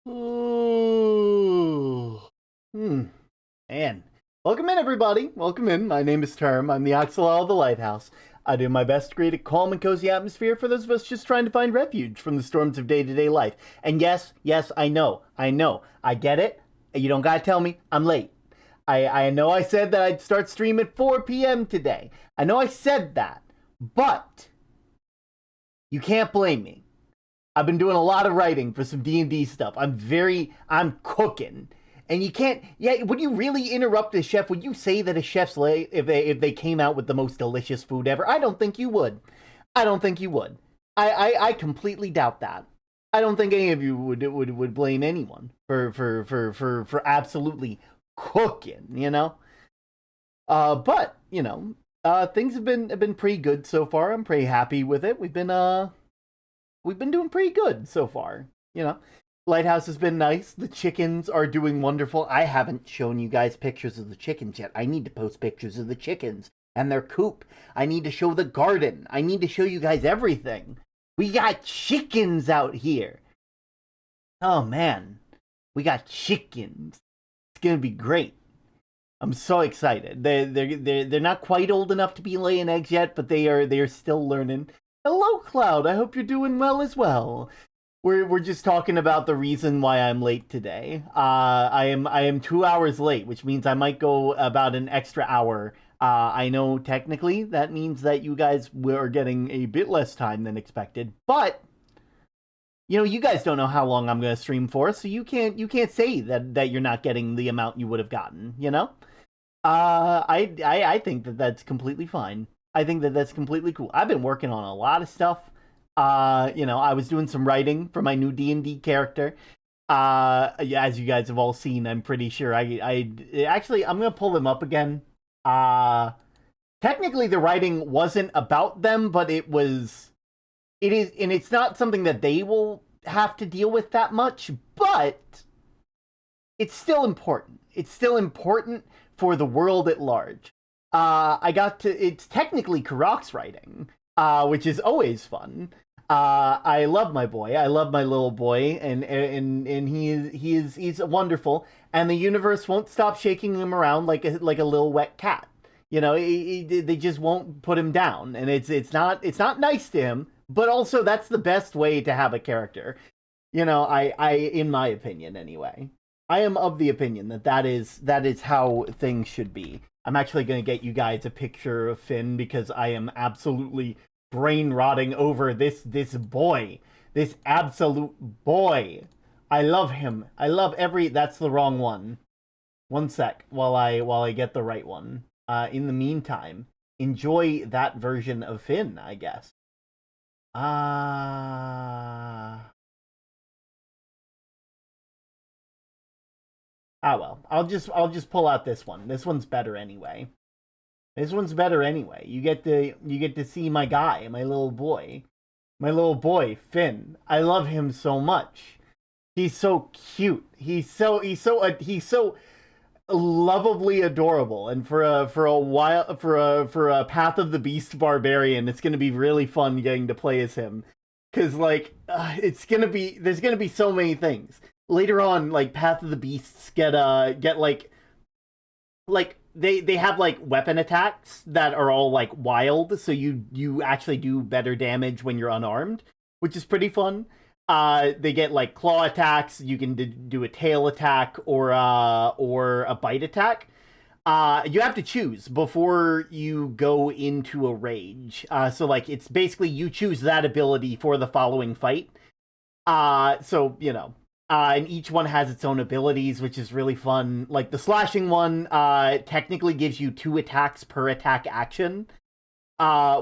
Ooh. Man. Welcome in, everybody. Welcome in. My name is Term. I'm the Oxalal of the Lighthouse. I do my best to create a calm and cozy atmosphere for those of us just trying to find refuge from the storms of day-to-day life. And yes, I know. I get it. You don't gotta tell me. I'm late. I know I said that I'd start stream at 4 p.m. today. I know I said that. But you can't blame me. I've been doing a lot of writing for some D&D stuff. I'm cooking. And you can't, yeah, would you really interrupt a chef? Would you say that a chef's late if they came out with the most delicious food ever? I don't think you would. I don't think you would. I completely doubt that. I don't think any of you would blame anyone for absolutely cooking, you know? But, things have been pretty good so far. I'm pretty happy with it. We've been doing pretty good so far. Lighthouse has been nice. The chickens are doing wonderful. I haven't shown you guys pictures of the chickens yet. I need to post pictures of the chickens and their coop. I need to show the garden. I need to show you guys everything. We got chickens out here. Oh man, we got chickens. It's gonna be great. I'm so excited. They're not quite old enough to be laying eggs yet, but they are still learning. Hello, Cloud. I hope you're doing well as well. We're just talking about the reason why I'm late today. I am 2 hours late, which means I might go about an extra hour. I know technically that means that you guys are getting a bit less time than expected, but you guys don't know how long I'm going to stream for, so you can't say that you're not getting the amount you would have gotten. I think that that's completely fine. I think that that's completely cool. I've been working on a lot of stuff. I was doing some writing for my new D&D character. As you guys have all seen, I'm pretty sure. I actually I'm gonna pull them up again. Technically, the writing wasn't about them, but it is, and it's not something that they will have to deal with that much. But it's still important. It's still important for the world at large. It's technically Karok's writing, which is always fun. I love my boy. I love my little boy, and he's wonderful. And the universe won't stop shaking him around like a little wet cat. They just won't put him down, and it's not nice to him. But also, that's the best way to have a character. I in my opinion anyway. I am of the opinion that is how things should be. I'm actually going to get you guys a picture of Finn because I am absolutely brain rotting over this boy. This absolute boy. I love him. I love that's the wrong one. One sec while I get the right one. In the meantime, enjoy that version of Finn, I guess. Well, I'll just pull out this one. This one's better anyway. You get to see my guy, my little boy, Finn. I love him so much. He's so cute. He's so lovably adorable. And for a Path of the Beast barbarian, it's gonna be really fun getting to play as him. Cause there's gonna be so many things later on. Like Path of the Beasts get like they have like weapon attacks that are all like wild, so you actually do better damage when you're unarmed, which is pretty fun. They get like claw attacks. You can do a tail attack or a bite attack. You have to choose before you go into a rage. So like it's basically you choose that ability for the following fight. And each one has its own abilities, which is really fun. Like the slashing one, technically gives you 2 attacks per attack action,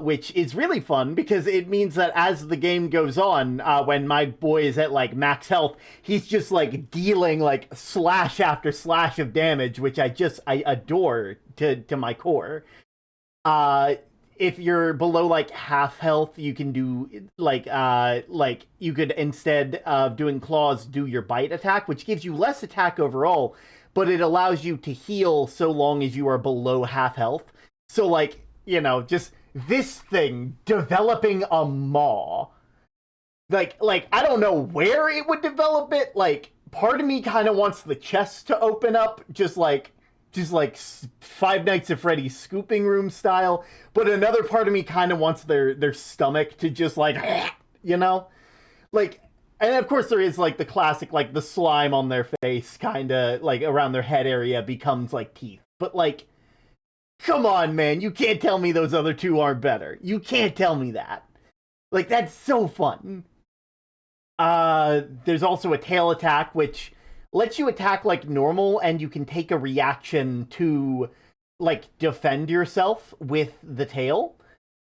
which is really fun because it means that as the game goes on, when my boy is at like max health, he's just like dealing like slash after slash of damage, which I adore to my core. If you're below like half health, you can do like you could, instead of doing claws, do your bite attack, which gives you less attack overall, but it allows you to heal so long as you are below half health. So like, just this thing developing a maw. Like I don't know where it would develop it, like part of me kind of wants the chest to open up, just like Five Nights at Freddy's scooping room style, but another part of me kind of wants their stomach to just like, you know, like, and of course there is like the classic, like the slime on their face kind of like around their head area becomes like teeth, but like, come on, man, you can't tell me those other two aren't better. You can't tell me that. Like, that's so fun. There's also a tail attack, which lets you attack like normal, and you can take a reaction to like defend yourself with the tail.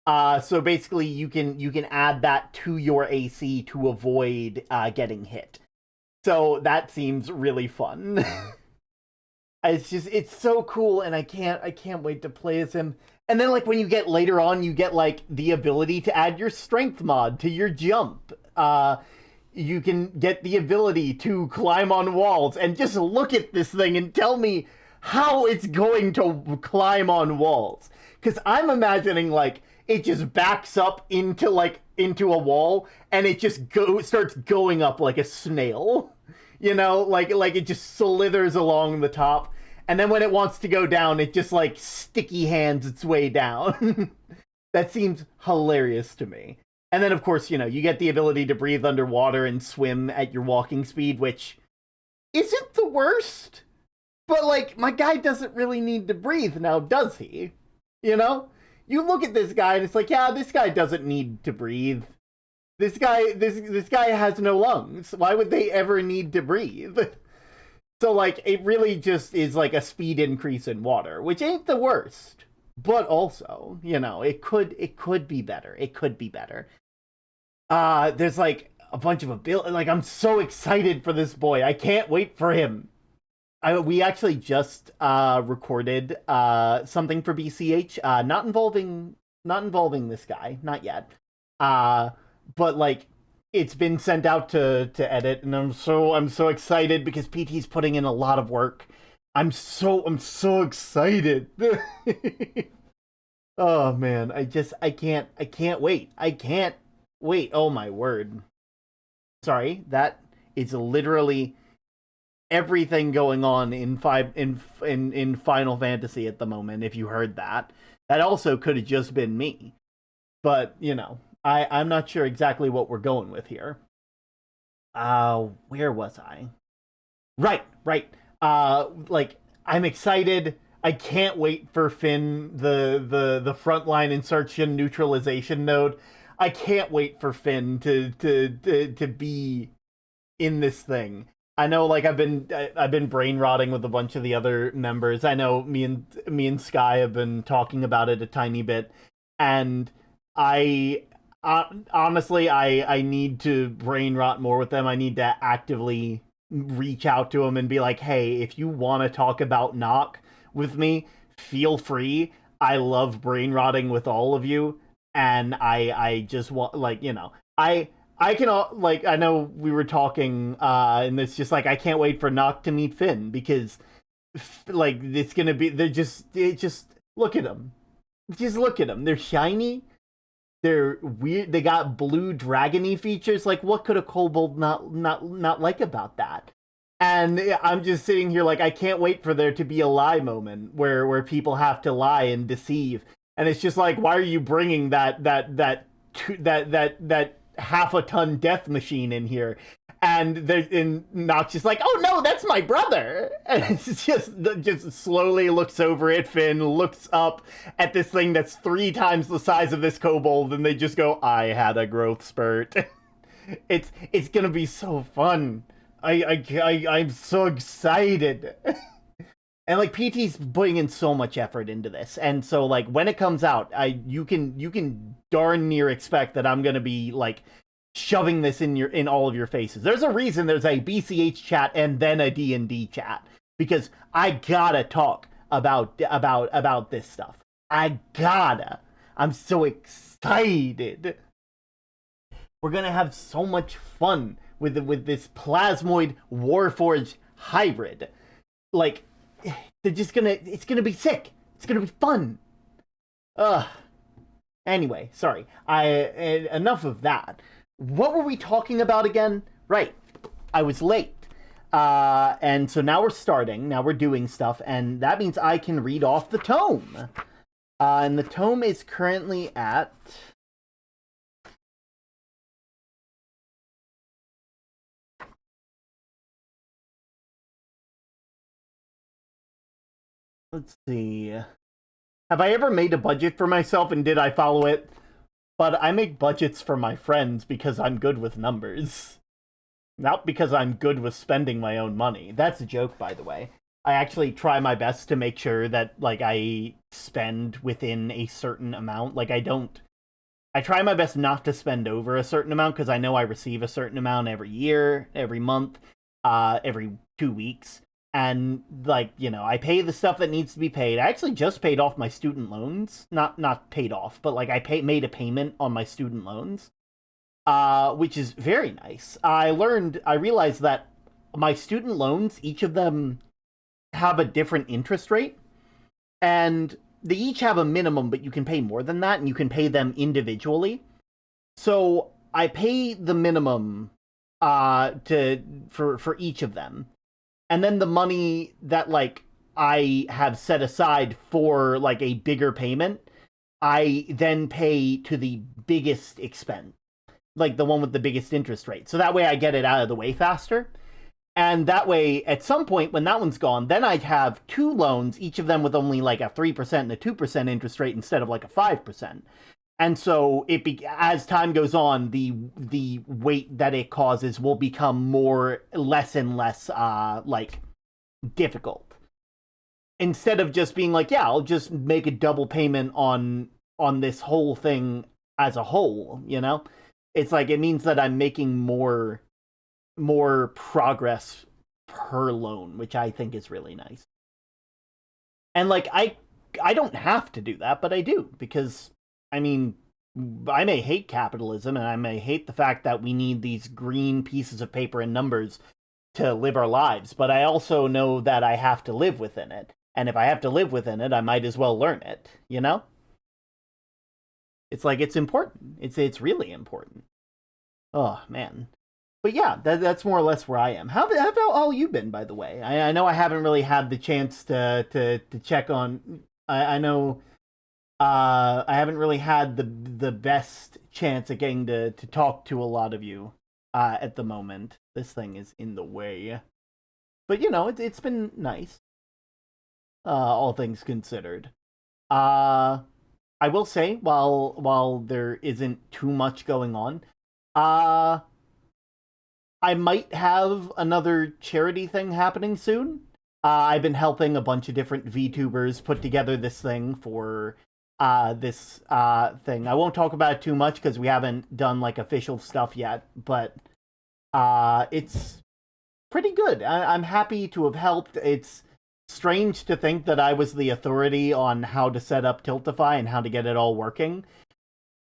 So basically you can add that to your AC to avoid getting hit. So that seems really fun. It's so cool, and I can't wait to play as him. And then like when you get later on, you get like the ability to add your strength mod to your jump. You can get the ability to climb on walls, and just look at this thing and tell me how it's going to climb on walls. Because I'm imagining like it just backs up into a wall, and it just starts going up like a snail. You know, like it just slithers along the top, and then when it wants to go down, it just like sticky hands its way down. That seems hilarious to me. And then, of course, you know, you get the ability to breathe underwater and swim at your walking speed, which isn't the worst. But, like, my guy doesn't really need to breathe now, does he? You know? You look at this guy and it's like, yeah, this guy doesn't need to breathe. This guy has no lungs. Why would they ever need to breathe? So, like, it really just is like a speed increase in water, which ain't the worst. But also, you know, it could be better. It could be better. There's like a bunch of ability. Like, I'm so excited for this boy. I can't wait for him. We actually just recorded something for BCH. Not involving this guy, not yet. But like, it's been sent out to edit, and I'm so excited because PT's putting in a lot of work. I'm so excited. Oh man, I can't wait. I can't wait. Oh my word. Sorry, that is literally everything going on in Final Fantasy at the moment. If you heard that, that also could have just been me. But you know, I'm not sure exactly what we're going with here. Where was I? Right. Like, I'm excited. I can't wait for Finn, the frontline insertion neutralization node. I can't wait for Finn to be in this thing. I know, like, I've been brain rotting with a bunch of the other members. I know me and Sky have been talking about it a tiny bit, and honestly, I need to brain rot more with them. I need to actively reach out to them and be like, hey, if you want to talk about Nock with me, feel free. I love brain rotting with all of you, and I just want, like, you know, I can, like, I know we were talking, and it's just like, I can't wait for Nock to meet Finn, because like, it's gonna be, look at them. Just look at them. They're shiny. They're weird. They got blue dragony features. Like, what could a kobold not like about that? And I'm just sitting here like, I can't wait for there to be a lie moment where people have to lie and deceive. And it's just like, why are you bringing that half a ton death machine in here? And Nock's just like, oh no, that's my brother. And it's just slowly looks over at Finn, looks up at this thing that's 3 times the size of this kobold, and they just go, I had a growth spurt. It's gonna be so fun. I'm so excited. And like, PT's putting in so much effort into this, and so like, when it comes out, you can darn near expect that I'm gonna be like shoving this in all of your faces. There's a reason there's a BCH chat and then a D&D chat, because I gotta talk about this stuff. I gotta. I'm so excited. We're gonna have so much fun with this Plasmoid Warforged hybrid. Like, it's gonna be sick. It's gonna be fun. Anyway, sorry. Enough of that. What were we talking about again? Right. I was late. And so now we're starting. Now we're doing stuff, and that means I can read off the tome. And the tome is currently at... Let's see. Have I ever made a budget for myself, and did I follow it? But I make budgets for my friends because I'm good with numbers. Not because I'm good with spending my own money. That's a joke, by the way. I actually try my best to make sure that, like, I spend within a certain amount. Like, I try my best not to spend over a certain amount because I know I receive a certain amount every year, every month, every 2 weeks. And, like, you know, I pay the stuff that needs to be paid. I actually just paid off my student loans. Not paid off, but, like, made a payment on my student loans. Which is very nice. I realized that my student loans, each of them have a different interest rate, and they each have a minimum, but you can pay more than that, and you can pay them individually. So I pay the minimum for each of them, and then the money that, like, I have set aside for, like, a bigger payment, I then pay to the biggest expense, like the one with the biggest interest rate. So that way I get it out of the way faster. And that way, at some point, when that one's gone, then I'd have two loans, each of them with only like a 3% and a 2% interest rate instead of like a 5%. And so as time goes on, the weight that it causes will become less and less like difficult. Instead of just being like, yeah, I'll just make a double payment on this whole thing as a whole, you know? It's like, it means that I'm making more progress per loan, which I think is really nice. And, like, I don't have to do that, but I do, because, I mean, I may hate capitalism, and I may hate the fact that we need these green pieces of paper and numbers to live our lives, but I also know that I have to live within it. And if I have to live within it, I might as well learn it, you know? It's like, it's important. It's really important. Oh, man. But yeah, that's more or less where I am. How about all you been, by the way? I know I haven't really had the chance to check on... I know I haven't really had the best chance at getting to talk to a lot of you at the moment. This thing is in the way. But, you know, it's been nice. All things considered. I will say, while there isn't too much going on, I might have another charity thing happening soon. I've been helping a bunch of different VTubers put together this thing for this thing. I won't talk about it too much because we haven't done, like, official stuff yet, but it's pretty good. I'm happy to have helped. It's strange to think that I was the authority on how to set up Tiltify and how to get it all working.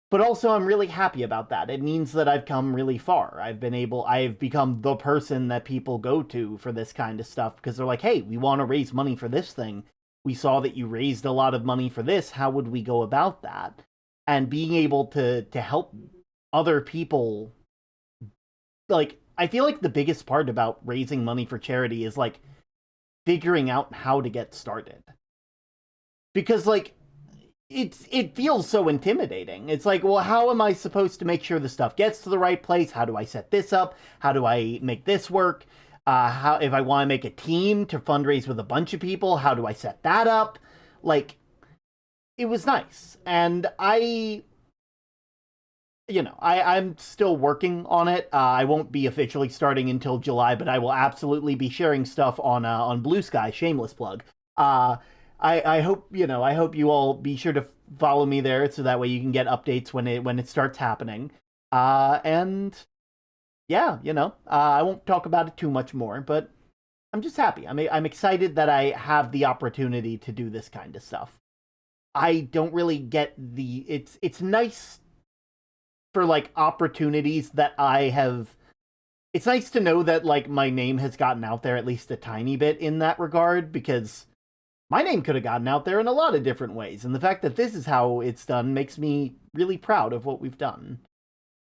But also, I'm really happy about that. It means that I've come really far. I've become the person that people go to for this kind of stuff, because they're like, hey, we want to raise money for this thing. We saw that you raised a lot of money for this. How would we go about that? And being able to help other people, like, I feel like the biggest part about raising money for charity is, like, figuring out how to get started. Because, like, it feels so intimidating. It's like, well, how am I supposed to make sure the stuff gets to the right place? How do I set this up? How do I make this work? How, if I want to make a team to fundraise with a bunch of people, how do I set that up? Like, it was nice. And I'm still working on it. I won't be officially starting until July, but I will absolutely be sharing stuff on Blue Sky. Shameless plug. I hope you all be sure to follow me there, so that way you can get updates when it starts happening. And yeah, I won't talk about it too much more, but I'm just happy. I'm excited that I have the opportunity to do this kind of stuff. I don't really get it's nice for, like, opportunities that I have. It's nice to know that, like, my name has gotten out there at least a tiny bit in that regard, because my name could have gotten out there in a lot of different ways, and the fact that this is how it's done makes me really proud of what we've done.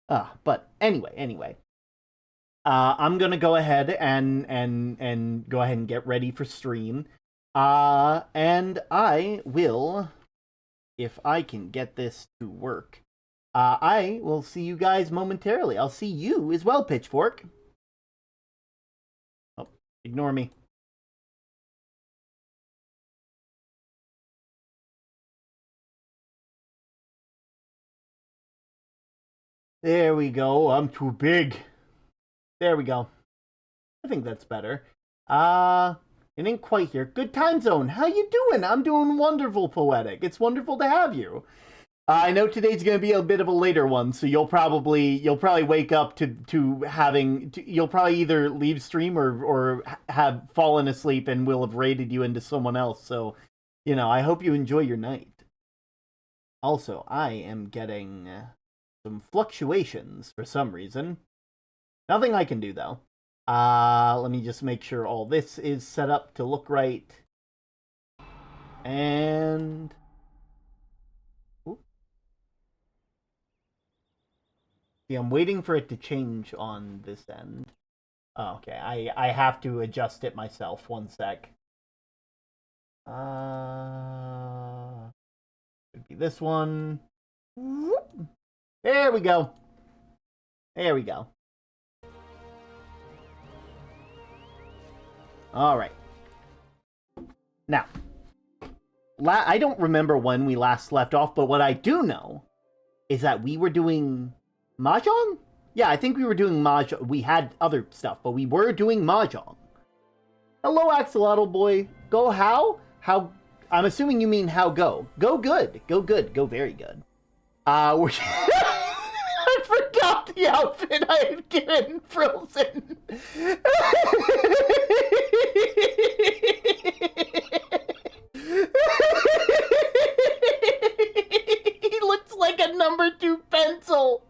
But anyway. I'm gonna go ahead and go ahead and get ready for stream. And I will, if I can get this to work, I will see you guys momentarily. I'll see you as well, Pitchfork. Oh, ignore me. There we go. I'm too big. There we go. I think that's better. It ain't quite here. Good time zone. How you doing? I'm doing wonderful, Poetic. It's wonderful to have you. I know today's going to be a bit of a later one, so you'll probably wake up to having you'll probably either leave stream or have fallen asleep and we'll have raided you into someone else. So, I hope you enjoy your night. Also, I am getting some fluctuations for some reason. Nothing I can do though. Let me just make sure all this is set up to look right. And see, I'm waiting for it to change on this end. Oh, okay, I have to adjust it myself. One sec. Could be this one. There we go. There we go. All right. Now, I don't remember when we last left off, but what I do know is that we were doing Mahjong? Yeah, I think we were doing Mahjong. We had other stuff, but we were doing Mahjong. Hello, Axolotl boy. Go how? How? I'm assuming you mean how go. Go good. Go good. Go very good. I forgot the outfit I had given Frozen. He looks like a number 2 pencil.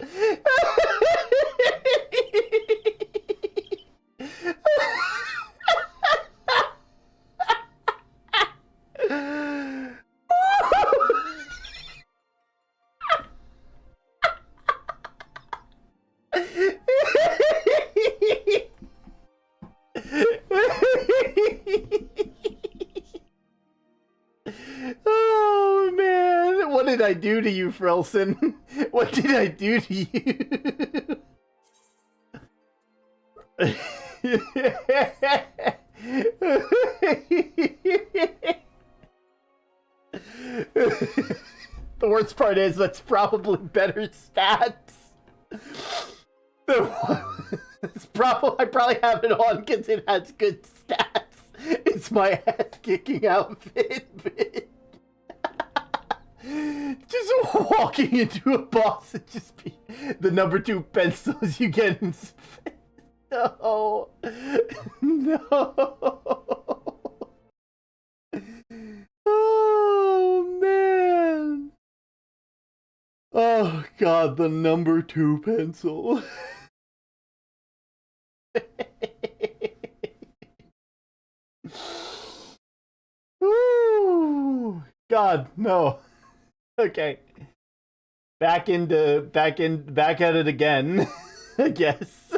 Oh man, what did I do to you, Frilson? What did I do to you? The worst part is that's probably better stats. I probably have it on because it has good stats. It's my ass kicking outfit. Just walking into a boss and just be the number 2 pencils you get in. No. Oh man. Oh god, the number 2 pencil. Ooh, god, no. Okay. Back at it again. I guess.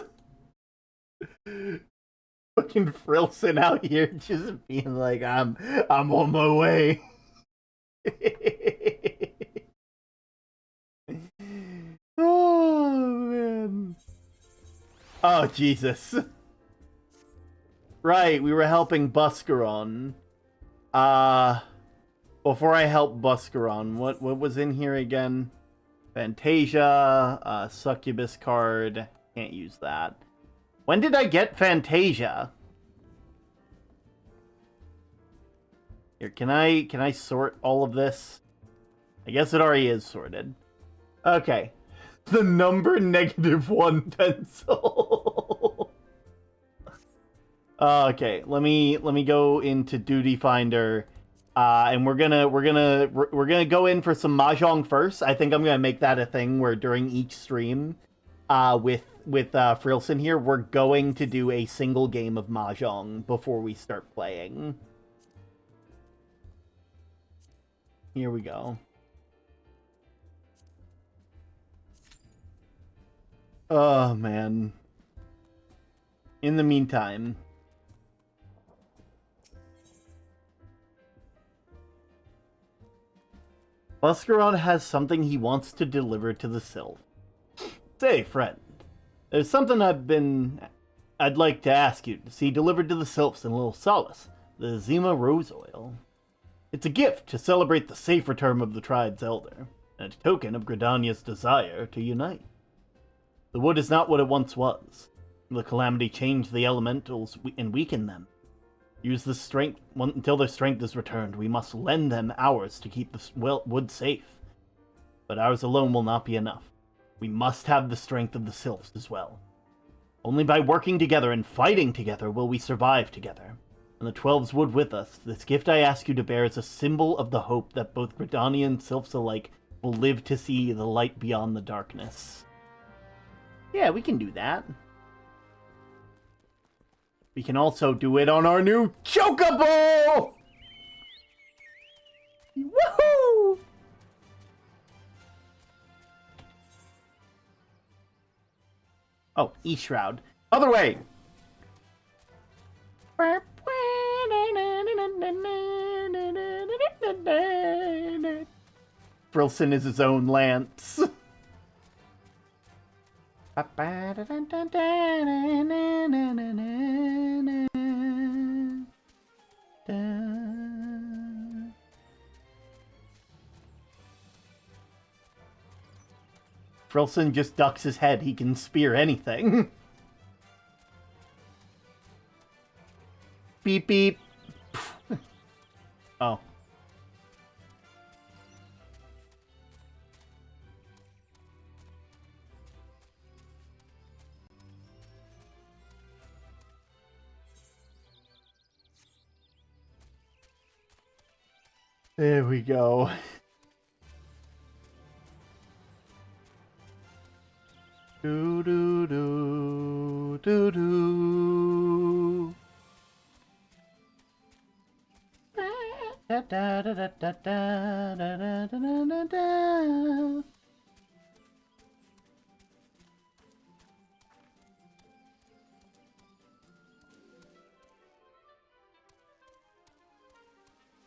Fucking Frilson out here just being like, I'm on my way. Oh man. Oh Jesus. Right, we were helping Buscaron. Before I help Buscaron, what was in here again? Fantasia, Succubus card. Can't use that. When did I get Fantasia? Here, can I sort all of this? I guess it already is sorted. Okay. The number -1 pencil. Okay, let me go into Duty Finder. And we're gonna go in for some Mahjong first. I think I'm gonna make that a thing where during each stream, with Frilson here, we're going to do a single game of Mahjong before we start playing. Here we go. Oh man. In the meantime... Buscaron has something he wants to deliver to the Sylph. Say, friend, there's something I'd like to ask you to see delivered to the Sylphs in Little Solace, the Zima Rose Oil. It's a gift to celebrate the safe return of the tribe's elder, and a token of Gridania's desire to unite. The wood is not what it once was. The calamity changed the elementals and weakened them. Use the strength until their strength is returned. We must lend them ours to keep the wood safe. But ours alone will not be enough. We must have the strength of the Sylphs as well. Only by working together and fighting together will we survive together. And the 12's wood with us. This gift I ask you to bear is a symbol of the hope that both Gridania and Sylphs alike will live to see the light beyond the darkness. Yeah, we can do that. We can also do it on our new Chocobo! Woohoo! Oh, E-Shroud. Other way! Frilson is his own lance. Frilson just ducks his head. He can spear anything. Beep beep. Oh. There we go. Do do do do do. Da da da da da da da da da da.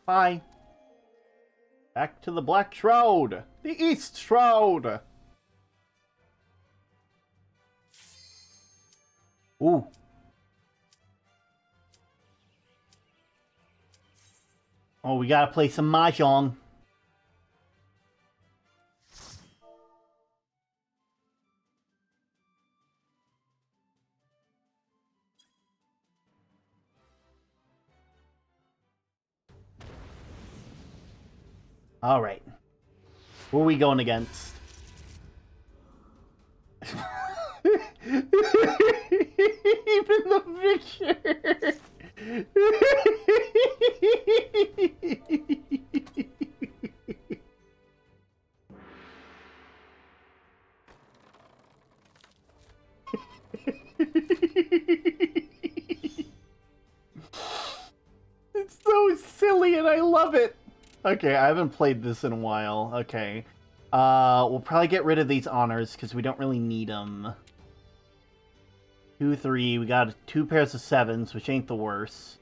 Bye. Back to the Black Shroud! The East Shroud! Ooh. Oh, we gotta play some Mahjon. Alright. Who are we going against? Even the picture! It's so silly and I love it! Okay, I haven't played this in a while. Okay. We'll probably get rid of these honors because we don't really need them. 2, 3. We got 2 pairs of 7s, which ain't the worst.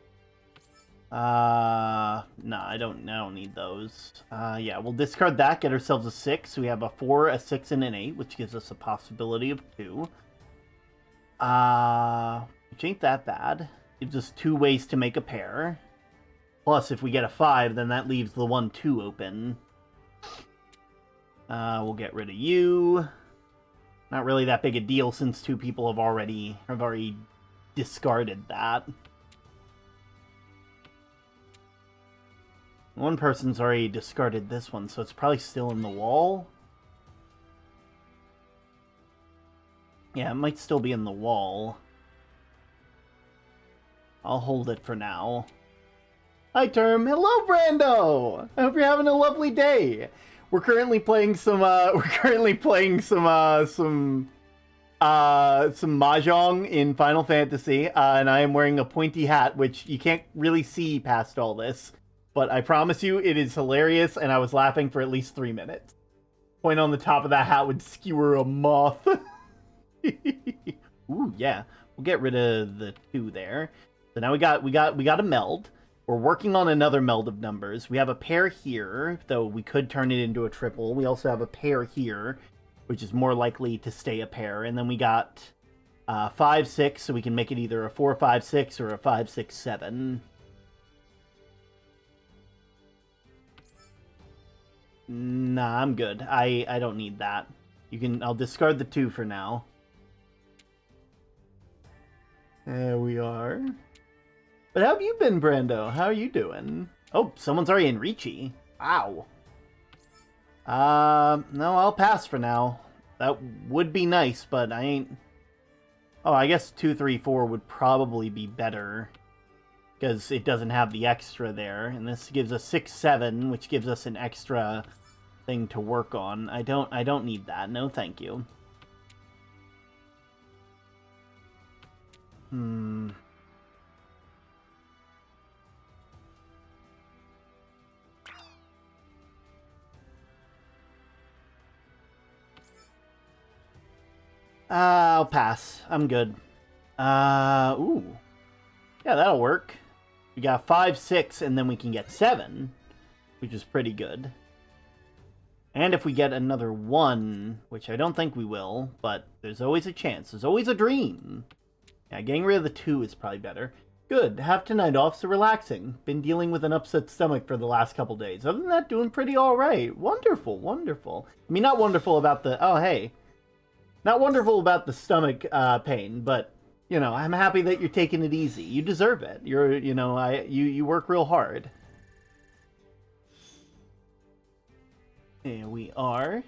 Nah, I don't need those. Yeah, we'll discard that, get ourselves a 6. We have a 4, a 6, and an 8, which gives us a possibility of 2. Which ain't that bad. Gives us 2 ways to make a pair. Plus, if we get a 5, then that leaves the 1, 2 open. We'll get rid of you. Not really that big a deal since 2 people have already discarded that. One person's already discarded this one, so it's probably still in the wall. Yeah, it might still be in the wall. I'll hold it for now. Hi, Term. Hello, Brando. I hope you're having a lovely day. We're currently playing some Mahjong in Final Fantasy, and I am wearing a pointy hat, which you can't really see past all this. But I promise you, it is hilarious, and I was laughing for at least 3 minutes. Point on the top of that hat would skewer a moth. Ooh, yeah. We'll get rid of the 2 there. So now we got a meld. We're working on another meld of numbers. We have a pair here, though we could turn it into a triple. We also have a pair here, which is more likely to stay a pair. And then we got 5, 6, so we can make it either a 4, 5, 6 or a 5, 6, 7. Nah, I'm good. I don't need that. I'll discard the 2 for now. There we are. But how have you been, Brando? How are you doing? Oh, someone's already in Ricci. Wow. No, I'll pass for now. That would be nice, but I ain't... Oh, I guess 2, 3, 4 would probably be better. Because it doesn't have the extra there. And this gives us 6, 7, which gives us an extra thing to work on. I don't need that. No, thank you. I'll pass. I'm good. Ooh. Yeah, that'll work. We got 5, 6, and then we can get 7, which is pretty good. And if we get another 1, which I don't think we will, but there's always a chance. There's always a dream. Yeah, getting rid of the 2 is probably better. Good. Have tonight off, so relaxing. Been dealing with an upset stomach for the last couple days. Other than that, doing pretty alright. Wonderful, wonderful. I mean, not wonderful about the... Oh, hey. Not wonderful about the stomach pain, but, you know, I'm happy that you're taking it easy. You deserve it. You work real hard. Here we are.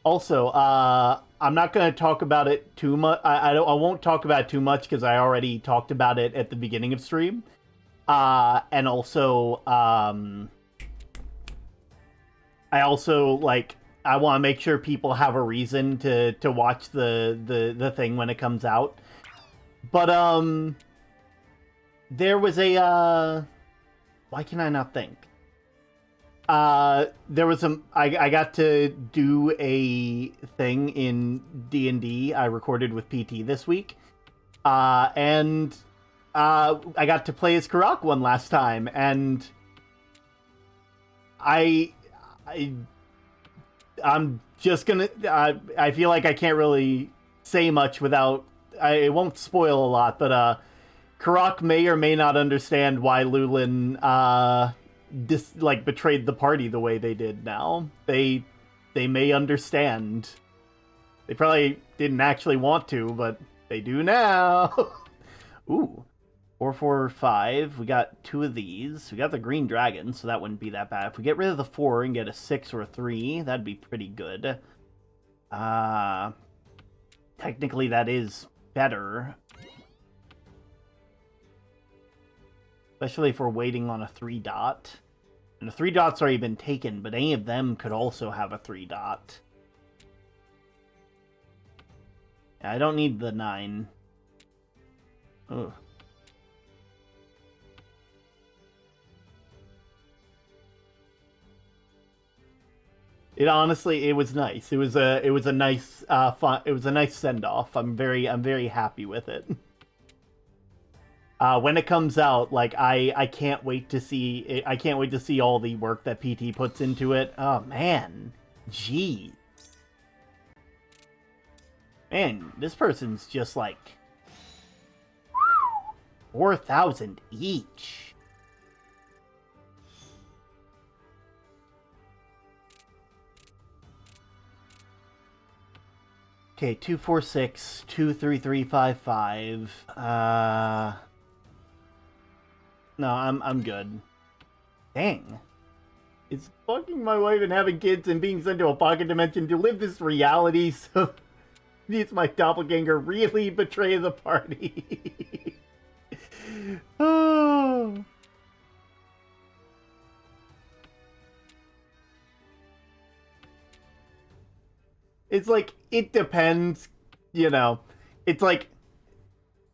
Also, I'm not going to talk about it too much. I won't talk about it too much because I already talked about it at the beginning of stream. And also, I want to make sure people have a reason to watch the thing when it comes out. But there was a why can I not think? There was I got to do a thing in D&D I recorded with PT this week. And I got to play as Karak one last time, and I'm just gonna... I feel like I can't really say much without... it won't spoil a lot, but Karak may or may not understand why Lulin betrayed the party the way they did now. They may understand. They probably didn't actually want to, but they do now. Ooh. 4, 4, 5. We got 2 of these. We got the green dragon, so that wouldn't be that bad. If we get rid of the 4 and get a 6 or a 3, that'd be pretty good. Technically, that is better. Especially if we're waiting on a 3-dot. And the 3-dot's already been taken, but any of them could also have a 3-dot. I don't need the 9. Ugh. It honestly, it was nice. It was a nice fun. It was a nice send off. I'm very happy with it. When it comes out, like I can't wait to see it. I can't wait to see all the work that PT puts into it. Oh man, jeez, man, this person's just like 4,000 each. Okay, 2, 4, 6, 2, 3, 3, 5, 5. No, I'm good. Dang. It's fucking my wife and having kids and being sent to a pocket dimension to live this reality, so needs my doppelganger really betray the party. Oh. It's like, it depends, you know. It's like,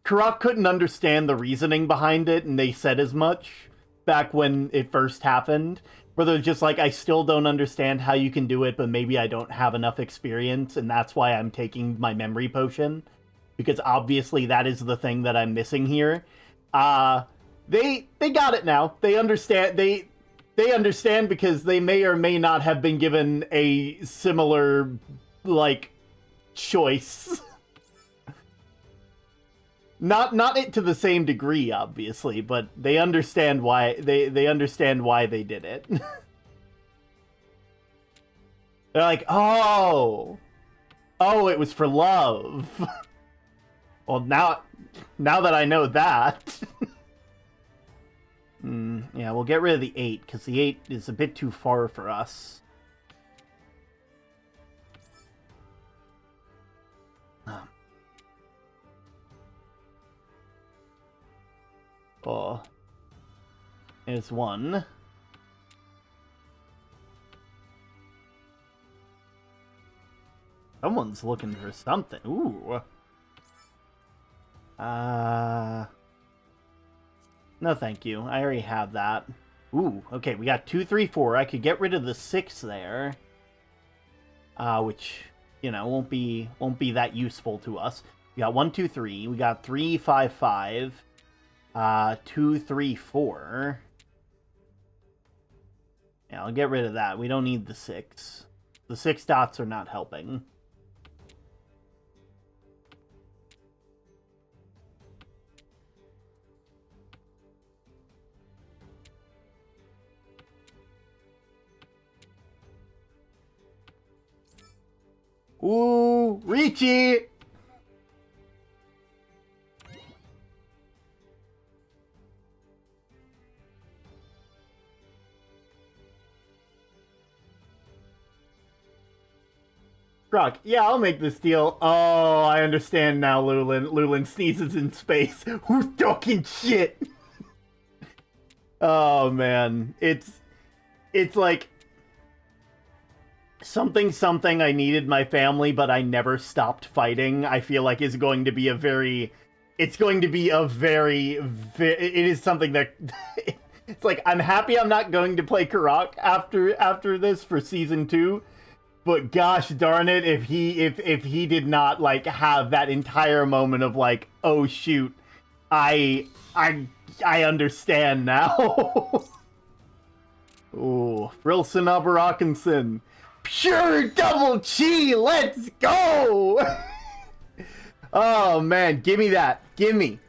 Karak couldn't understand the reasoning behind it, and they said as much back when it first happened. Where they're just like, I still don't understand how you can do it, but maybe I don't have enough experience, and that's why I'm taking my memory potion. Because obviously that is the thing that I'm missing here. They got it now. They understand. They understand because they may or may not have been given a similar, like, choice. Not it to the same degree, obviously, but they understand why they understand why they did it. They're like, oh, it was for love. Well, now that I know that, yeah, we'll get rid of the 8 because the 8 is a bit too far for us. Oh, there's one. Someone's looking for something. Ooh. No, thank you. I already have that. Ooh, okay, we got 2, 3, 4. I could get rid of the 6 there. Which, you know, won't be that useful to us. We got 1, 2, 3. We got 3, 5, 5. 2, 3, 4. Yeah, I'll get rid of that. We don't need the 6. The 6 dots are not helping. Ooh, Richie! Brock, yeah, I'll make this deal. Oh, I understand now, Lulin. Lulin sneezes in space. Who's talking shit? Oh, man. It's like... something I needed my family, but I never stopped fighting, I feel like is going to be a very... It's going to be a very... It is something that... It's like, I'm happy I'm not going to play Karak after this for Season 2, but gosh darn it, if he did not, like, have that entire moment of, like, oh shoot, I understand now. Ooh, Frilson Abarakinson. Pure double chi, let's go! Oh man, give me that. Give me.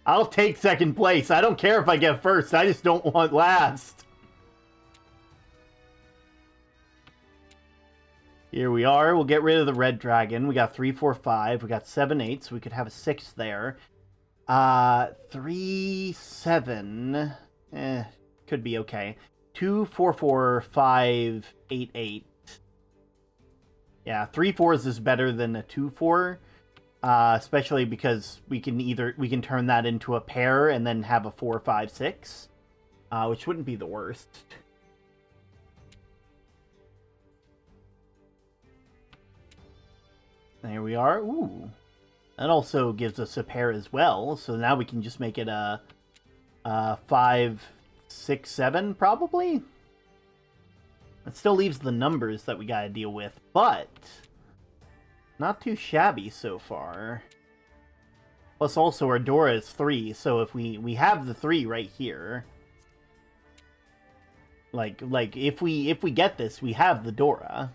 I'll take second place. I don't care if I get first. I just don't want last. Here we are. We'll get rid of the red dragon. We got 3, 4, 5. We got 7, 8, so we could have a 6 there. 3, 7. Could be okay. 2, 4, 4, 5, 8, 8. Yeah, 3 4s is better than a 2 4. Especially because we can turn that into a pair and then have a 4, 5, 6. Which wouldn't be the worst. There we are. Ooh. That also gives us a pair as well. So now we can just make it a 5, 6, 7, probably? It still leaves the numbers that we gotta deal with, but not too shabby so far. Plus also our Dora is 3, so if we have the 3 right here. Like if we get this, we have the Dora.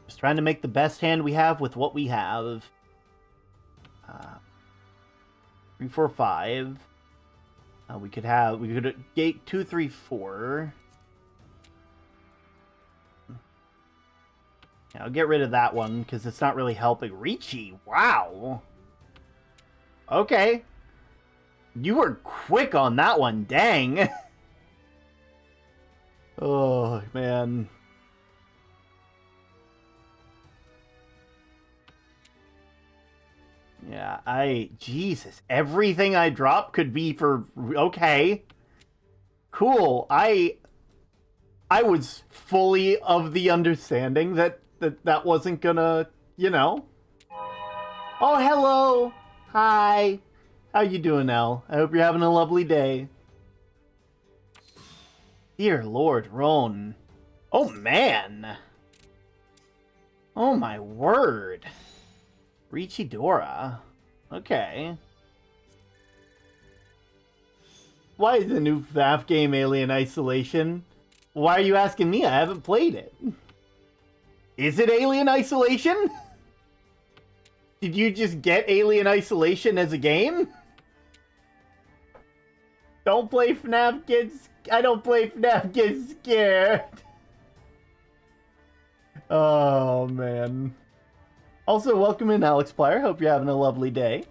Just trying to make the best hand we have with what we have. 3, 4, 5. We could gate 2, 3, 4. Yeah, I'll get rid of that one because it's not really helping. Ricci, wow. Okay. You were quick on that one, dang. Oh, man. Yeah, Jesus, everything I drop could be for, okay. Cool, I was fully of the understanding that wasn't gonna, you know. Oh, hello! Hi! How you doing, Elle? I hope you're having a lovely day. Dear Lord, Ron. Oh, man! Oh, my word. Richidora. Okay. Why is the new FNAF game Alien Isolation? Why are you asking me? I haven't played it. Is it Alien Isolation? Did you just get Alien Isolation as a game? Don't play FNAF, kids. I don't play FNAF, get scared. Oh, man. Also, welcome in, Alex Plyer. Hope you're having a lovely day.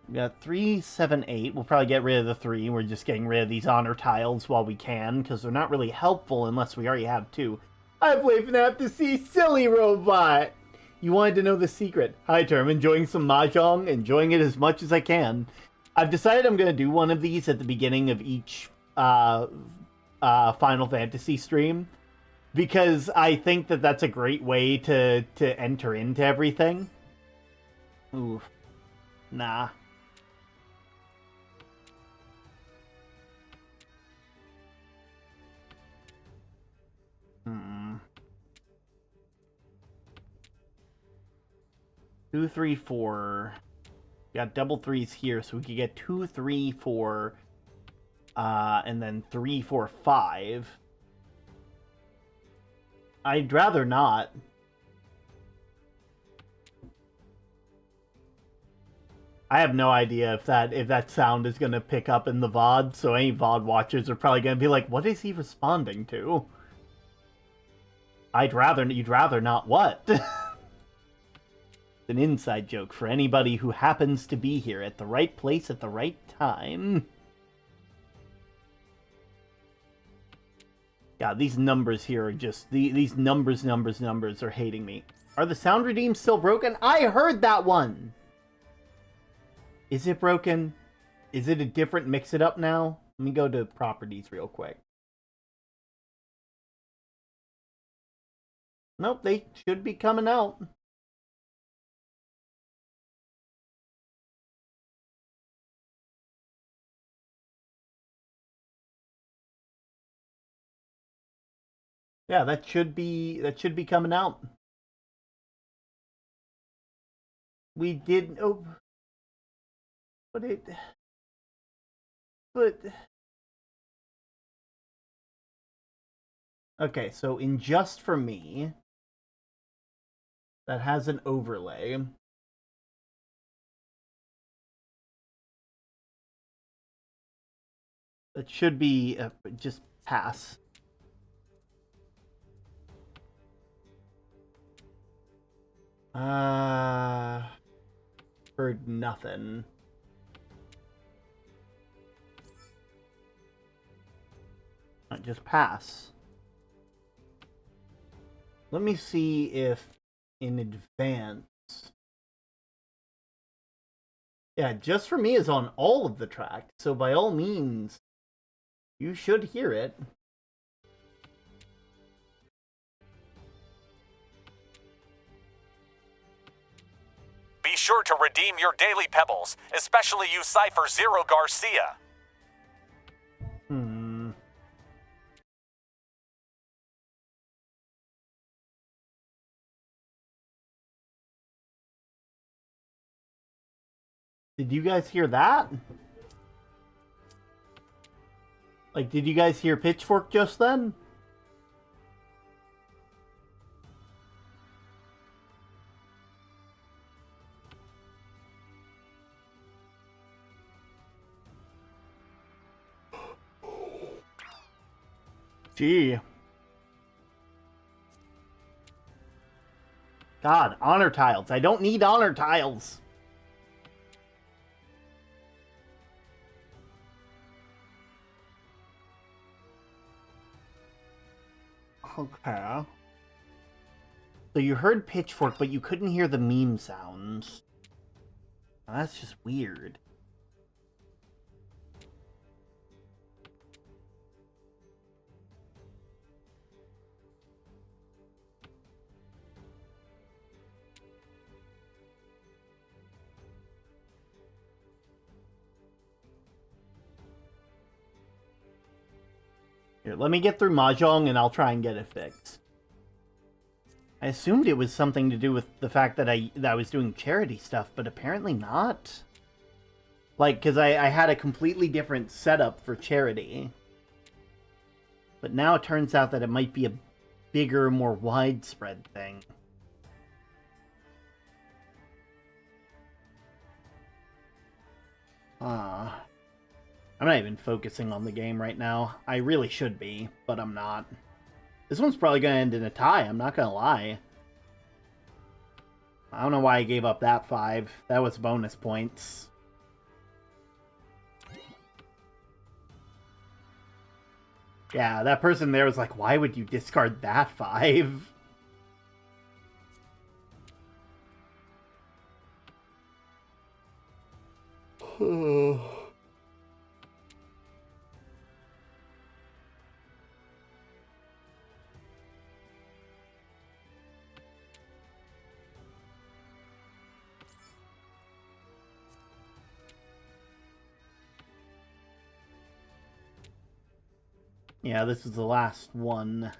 We got 3, 7, 8. We'll probably get rid of the 3. We're just getting rid of these honor tiles while we can, because they're not really helpful unless we already have 2. I play FNAF to see Silly Robot! You wanted to know the secret. Hi, Term. Enjoying some Mahjong? Enjoying it as much as I can. I've decided I'm going to do one of these at the beginning of each Final Fantasy stream, because I think that that's a great way to enter into everything. Ooh. Nah. Hmm. 2, 3, 4. We got double 3s here, so we could get 2, 3, 4, and then 3, 4, 5. I'd rather not. I have no idea if that sound is gonna pick up in the VOD, so any VOD watchers are probably gonna be like, what is he responding to? You'd rather not what? An inside joke for anybody who happens to be here at the right place at the right time. God, these numbers here are just... These numbers are hating me. Are the sound redeems still broken? I heard that one! Is it broken? Is it a different mix-it-up now? Let me go to properties real quick. Nope, they should be coming out. Yeah, that should be coming out. We did but okay, so in Just For Me, that has an overlay. That should be just pass. Heard nothing. Just pass. Let me see if in advance. Yeah, Just For Me is on all of the tracks, so by all means, you should hear it. Be sure to redeem your daily pebbles, especially you Cypher Zero Garcia. Did you guys hear that? Like, did you guys hear Pitchfork just then? Gee. God, honor tiles. I don't need honor tiles. Okay. So you heard Pitchfork, but you couldn't hear the meme sounds. Now, that's just weird. Here, let me get through Mahjong and I'll try and get it fixed. I assumed it was something to do with the fact that I was doing charity stuff, but apparently not. Like, because I had a completely different setup for charity. But now it turns out that it might be a bigger, more widespread thing. I'm not even focusing on the game right now. I really should be, but I'm not. This one's probably going to end in a tie, I'm not going to lie. I don't know why I gave up that 5. That was bonus points. Yeah, that person there was like, why would you discard that 5? Yeah, this is the last one.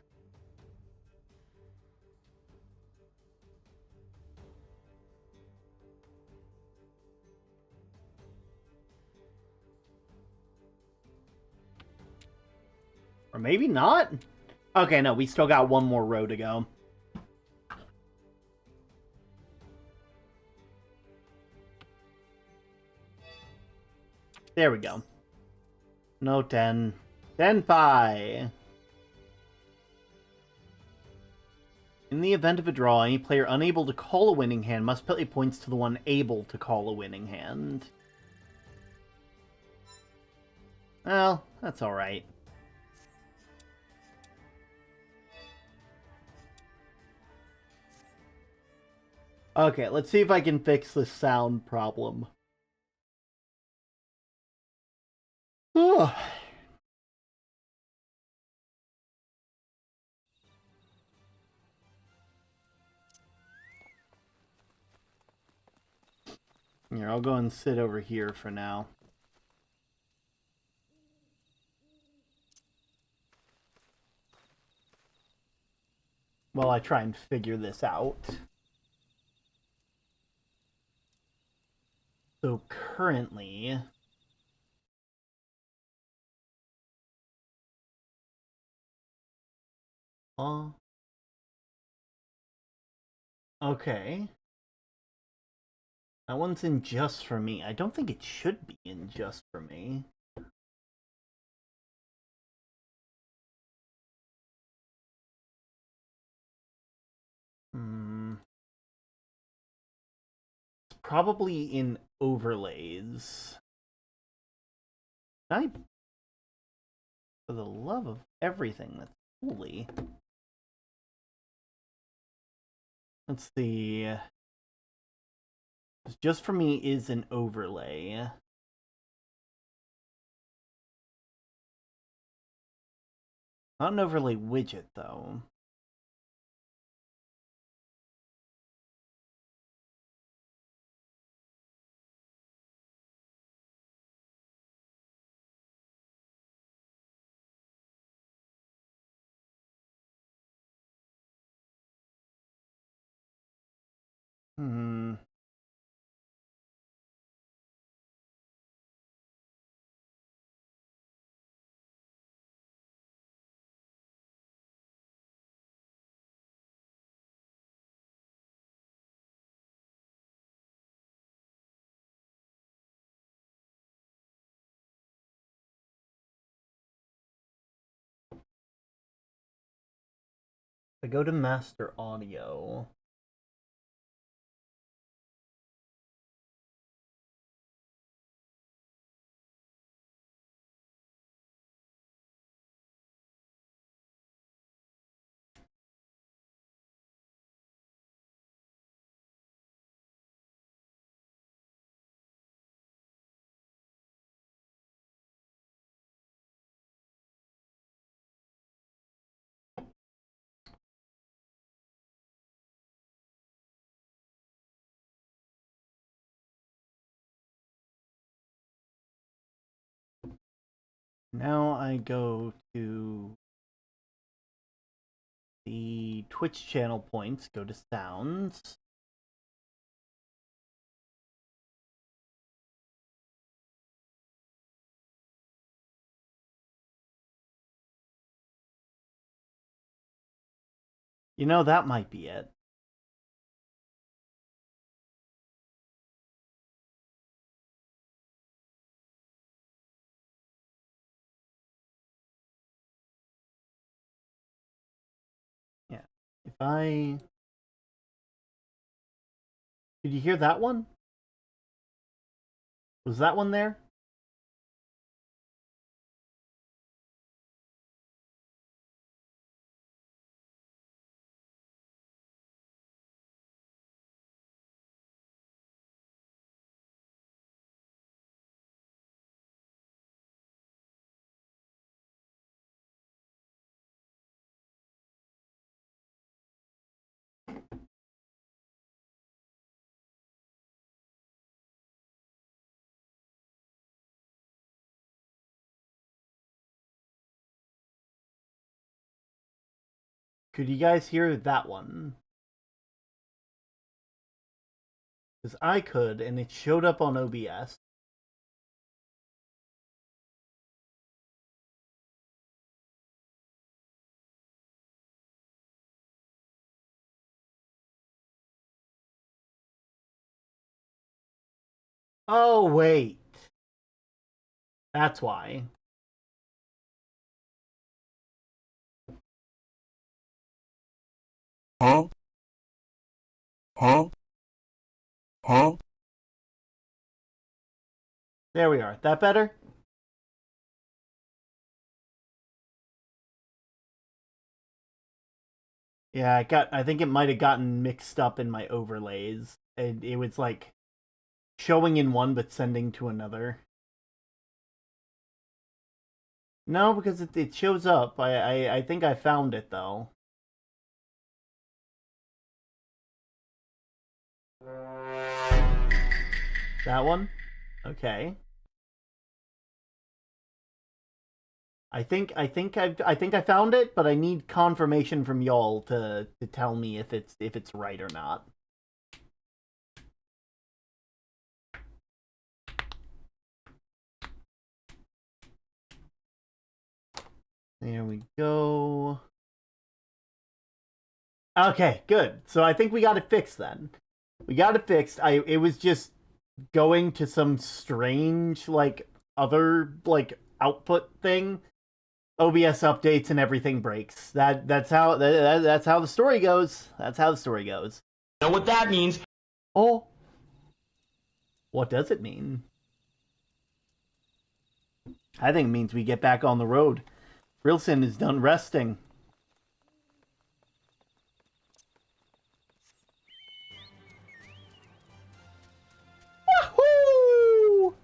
Or maybe not? Okay, no, we still got one more row to go. There we go. No 10. 10-5. In the event of a draw, any player unable to call a winning hand must pay points to the one able to call a winning hand. Well, that's alright. Okay, let's see if I can fix this sound problem. Ugh. Here, I'll go and sit over here for now. While I try and figure this out. So currently... Okay. That one's in just for me. I don't think it should be in just for me. It's probably in overlays. For the love of everything that's holy. Let's see. Just for me is an overlay. Not an overlay widget, though. If I go to master audio... Now I go to the Twitch channel points, go to sounds. You know, that might be it. Yeah. If I... Did you hear that one? Was that one there? Could you guys hear that one? Because I could, and it showed up on OBS. Oh, wait. That's why. Huh? Huh? Huh? There we are. That better? Yeah, I think it might have gotten mixed up in my overlays. It was like showing in one but sending to another. No, because it shows up. I think I found it though. That one? Okay. I think I found it, but I need confirmation from y'all to tell me if it's right or not. There we go. Okay, good. So I think we got it fixed then. We got it fixed. It was just going to some strange like other like output thing. OBS updates and everything breaks. That's how the story goes. That's how the story goes. Know what that means? Oh. What does it mean? I think it means we get back on the road. Rilson is done resting. Wahoo!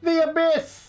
The abyss!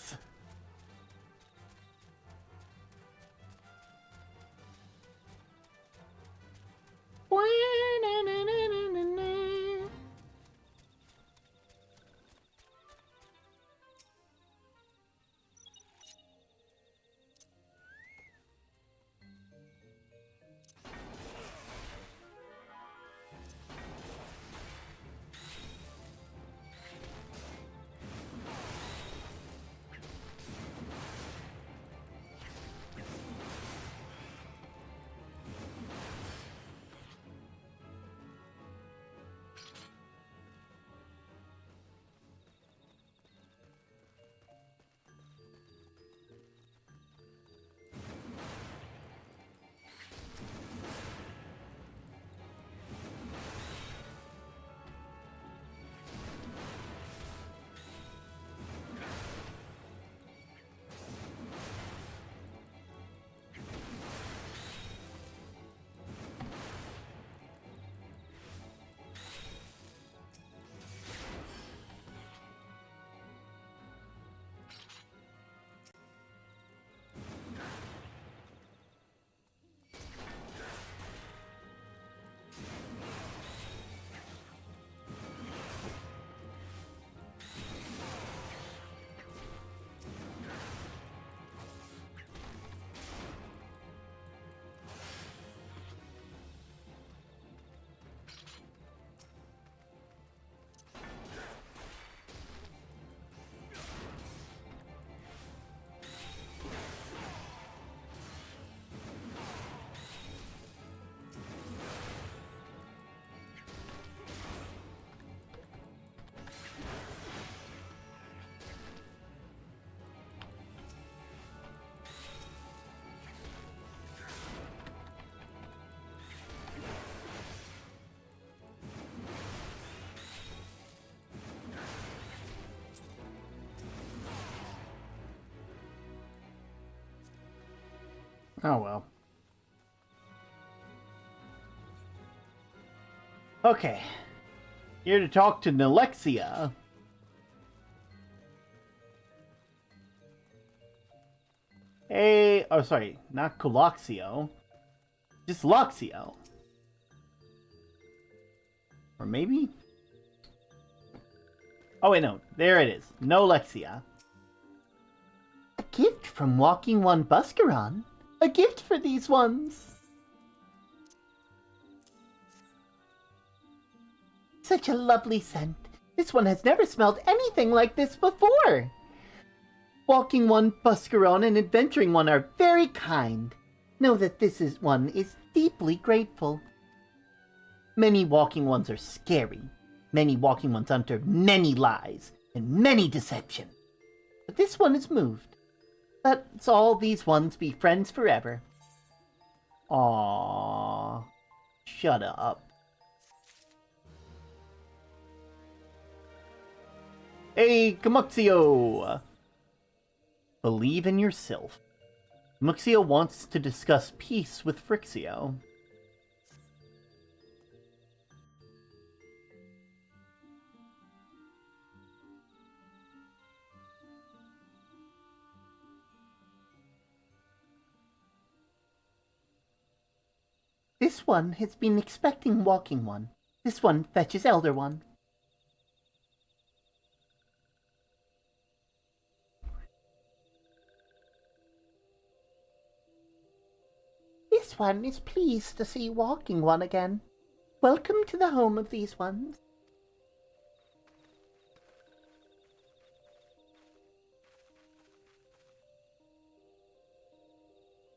Oh well. Okay. Here to talk to Nalexia. Hey, oh sorry, not Coloxio. Just Loxio. Or maybe? Oh wait, no. There it is. No Lexia. A gift from Walking One Buscaron. A gift for these ones. Such a lovely scent. This one has never smelled anything like this before. Walking One, Buscaron, and Adventuring One are very kind. Know that one is deeply grateful. Many Walking Ones are scary. Many Walking Ones utter many lies and many deceptions. But this one is moved. Let's all these ones be friends forever. Aww. Shut up. Hey, Camuxio! Believe in yourself. Camuxio wants to discuss peace with Frixio. This one has been expecting Walking One. This one fetches Elder One. This one is pleased to see Walking One again. Welcome to the home of these ones.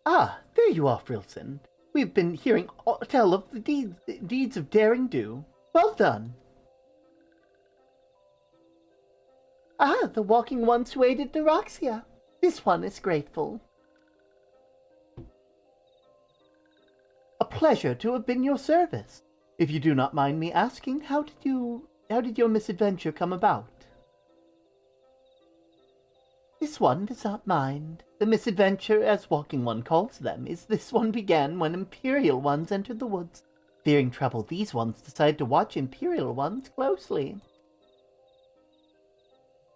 Ah, there you are, Frilson. We've been hearing tell of the deeds of daring do. Well done. Ah, the Walking Ones who aided Doroxia. This one is grateful. A pleasure to have been your service. If you do not mind me asking, how did your misadventure come about? This one does not mind. The misadventure, as Walking One calls them, is this one began when Imperial Ones entered the woods. Fearing trouble, these ones decided to watch Imperial Ones closely.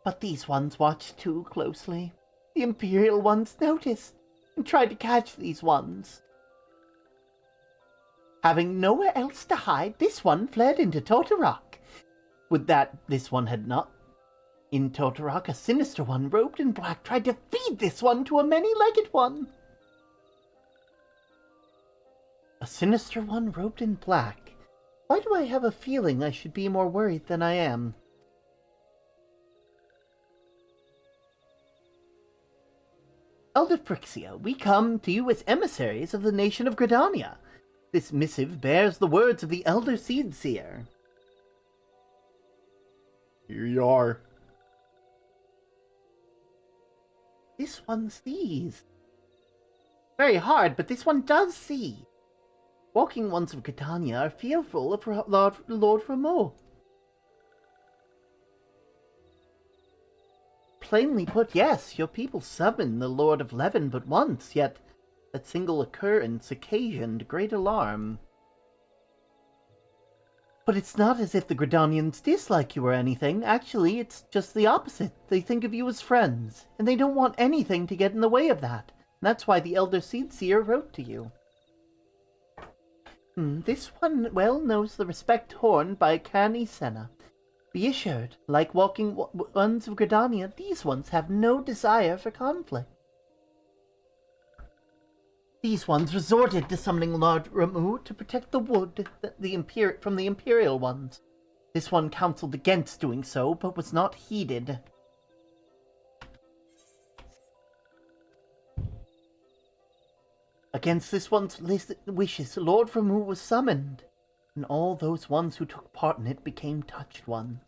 But these ones watched too closely. The Imperial Ones noticed and tried to catch these ones. Having nowhere else to hide, this one fled into Totorok. Would that this one had not. In Totorok, a sinister one robed in black tried to feed this one to a many-legged one. A sinister one robed in black? Why do I have a feeling I should be more worried than I am? Elder Frixia, we come to you as emissaries of the nation of Gridania. This missive bears the words of the Elder Seed Seer. Here you are. This one sees. Very hard, but this one does see. Walking Ones of Gridania are fearful of Lord Rameau. Plainly put, yes, your people summoned the Lord of Leven but once, yet that single occurrence occasioned great alarm. But it's not as if the Gridanians dislike you or anything. Actually, it's just the opposite. They think of you as friends, and they don't want anything to get in the way of that. And that's why the Elder Seed Seer wrote to you. This one well knows the respect horned by Cani Senna. Be assured, like Walking Ones of Gridania, these ones have no desire for conflict. These ones resorted to summoning Lord Rameau to protect the wood from the Imperial Ones. This one counseled against doing so, but was not heeded. Against this one's wishes, Lord Rameau was summoned, and all those ones who took part in it became touched ones.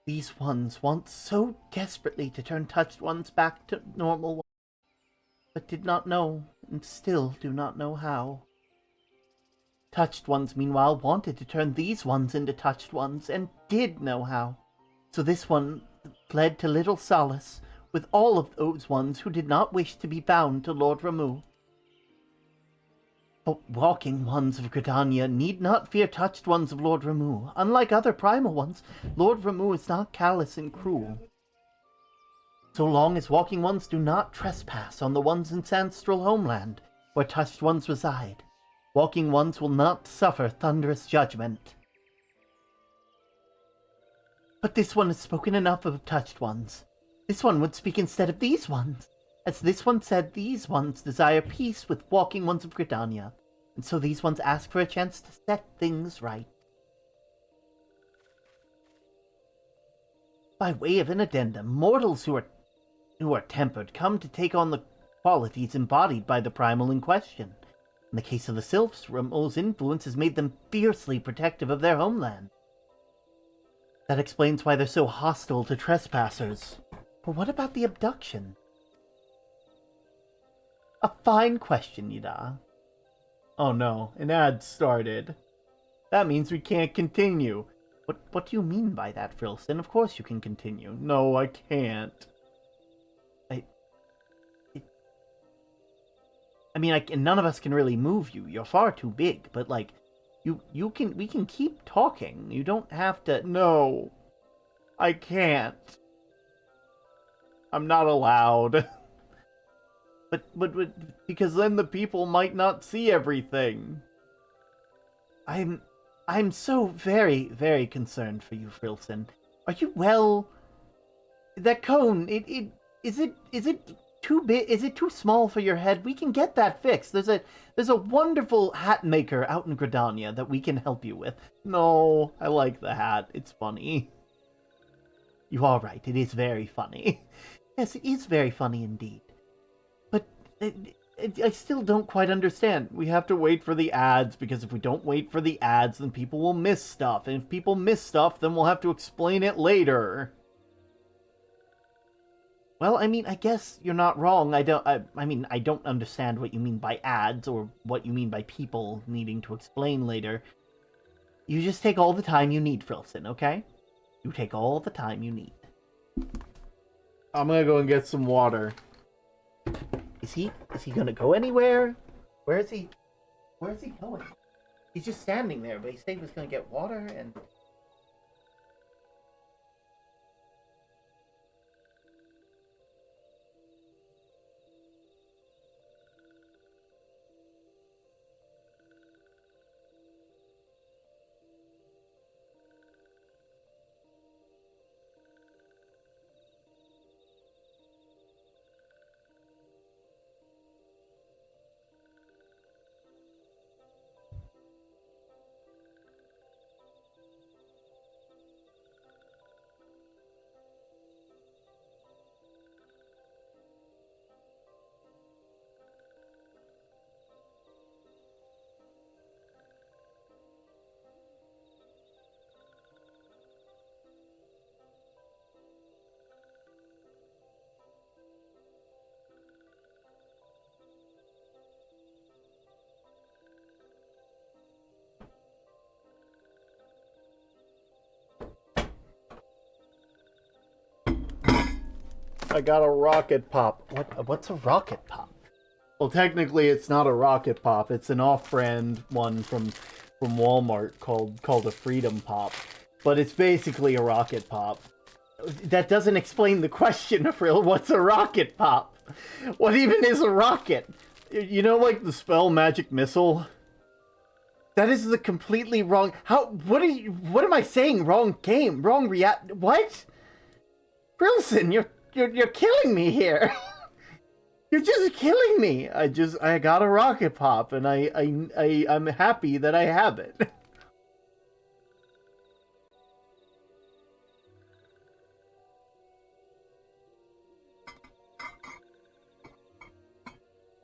These ones want so desperately to turn touched ones back to normal ones, but did not know, and still do not know how. Touched ones, meanwhile, wanted to turn these ones into touched ones, and did know how. So this one fled to Little Solace, with all of those ones who did not wish to be bound to Lord Ramu. But walking ones of Gridania need not fear touched ones of Lord Ramu. Unlike other primal ones, Lord Ramu is not callous and cruel. So long as walking ones do not trespass on the ones in Sandstral homeland, where touched ones reside, walking ones will not suffer thunderous judgment. But this one has spoken enough of touched ones. This one would speak instead of these ones. As this one said, these ones desire peace with walking ones of Gridania, and so these ones ask for a chance to set things right. By way of an addendum, mortals who are tempered come to take on the qualities embodied by the primal in question. In the case of the Sylphs, Ramul's influence has made them fiercely protective of their homeland. That explains why they're so hostile to trespassers. But what about the abduction? A fine question, Yida. Oh no, an ad started. That means we can't continue. What do you mean by that, Frilson? Of course you can continue. No, I can't. None of us can really move you. You're far too big, but like, we can keep talking. You don't have to. No, I can't. I'm not allowed. But because then the people might not see everything. I'm so very, very concerned for you, Frilson. Are you well? That cone, is it too big? Is it too small for your head? We can get that fixed. There's a wonderful hat maker out in Gridania that we can help you with. No, I like the hat. It's funny. You are right. It is very funny. Yes, it is very funny indeed. But I still don't quite understand. We have to wait for the ads, because if we don't wait for the ads, then people will miss stuff. And if people miss stuff, then we'll have to explain it later. Well, I guess you're not wrong. I don't understand what you mean by ads, or what you mean by people needing to explain later. You just take all the time you need, Frilson, okay? You take all the time you need. I'm gonna go and get some water. Is he gonna go anywhere? Where is he going? He's just standing there, but he said he was gonna get water and... I got a rocket pop. What's a rocket pop? Well, technically, it's not a rocket pop. It's an off-brand one from Walmart called a Freedom Pop. But it's basically a rocket pop. That doesn't explain the question, Frill. What's a rocket pop? What even is a rocket? You know, like the spell Magic Missile? That is the completely wrong... What am I saying? Wrong game. Wrong what? Frilson, you're killing me here. You're just killing me. I got a rocket pop, and I'm happy that I have it.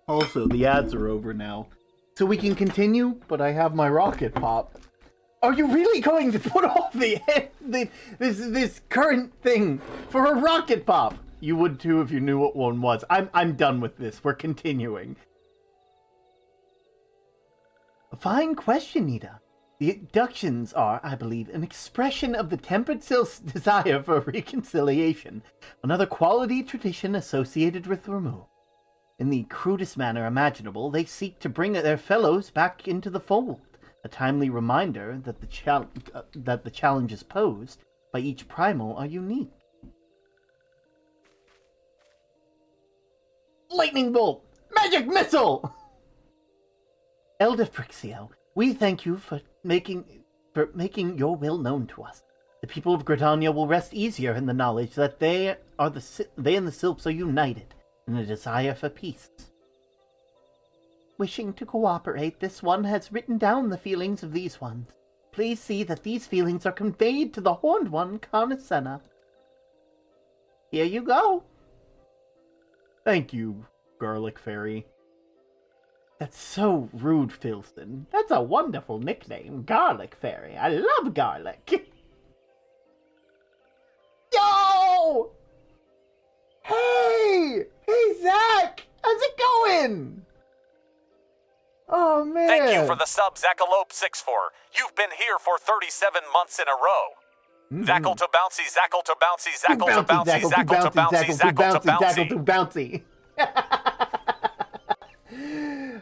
Also, the ads are over now, so we can continue. But I have my rocket pop. Are you really going to put off this current thing for a rocket pop? You would too if you knew what one was. I'm done with this. We're continuing. A fine question, Nita. The abductions are, I believe, an expression of the tempered Sil's desire for reconciliation, another quality tradition associated with Ramu. In the crudest manner imaginable, they seek to bring their fellows back into the fold, a timely reminder that the challenges posed by each primal are unique. Lightning bolt! Magic missile! Elder Frixio, we thank you for making your will known to us. The people of Gridania will rest easier in the knowledge that they and the Silps are united in a desire for peace. Wishing to cooperate, this one has written down the feelings of these ones. Please see that these feelings are conveyed to the Horned One, Carnicena. Here you go. Thank you, Garlic Fairy. That's so rude, Filston. That's a wonderful nickname, Garlic Fairy. I love garlic. Yo! Hey! Hey, Zach! How's it going? Oh, man. Thank you for the sub, Zackalope64. You've been here for 37 months in a row. Zackle to bouncy, zackle to bouncy, zackle to bouncy, zackle to bouncy, zackle to bouncy.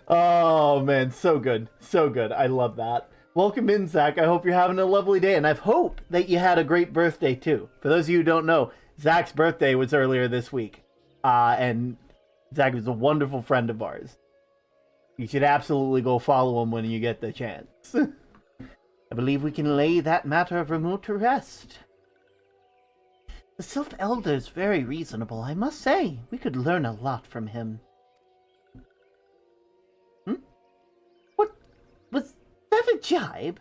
Oh, man, so good. So good. I love that. Welcome in, Zach. I hope you're having a lovely day, and I hope that you had a great birthday, too. For those of you who don't know, Zach's birthday was earlier this week, and Zach is a wonderful friend of ours. You should absolutely go follow him when you get the chance. I believe we can lay that matter of Ramu to rest. The Sylph Elder's very reasonable, I must say. We could learn a lot from him. What? Was that a jibe?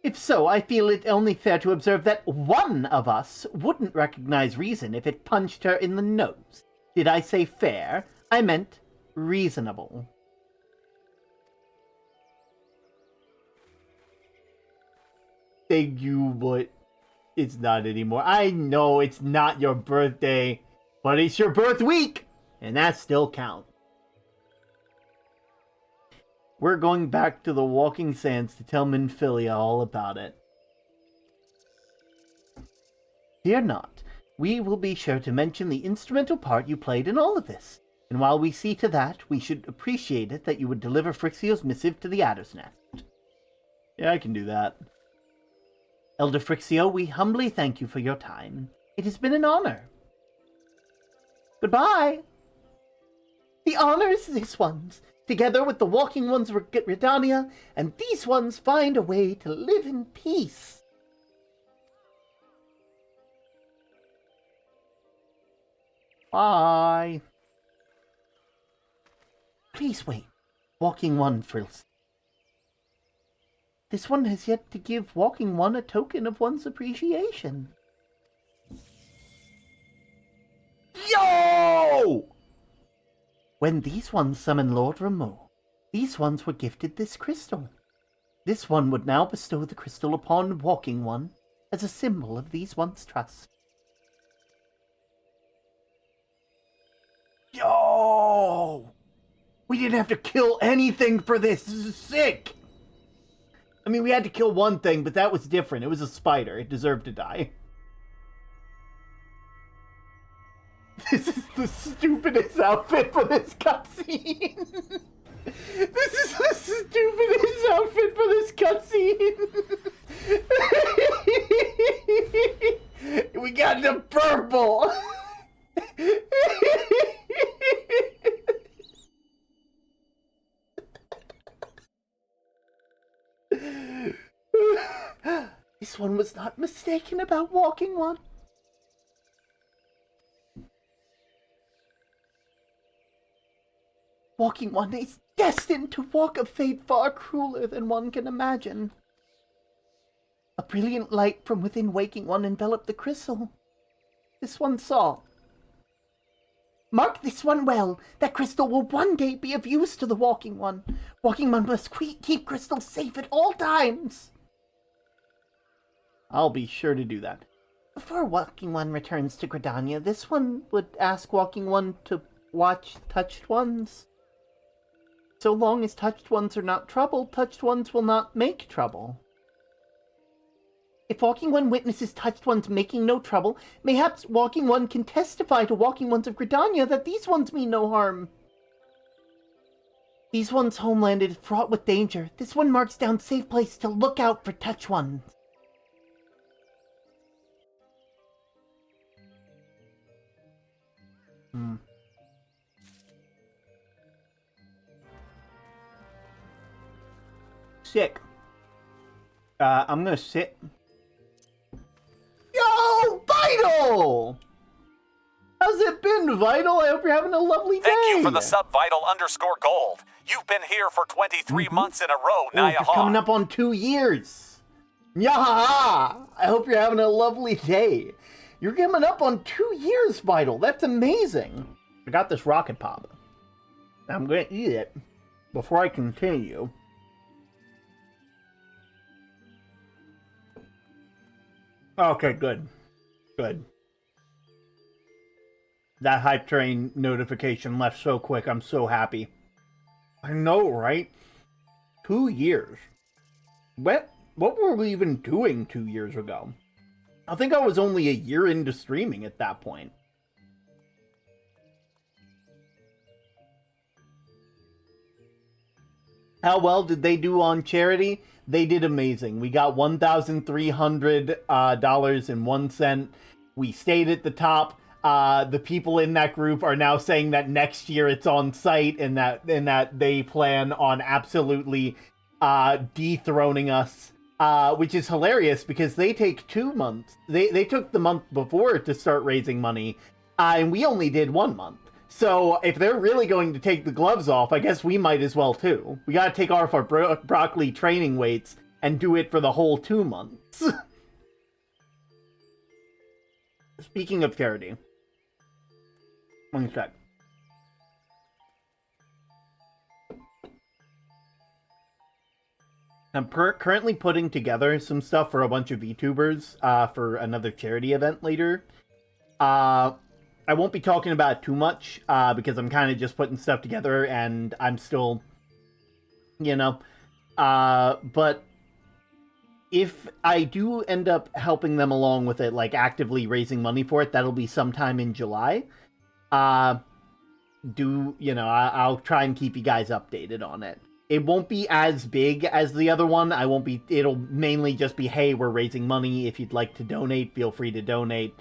If so, I feel it only fair to observe that one of us wouldn't recognize reason if it punched her in the nose. Did I say fair? I meant reasonable. Thank you, but it's not anymore. I know it's not your birthday, but it's your birth week, and that still counts. We're going back to the Walking Sands to tell Minfilia all about it. Fear not. We will be sure to mention the instrumental part you played in all of this. And while we see to that, we should appreciate it that you would deliver Frixio's missive to the Adder's Nest. Yeah, I can do that. Elder Frixio, we humbly thank you for your time. It has been an honor. Goodbye. The honor is this one's. Together with the Walking Ones Redania, and these ones find a way to live in peace. Bye. Please wait. Walking One frills. This one has yet to give Walking One a token of one's appreciation. Yo! When these ones summon Lord Ramu, these ones were gifted this crystal. This one would now bestow the crystal upon Walking One as a symbol of these ones' trust. Yo! We didn't have to kill anything for this. This is sick! I mean, we had to kill one thing, but that was different. It was a spider. It deserved to die. This is the stupidest outfit for this cutscene. This is the stupidest outfit for this cutscene. We got the purple. This one was not mistaken about Walking One. Walking One is destined to walk a fate far crueler than one can imagine. A brilliant light from within Waking One enveloped the crystal. This one saw. Mark this one well. That crystal will one day be of use to the Walking One. Walking One must keep crystals safe at all times. I'll be sure to do that. Before Walking One returns to Gridania, this one would ask Walking One to watch Touched Ones. So long as Touched Ones are not troubled, Touched Ones will not make trouble. If Walking One witnesses touched ones making no trouble, mayhaps Walking One can testify to Walking Ones of Gridania that these ones mean no harm. These ones' homeland is fraught with danger. This one marks down safe place to look out for touch ones. Sick. I'm gonna sit. Yo, Vital! How's it been, Vital? I hope you're having a lovely day. Thank you for the sub Vital_gold. You've been here for 23 months in a row, Oh, you're coming up on 2 years. Yahaha! I hope you're having a lovely day. You're coming up on 2 years, Vital. That's amazing. I got this rocket pop. I'm gonna eat it before I continue. Okay, good. Good. That hype train notification left so quick. I'm so happy. I know, right? 2 years. What were we even doing 2 years ago? I think I was only a year into streaming at that point. How well did they do on charity? They did amazing. We got $1,300.01. We stayed at the top. The people in that group are now saying that next year it's on site and that they plan on absolutely dethroning us, which is hilarious because they take 2 months. They took the month before to start raising money, and we only did 1 month. So if they're really going to take the gloves off, I guess we might as well too. We gotta take off our broccoli training weights and do it for the whole 2 months. Speaking of charity. One sec. I'm currently putting together some stuff for a bunch of VTubers for another charity event later. I won't be talking about it too much, because I'm kind of just putting stuff together, and I'm still, but if I do end up helping them along with it, like actively raising money for it, that'll be sometime in July. I'll try and keep you guys updated on it. It won't be as big as the other one. It'll mainly just be, hey, we're raising money. If you'd like to donate, feel free to donate.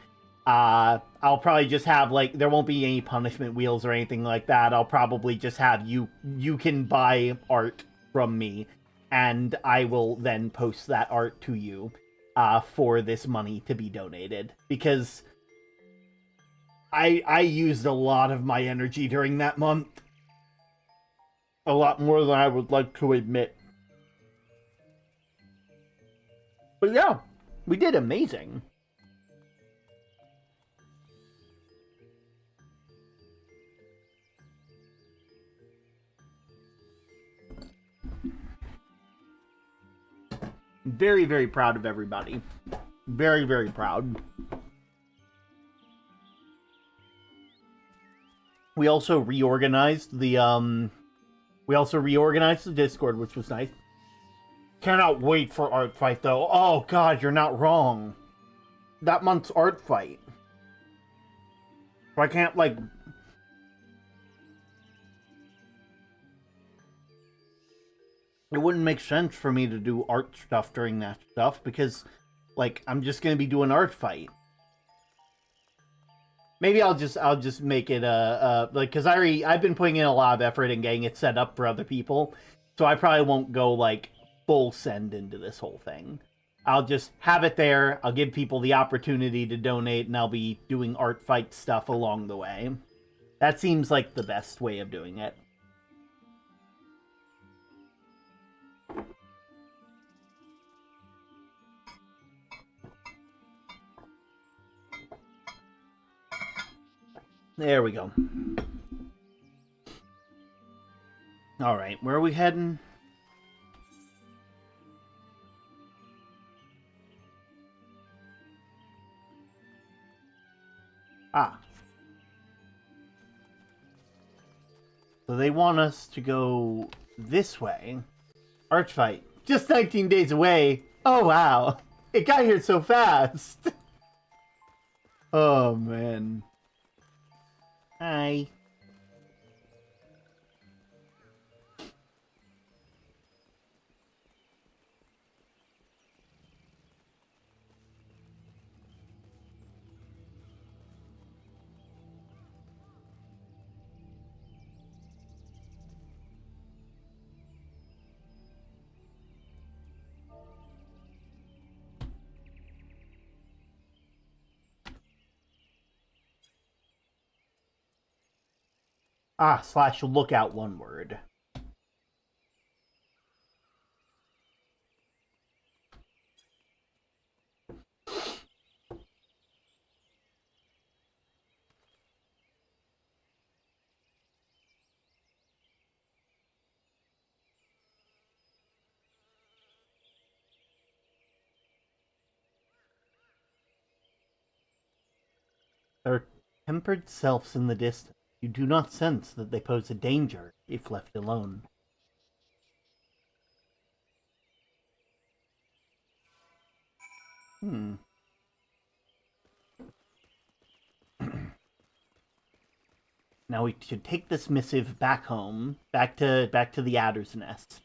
I'll probably just have, there won't be any punishment wheels or anything like that. I'll probably just have you can buy art from me, and I will then post that art to you, for this money to be donated. Because I used a lot of my energy during that month. A lot more than I would like to admit. But yeah, we did amazing. Very, very proud of everybody. Very, very proud. We also reorganized the Discord, which was nice. Cannot wait for Art Fight, though. Oh, God, you're not wrong. That month's Art Fight. I can't, it wouldn't make sense for me to do art stuff during that stuff, because, I'm just gonna be doing Art Fight. Maybe I'll just make it because I've been putting in a lot of effort in getting it set up for other people, so I probably won't go full send into this whole thing. I'll just have it there. I'll give people the opportunity to donate, and I'll be doing Art Fight stuff along the way. That seems like the best way of doing it. There we go. Alright, where are we heading? Ah. So they want us to go this way. Archfight. Just 19 days away. Oh, wow. It got here so fast. Oh, man. Hi. / lookout, one word. There are tempered selves in the distance. You do not sense that they pose a danger if left alone. Now we should take this missive back home, back to the Adder's Nest.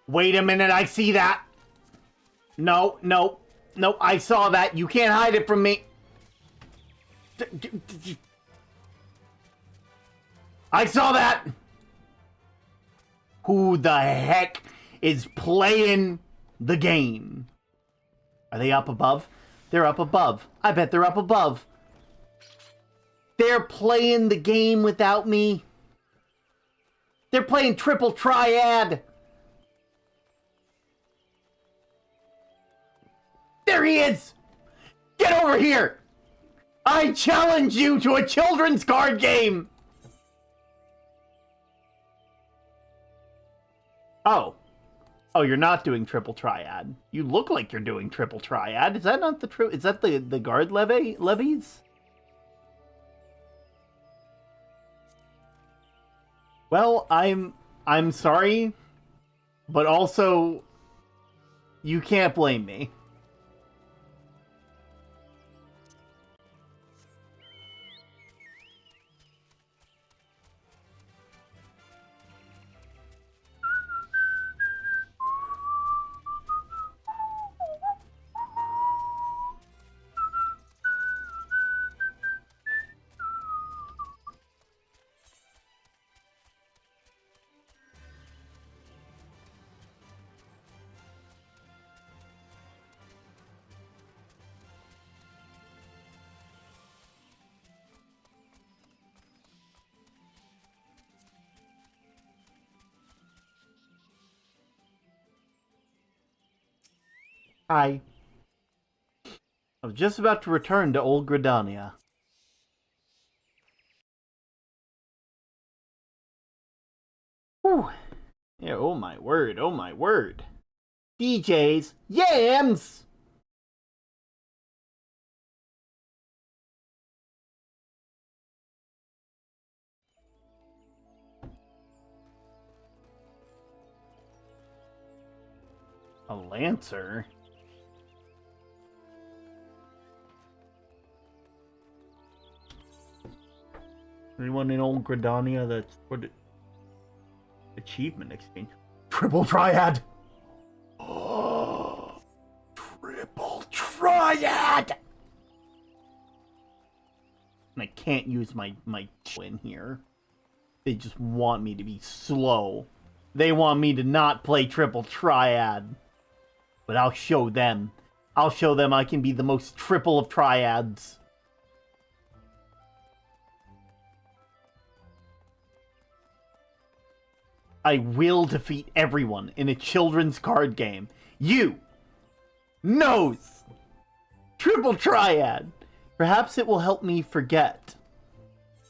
Wait a minute, I see that! No, I saw that. You can't hide it from me. I saw that! Who the heck is playing the game? Are they up above? They're up above. I bet they're up above. They're playing the game without me. They're playing triple triad. There he is! Get over here! I challenge you to a children's card game! Oh. Oh, you're not doing triple triad. You look like you're doing triple triad. Is that not the is that the guard levies? Well, I'm sorry, but also you can't blame me. I was just about to return to Old Gridania. Whew. Yeah, oh my word, oh my word. DJs, yams! A Lancer? Anyone in Old Gridania that's for the achievement exchange? Triple Triad! Oh, Triple Triad! And I can't use my in here. They just want me to be slow. They want me to not play triple triad. But I'll show them. I'll show them I can be the most triple of triads. I will defeat everyone in a children's card game. You! Nose! Triple triad! Perhaps it will help me forget.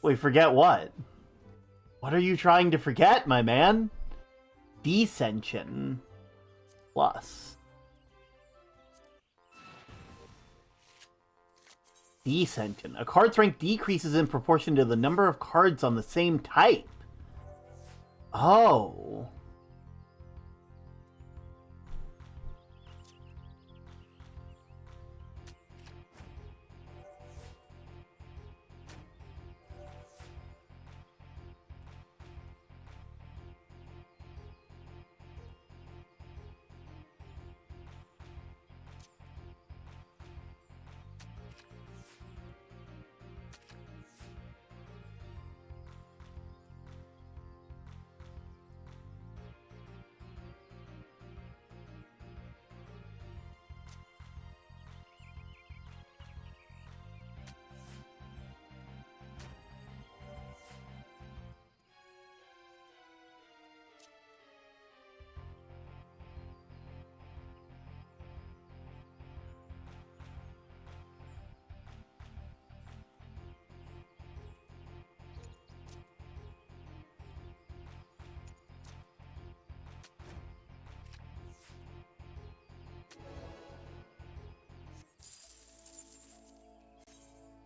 Wait, forget what? What are you trying to forget, my man? Descension. Plus. Descension. A card's rank decreases in proportion to the number of cards on the same type. Oh.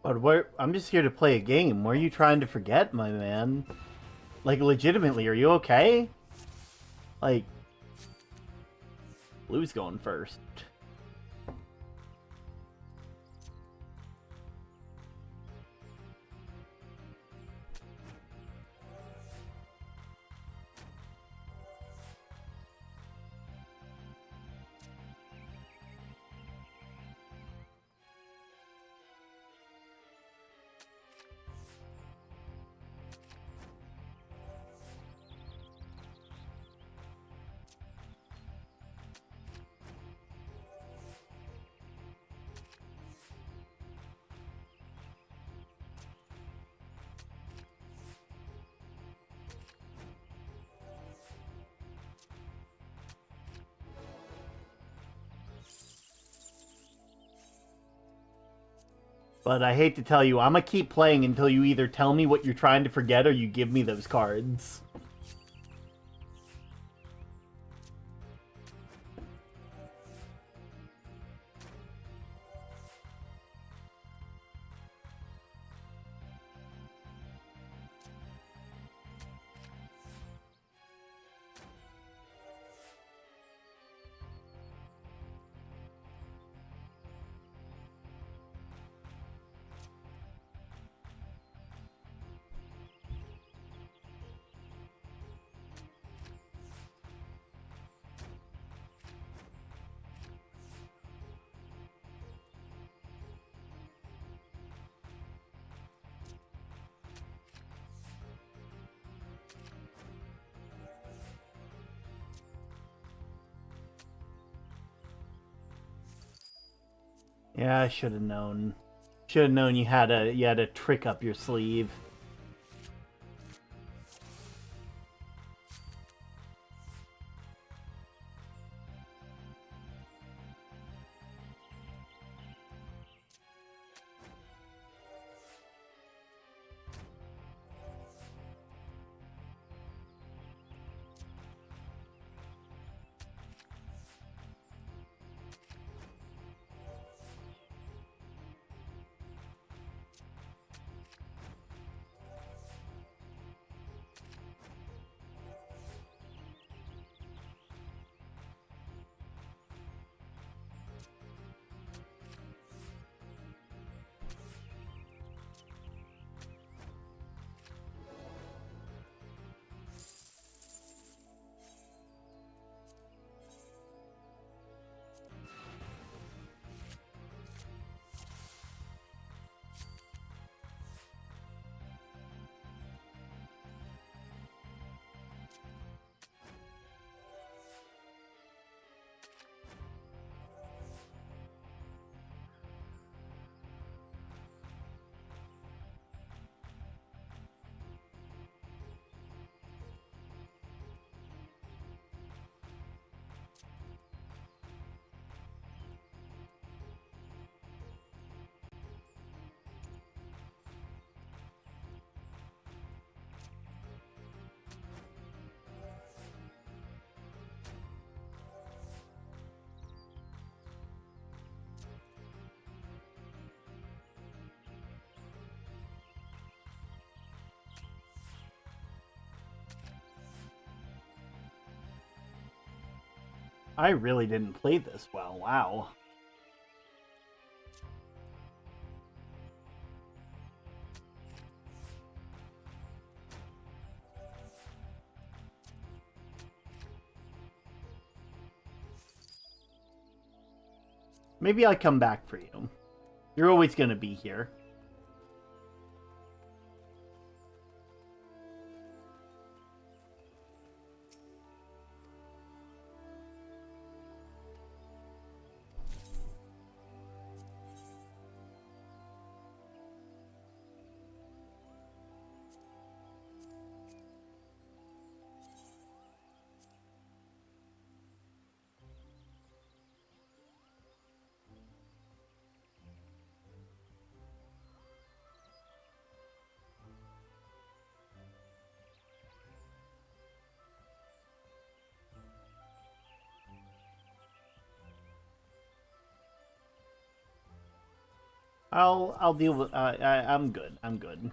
But I'm just here to play a game. What are you trying to forget, my man? Like, legitimately, are you okay? Like, Blue's going first. But I hate to tell you, I'm gonna keep playing until you either tell me what you're trying to forget or you give me those cards. Yeah, I should have known. Should have known you had a trick up your sleeve. I really didn't play this well. Wow. Maybe I come back for you. You're always going to be here. I'll deal with. I'm good. I'm good.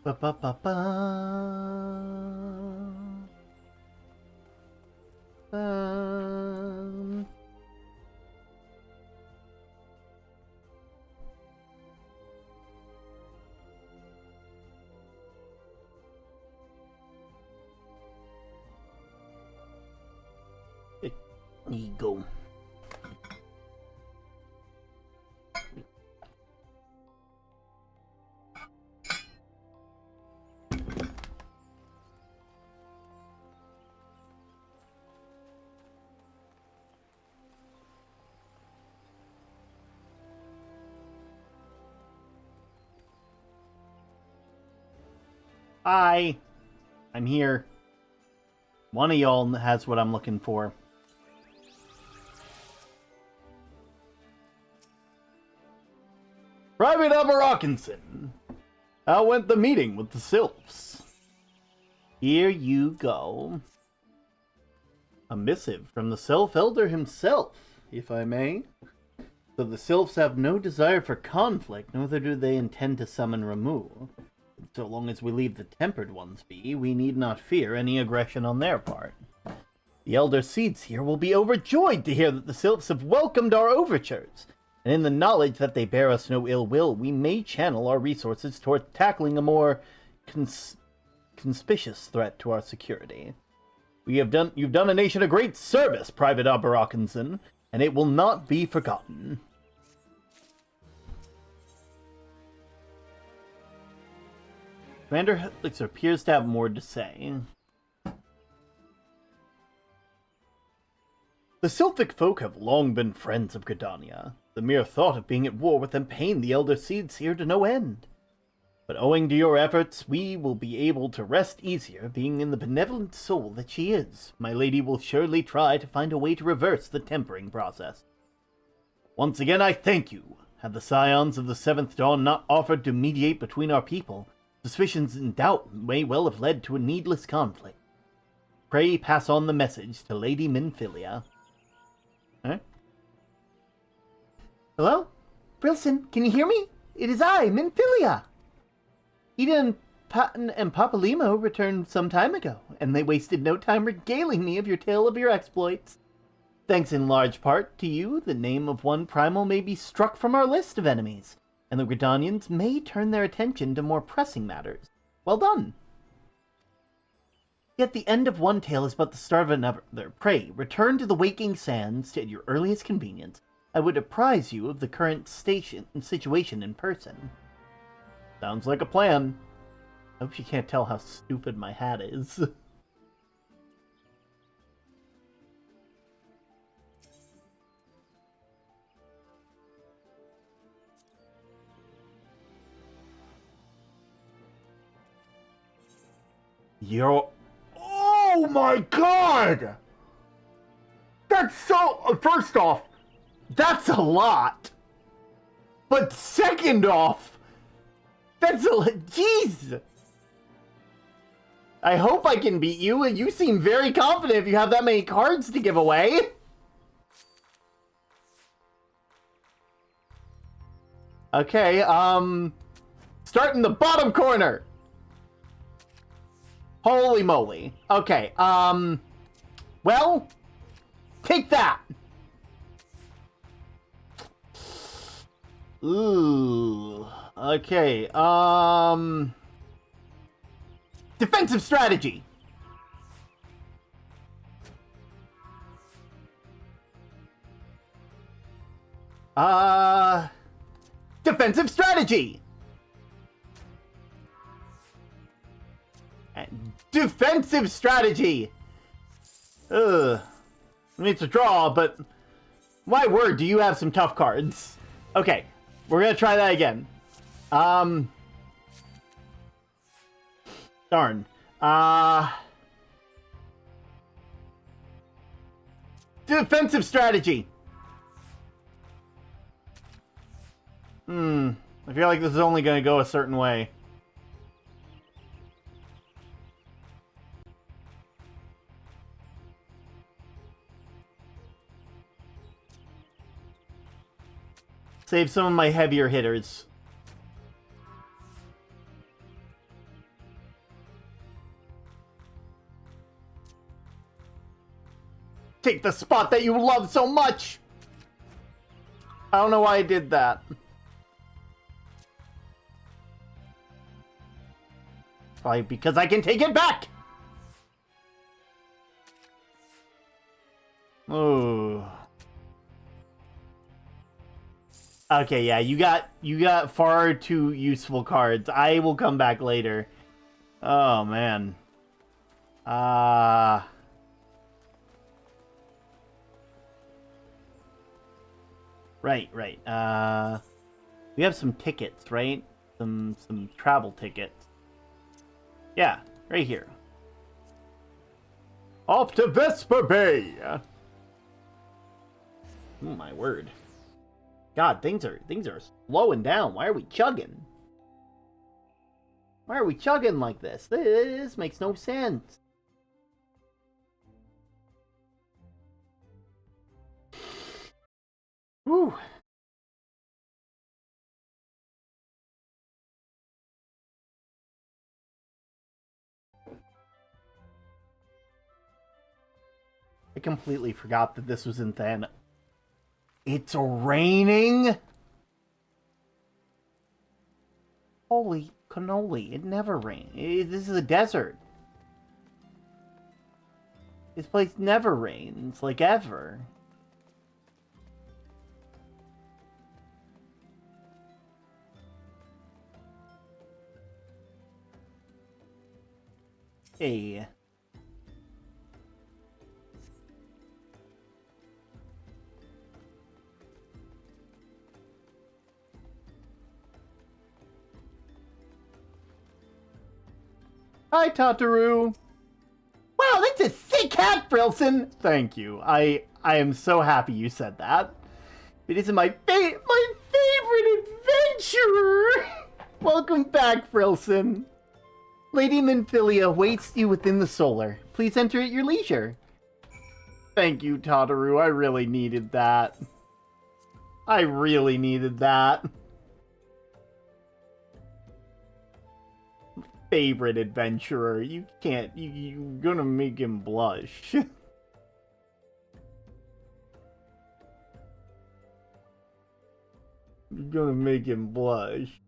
Ba ba ba ba. Um. There you go. Hi. I'm here. One of y'all has what I'm looking for. Private Aberockinson. How went the meeting with the Sylphs? Here you go. A missive from the Sylph Elder himself, if I may. So the Sylphs have no desire for conflict, neither do they intend to summon Ramu. So long as we leave the Tempered Ones be, we need not fear any aggression on their part. The Elder Seeds here will be overjoyed to hear that the Sylphs have welcomed our overtures, and in the knowledge that they bear us no ill will, we may channel our resources toward tackling a more conspicuous threat to our security. You've done a nation a great service, Private Aberockinson, and it will not be forgotten. Commander Helix appears to have more to say. The Sylphic folk have long been friends of Gridania. The mere thought of being at war with them pained the Elder Seeds here to no end. But owing to your efforts, we will be able to rest easier, being in the benevolent soul that she is. My lady will surely try to find a way to reverse the tempering process. Once again, I thank you. Had the Scions of the Seventh Dawn not offered to mediate between our people, suspicions and doubt may well have led to a needless conflict. Pray pass on the message to Lady Minfilia. Huh? Hello? Brilson, can you hear me? It is I, Minfilia! Eden, Patton, and Papalimo returned some time ago, and they wasted no time regaling me of your tale of your exploits. Thanks in large part to you, the name of one primal may be struck from our list of enemies, and the Gridanians may turn their attention to more pressing matters. Well done! Yet the end of one tale is but the start of another. Pray, return to the waking sands at your earliest convenience. I would apprise you of the current situation in person. Sounds like a plan. I hope you can't tell how stupid my hat is. Oh my god! That's so... First off, that's a lot. But second off, that's a... Jeez! I hope I can beat you, and you seem very confident if you have that many cards to give away. Okay, start in the bottom corner. Holy moly. Okay, well, take that. Ooh, okay, defensive strategy. Defensive strategy. Defensive strategy. I mean, it's a draw, but my word, do you have some tough cards. Okay, we're gonna try that again. Darn. Defensive strategy. I feel like this is only gonna go a certain way. Save some of my heavier hitters. Take the spot that you love so much! I don't know why I did that. Probably because I can take it back! Oh. Okay, yeah, you got far too useful cards. I will come back later. Oh man. Right. We have some tickets, right? Some travel tickets. Yeah, right here. Off to Vesper Bay. Oh my word. God, things are slowing down. Why are we chugging? Why are we chugging like this? This makes no sense. Whew. I completely forgot that this was in Than. It's raining? Holy cannoli, it never rains. This is a desert. This place never rains, like ever. Hey. Hi, Tataru. Wow, that's a sick hat, Frilson. Thank you. I am so happy you said that. It is my favorite adventurer. Welcome back, Frilson. Lady Minfilia waits you within the solar. Please enter at your leisure. Thank you, Tataru. I really needed that. I really needed that. Favorite adventurer. You can't. You're gonna make him blush. You're gonna make him blush.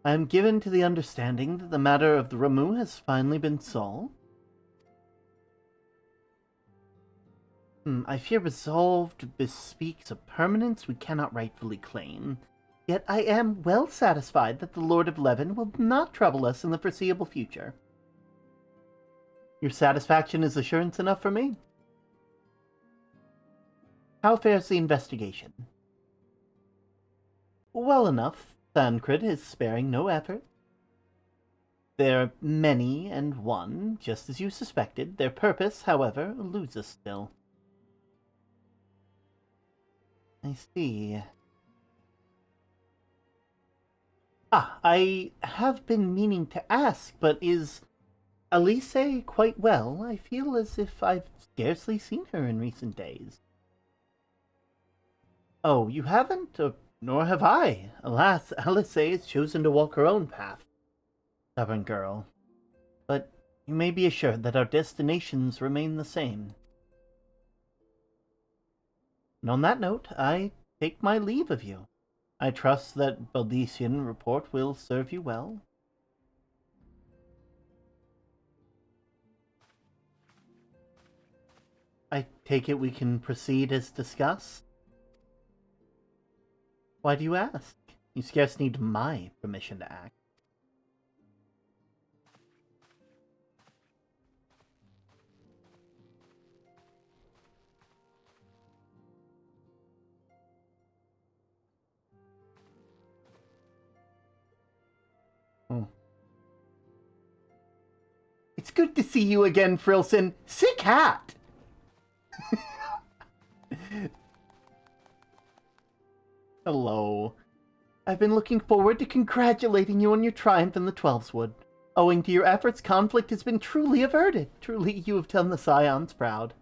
I am given to the understanding that the matter of the Ramu has finally been solved. I fear resolved bespeaks a permanence we cannot rightfully claim. Yet I am well satisfied that the Lord of Leven will not trouble us in the foreseeable future. Your satisfaction is assurance enough for me. How fares the investigation? Well enough. Thancred is sparing no effort. There are many and one, just as you suspected. Their purpose, however, eludes us still. I see. I have been meaning to ask, but is Elise quite well? I feel as if I've scarcely seen her in recent days. Oh, you haven't? Nor have I. Alas, Elise has chosen to walk her own path. Stubborn girl. But you may be assured that our destinations remain the same. And on that note, I take my leave of you. I trust that Baldician report will serve you well. I take it we can proceed as discussed? Why do you ask? You scarce need my permission to act. It's good to see you again, Frilson. Sick hat! Hello. I've been looking forward to congratulating you on your triumph in the Twelveswood. Owing to your efforts, conflict has been truly averted. Truly, you have done the Scions proud.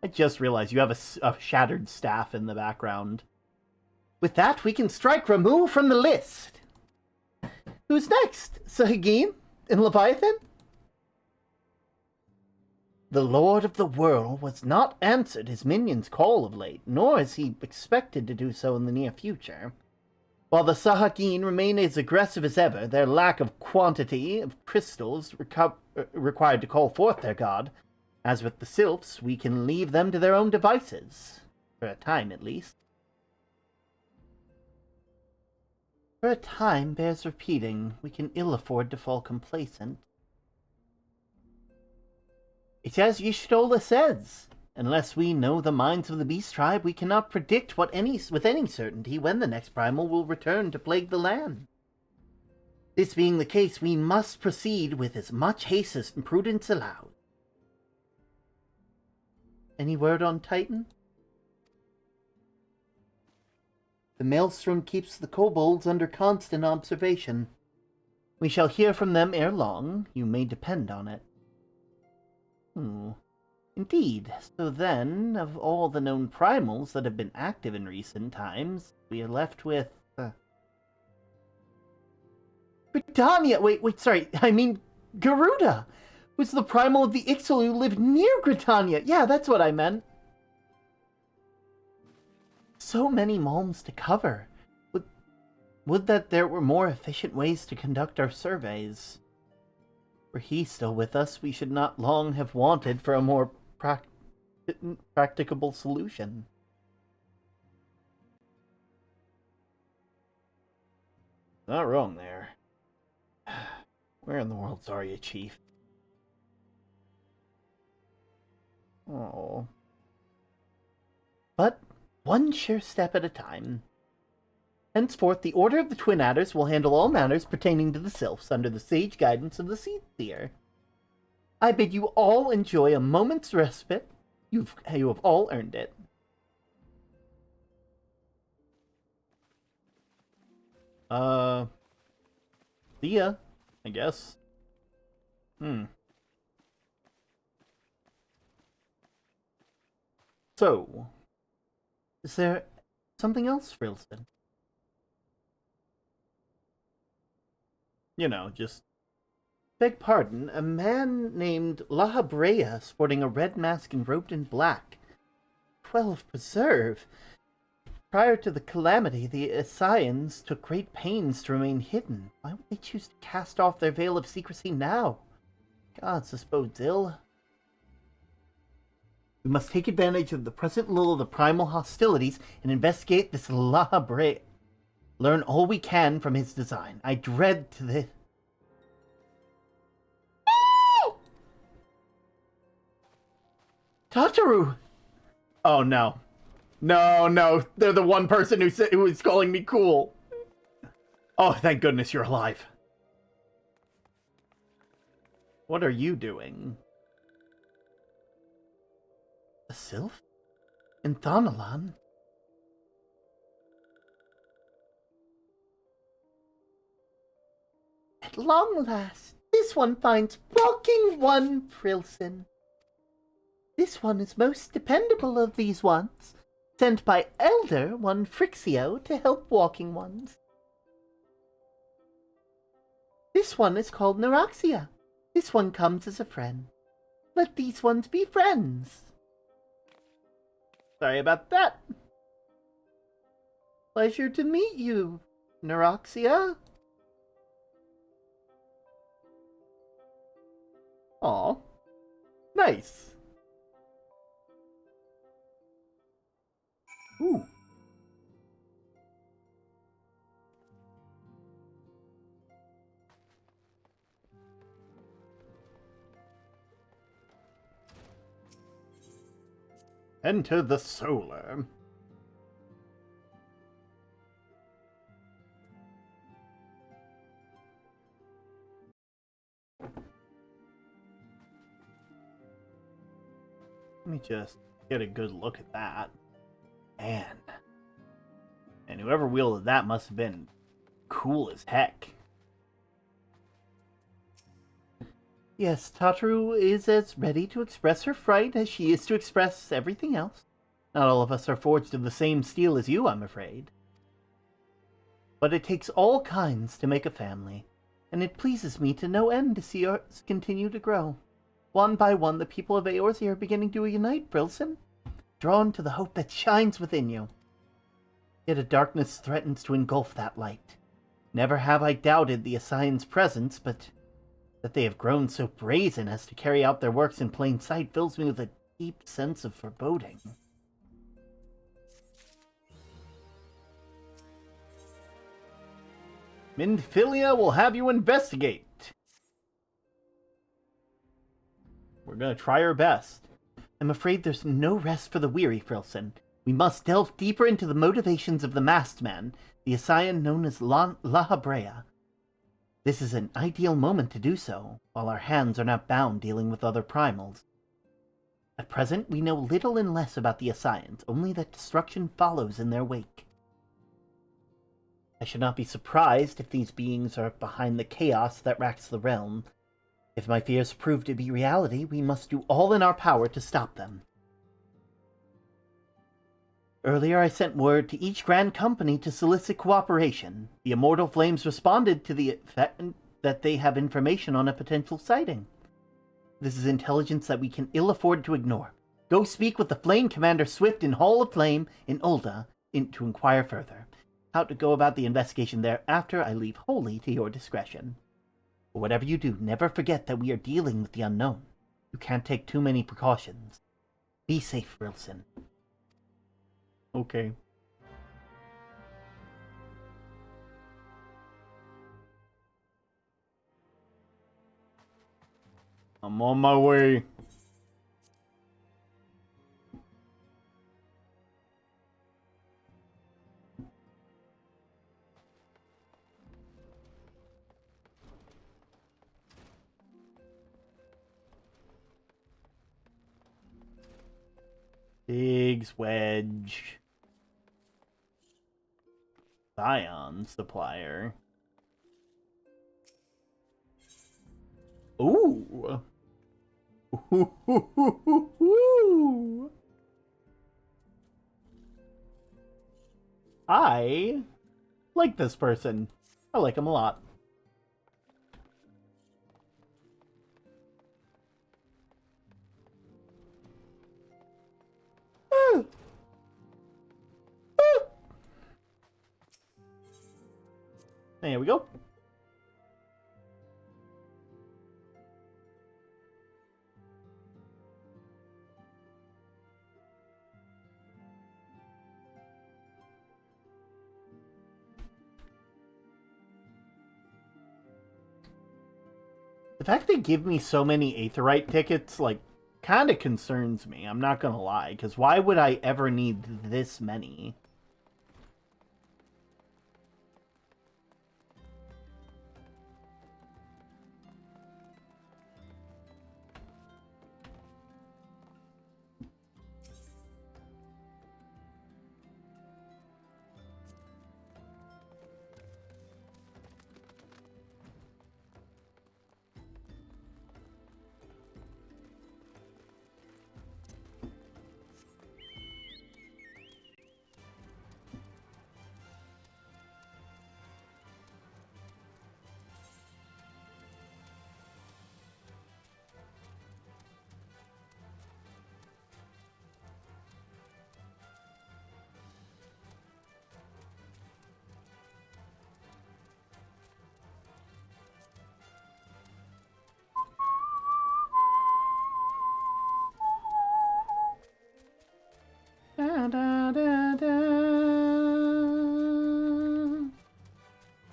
I just realized you have a shattered staff in the background. With that, we can strike remove from the list. Who's next? Sahagin and Leviathan? The Lord of the World was not answered his minion's call of late, nor is he expected to do so in the near future. While the Sahagin remain as aggressive as ever, their lack of quantity of crystals required to call forth their god. As with the Sylphs, we can leave them to their own devices. For a time, at least. For a time bears repeating. We can ill afford to fall complacent. It's as Y'shtola says. Unless we know the minds of the Beast Tribe, we cannot predict with any certainty when the next primal will return to plague the land. This being the case, we must proceed with as much haste as prudence allows. Any word on Titan? The Maelstrom keeps the kobolds under constant observation. We shall hear from them ere long, you may depend on it. Indeed. So then, of all the known primals that have been active in recent times, we are left with... Britannia! Wait, sorry. I mean, Garuda! Was the primal of the Ixal who lived near Britannia. Yeah, that's what I meant. So many malms to cover. Would that there were more efficient ways to conduct our surveys. Were he still with us, we should not long have wanted for a more practicable solution. Not wrong there. Where in the world are you, Chief? Oh. But one sure step at a time. Henceforth, the Order of the Twin Adders will handle all matters pertaining to the Sylphs under the sage guidance of the Seer. I bid you all enjoy a moment's respite. You have all earned it. See ya, I guess. So, is there something else, Frilson? You know, just... Beg pardon, a man named La Habrea, sporting a red mask and robed in black. 12 Preserve. Prior to the calamity, the Scions took great pains to remain hidden. Why would they choose to cast off their veil of secrecy now? Gods, this bodes ill. We must take advantage of the present lull of the primal hostilities and investigate this La Habrea. Learn all we can from his design. I dread to the... Tataru! Oh, no. No, they're the one person who was calling me cool. Oh, thank goodness you're alive. What are you doing? A sylph? In Thanalan? At long last, this one finds walking one, Frilson. This one is most dependable of these ones, sent by Elder one Frixio to help walking ones. This one is called Neuraxia. This one comes as a friend. Let these ones be friends. Sorry about that. Pleasure to meet you, Neuraxia. Aw. Nice. Ooh. Enter the solar. Let me just get a good look at that. Man. And whoever wielded that must have been cool as heck. Yes, Tataru is as ready to express her fright as she is to express everything else. Not all of us are forged of the same steel as you, I'm afraid. But it takes all kinds to make a family, and it pleases me to no end to see ours continue to grow. One by one, the people of Eorzea are beginning to unite, Frilson, drawn to the hope that shines within you. Yet a darkness threatens to engulf that light. Never have I doubted the Ascian's presence, but that they have grown so brazen as to carry out their works in plain sight fills me with a deep sense of foreboding. Minfilia will have you investigate. We're gonna try our best. I'm afraid there's no rest for the weary, Frilson. We must delve deeper into the motivations of the masked man, the Ascian known as La Habrea. This is an ideal moment to do so, while our hands are not bound dealing with other primals. At present, we know little and less about the Ascians, only that destruction follows in their wake. I should not be surprised if these beings are behind the chaos that racks the realm. If my fears prove to be reality, we must do all in our power to stop them. Earlier I sent word to each Grand Company to solicit cooperation. The Immortal Flames responded to the effect that they have information on a potential sighting. This is intelligence that we can ill afford to ignore. Go speak with the Flame Commander Swift in Hall of Flame in Ulda to inquire further. How to go about the investigation thereafter I leave wholly to your discretion. But whatever you do, never forget that we are dealing with the unknown. You can't take too many precautions. Be safe, Wilson. Okay. I'm on my way. Biggs, Wedge. Scion supplier. Ooh. Ooh. I like this person. I like him a lot. There we go. The fact they give me so many Aetheryte tickets, like, kind of concerns me. I'm not gonna lie, because why would I ever need this many?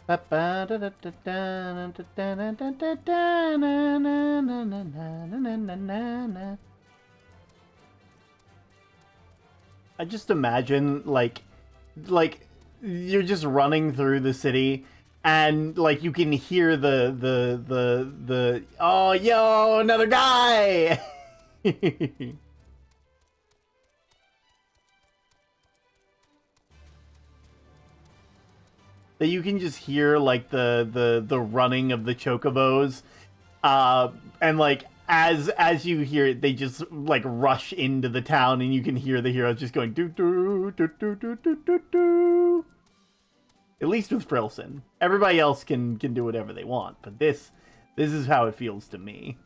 I just imagine like you're just running through the city and like you can hear the oh yo another guy. That you can just hear like the running of the chocobos, and like as you hear it, they just like rush into the town, and you can hear the heroes just going doo doo doo doo doo doo doo doo. At least with Frilson, everybody else can do whatever they want, but this is how it feels to me.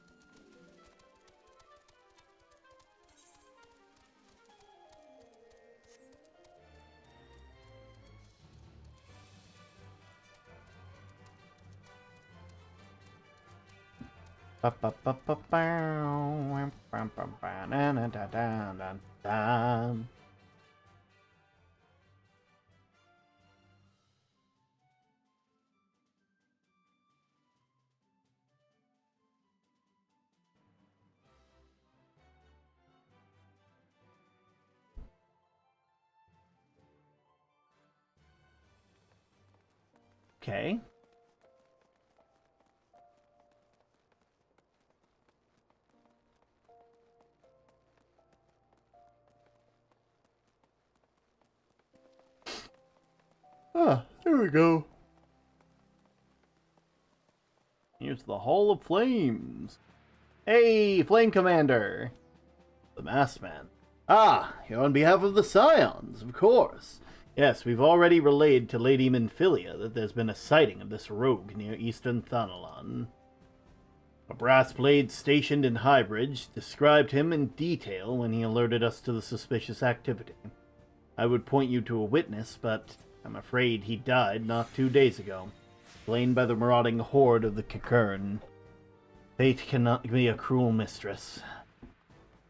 Okay. Ah, there we go. Here's the Hall of Flames. Hey, Flame Commander! The Masked Man. Ah, you're on behalf of the Scions, of course. Yes, we've already relayed to Lady Minfilia that there's been a sighting of this rogue near Eastern Thanalan. A brass blade stationed in Highbridge described him in detail when he alerted us to the suspicious activity. I would point you to a witness, but I'm afraid he died not 2 days ago, slain by the marauding horde of the Kikern. Fate cannot be a cruel mistress.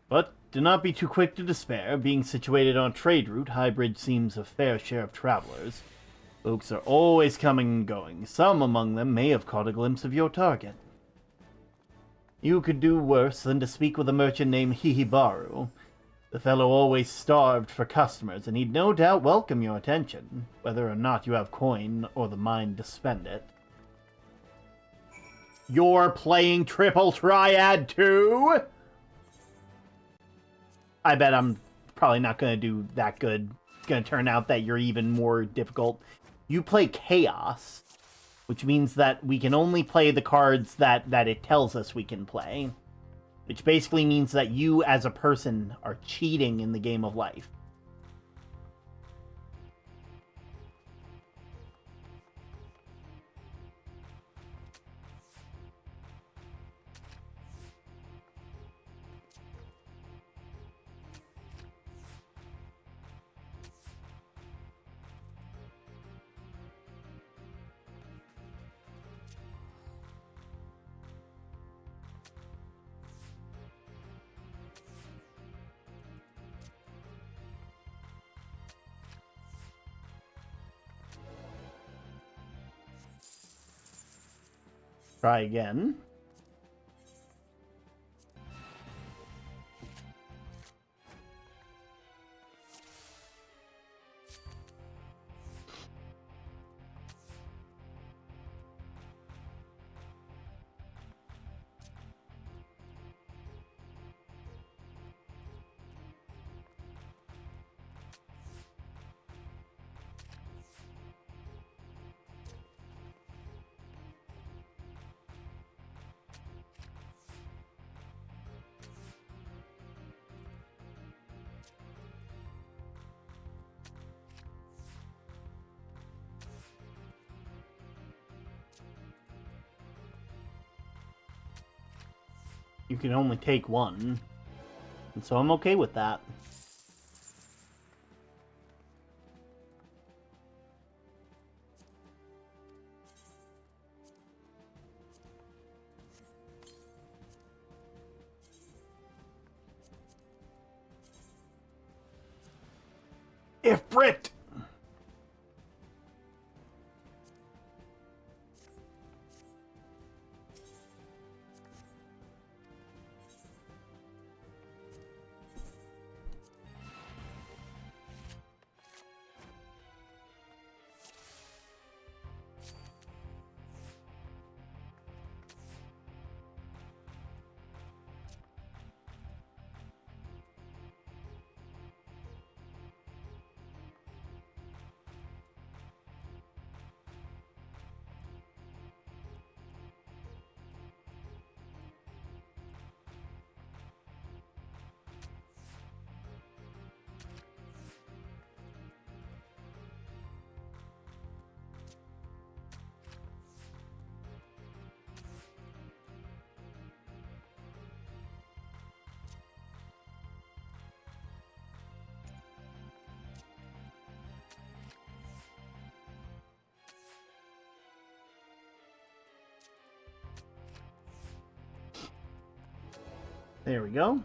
But do not be too quick to despair. Being situated on a trade route, Highbridge seems a fair share of travelers. Folks are always coming and going. Some among them may have caught a glimpse of your target. You could do worse than to speak with a merchant named Hihibaru. The fellow always starved for customers, and he'd no doubt welcome your attention, whether or not you have coin or the mind to spend it. You're playing Triple Triad too? I bet I'm probably not going to do that good. It's going to turn out that you're even more difficult. You play Chaos, which means that we can only play the cards that it tells us we can play. Which basically means that you, as a person, are cheating in the game of life. Try again. You can only take one. And so I'm okay with that. Ifrit! There we go.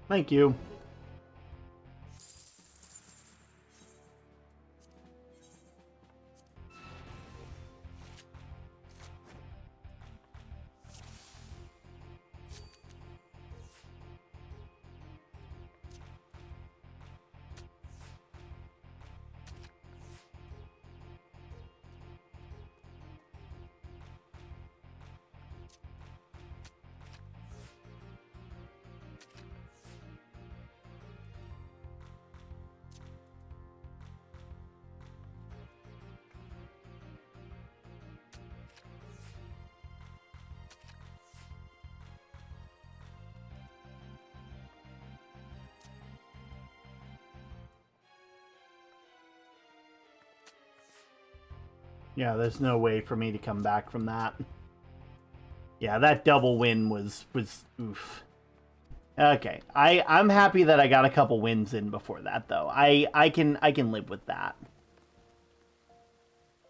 Thank you. Yeah, there's no way for me to come back from that. Yeah, that double win was oof. Okay, I'm happy that I got a couple wins in before that though. I can live with that.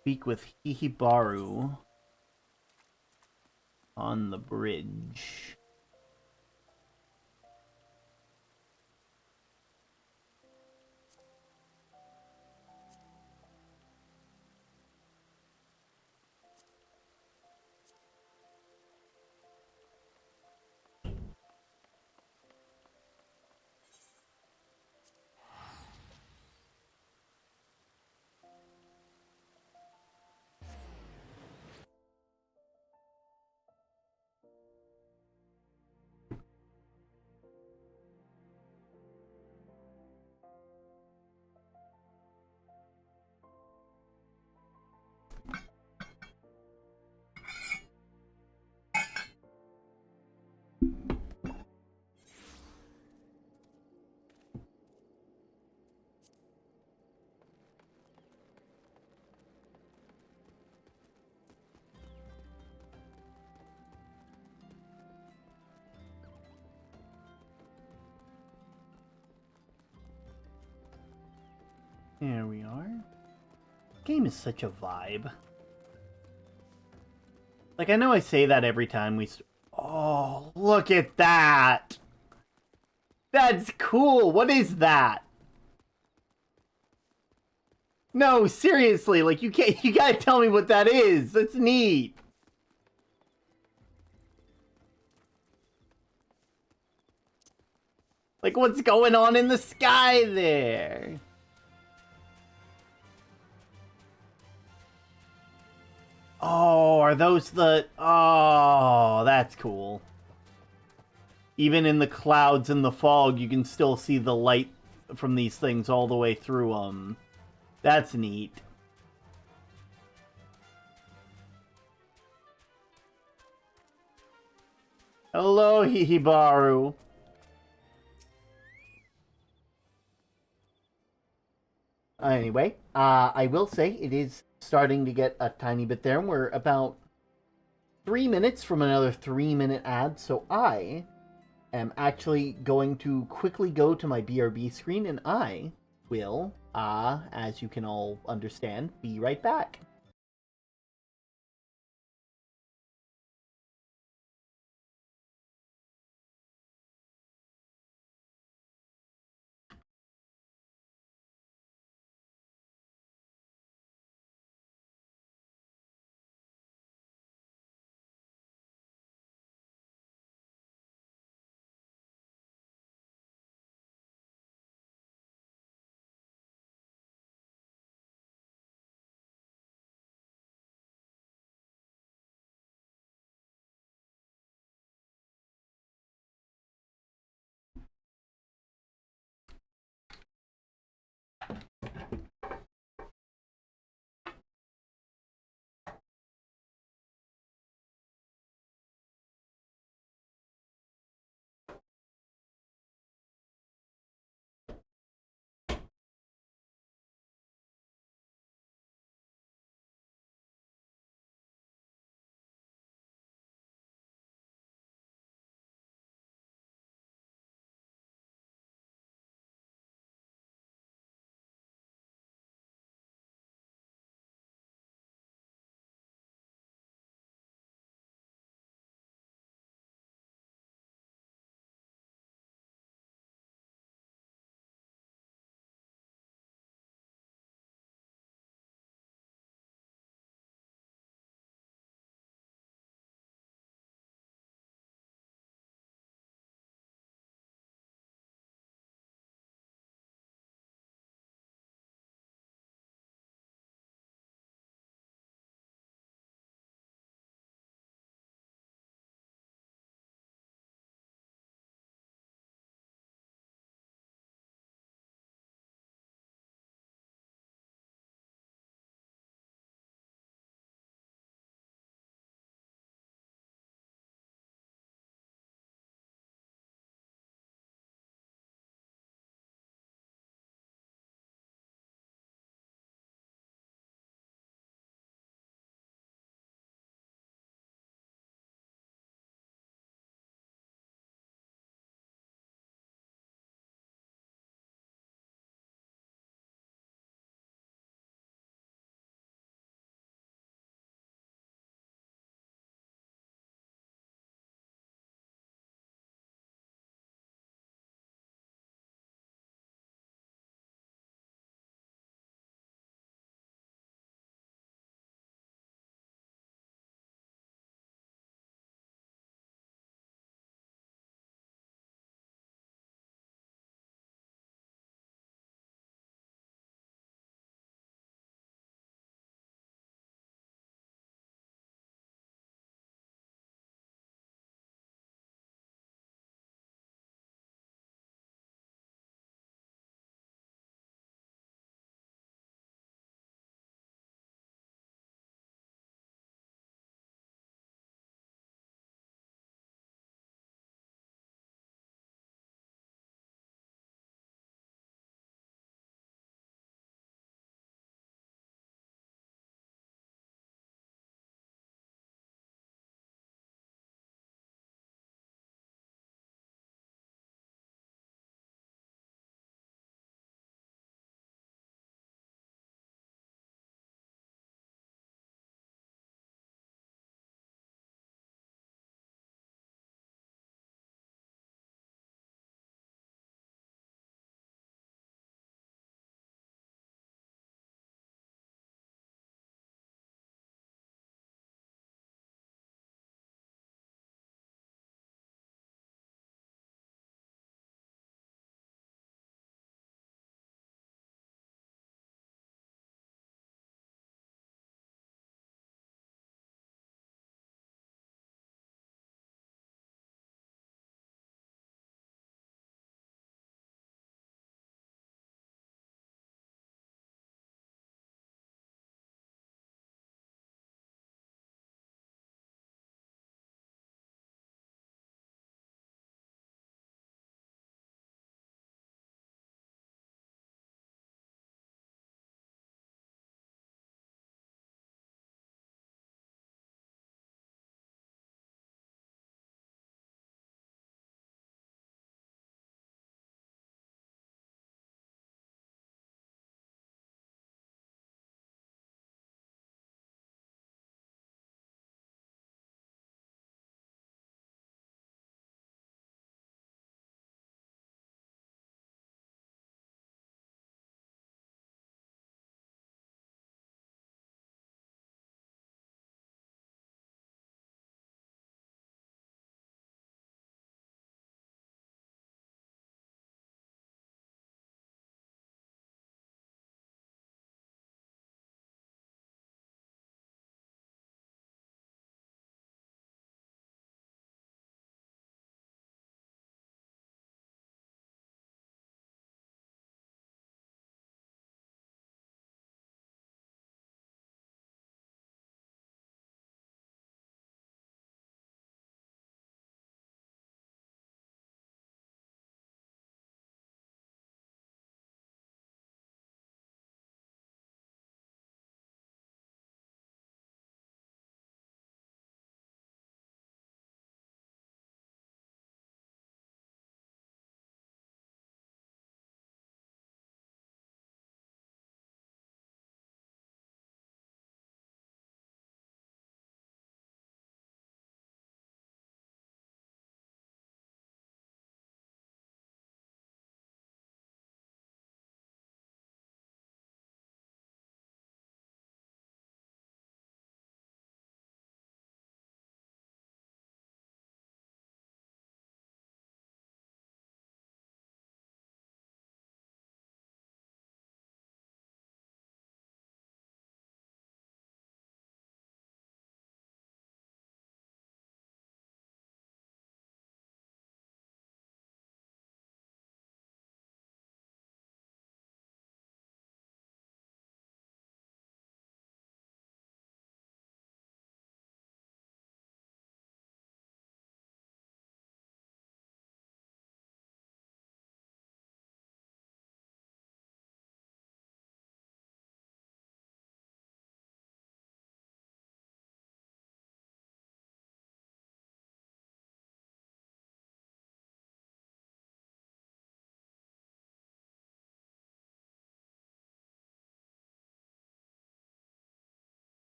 Speak with Hihibaru on the bridge. There we are. Game is such a vibe. Like, I know I say that every time we... Oh, look at that! That's cool! What is that? No, seriously, like, you gotta tell me what that is! That's neat! Like, what's going on in the sky there? Oh, are those the... Oh, that's cool. Even in the clouds and the fog, you can still see the light from these things all the way through them. That's neat. Hello, Hihibaru. Anyway, I will say it is starting to get a tiny bit there. We're about 3 minutes from another 3-minute ad, so I am actually going to quickly go to my BRB screen, and I will, as you can all understand, be right back.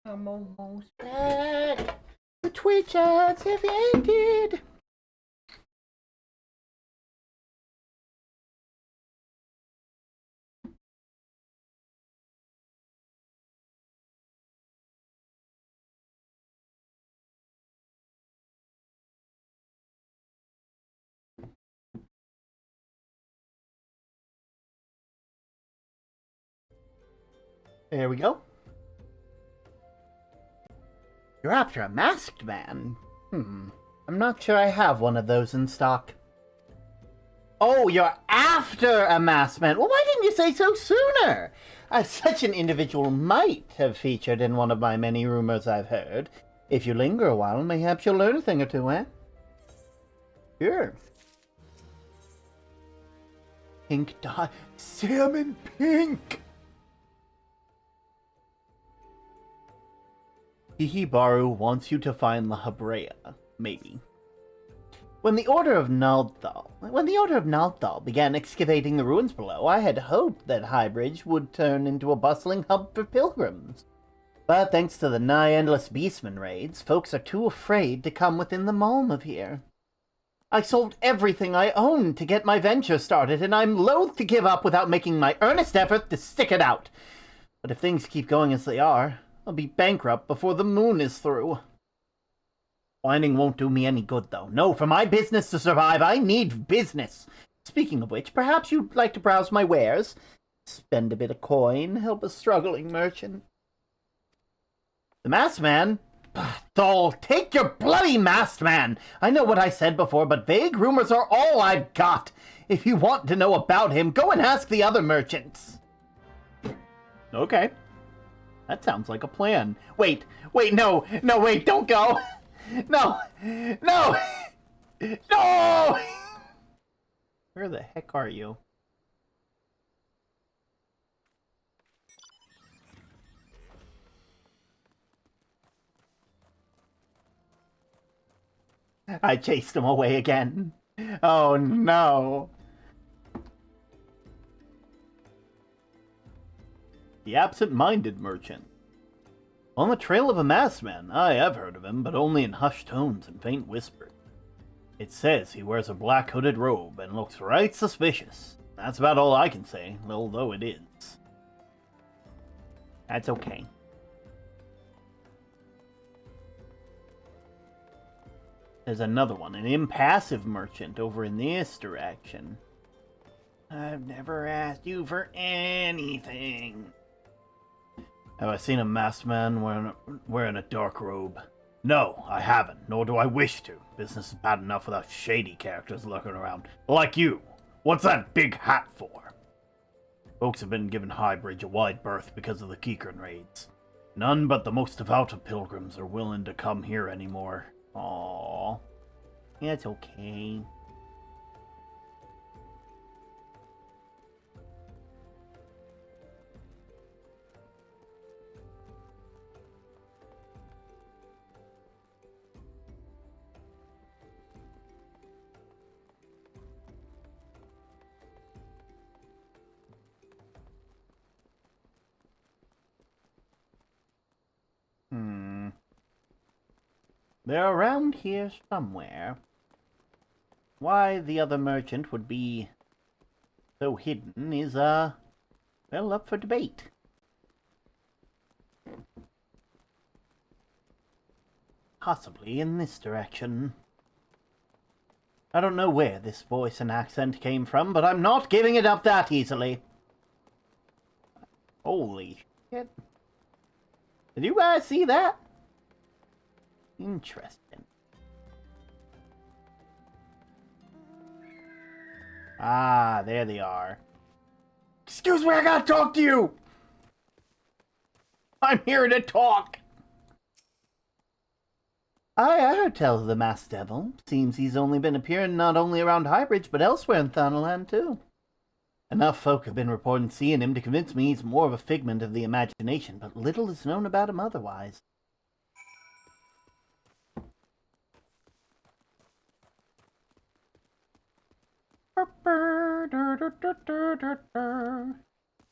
I'm almost back. The Twitch ads have ended. There we go. You're after a masked man? I'm not sure I have one of those in stock. Oh, you're after a masked man? Well, why didn't you say so sooner? Such an individual might have featured in one of my many rumors I've heard. If you linger a while, mayhaps you'll learn a thing or two, eh? Sure. Pink dye. Salmon pink! Hihibaru wants you to find La Habrea. Maybe. When the Order of Nalthal began excavating the ruins below, I had hoped that Highbridge would turn into a bustling hub for pilgrims. But thanks to the nigh-endless beastman raids, folks are too afraid to come within the malm of here. I sold everything I owned to get my venture started, and I'm loath to give up without making my earnest effort to stick it out. But if things keep going as they are, I'll be bankrupt before the moon is through. Whining won't do me any good, though. No, for my business to survive, I need business. Speaking of which, perhaps you'd like to browse my wares? Spend a bit of coin, help a struggling merchant. The masked man? Thol, take your bloody masked man! I know what I said before, but vague rumors are all I've got. If you want to know about him, go and ask the other merchants. Okay. That sounds like a plan. Wait, no, wait, don't go! No! No! Where the heck are you? I chased him away again. Oh no. The absent-minded merchant. On the trail of a masked man. I have heard of him, but only in hushed tones and faint whispers. It says he wears a black hooded robe and looks right suspicious. That's about all I can say, although it is. That's okay. There's another one, an impassive merchant over in this direction. I've never asked you for anything. Have I seen a masked man wearing a dark robe? No, I haven't, nor do I wish to. Business is bad enough without shady characters lurking around. Like you. What's that big hat for? Folks have been given Highbridge a wide berth because of the Keekern raids. None but the most devout of pilgrims are willing to come here anymore. Aww. Yeah, it's okay. They're around here somewhere. Why the other merchant would be so hidden is, well, up for debate. Possibly in this direction. I don't know where this voice and accent came from, but I'm not giving it up that easily. Holy shit. Did you guys see that? Interesting. Ah, there they are. Excuse me, I gotta talk to you! I'm here to talk! I heard tell of the Masked Devil. Seems he's only been appearing not only around Highbridge, but elsewhere in Thanaland, too. Enough folk have been reporting seeing him to convince me he's more of a figment of the imagination, but little is known about him otherwise.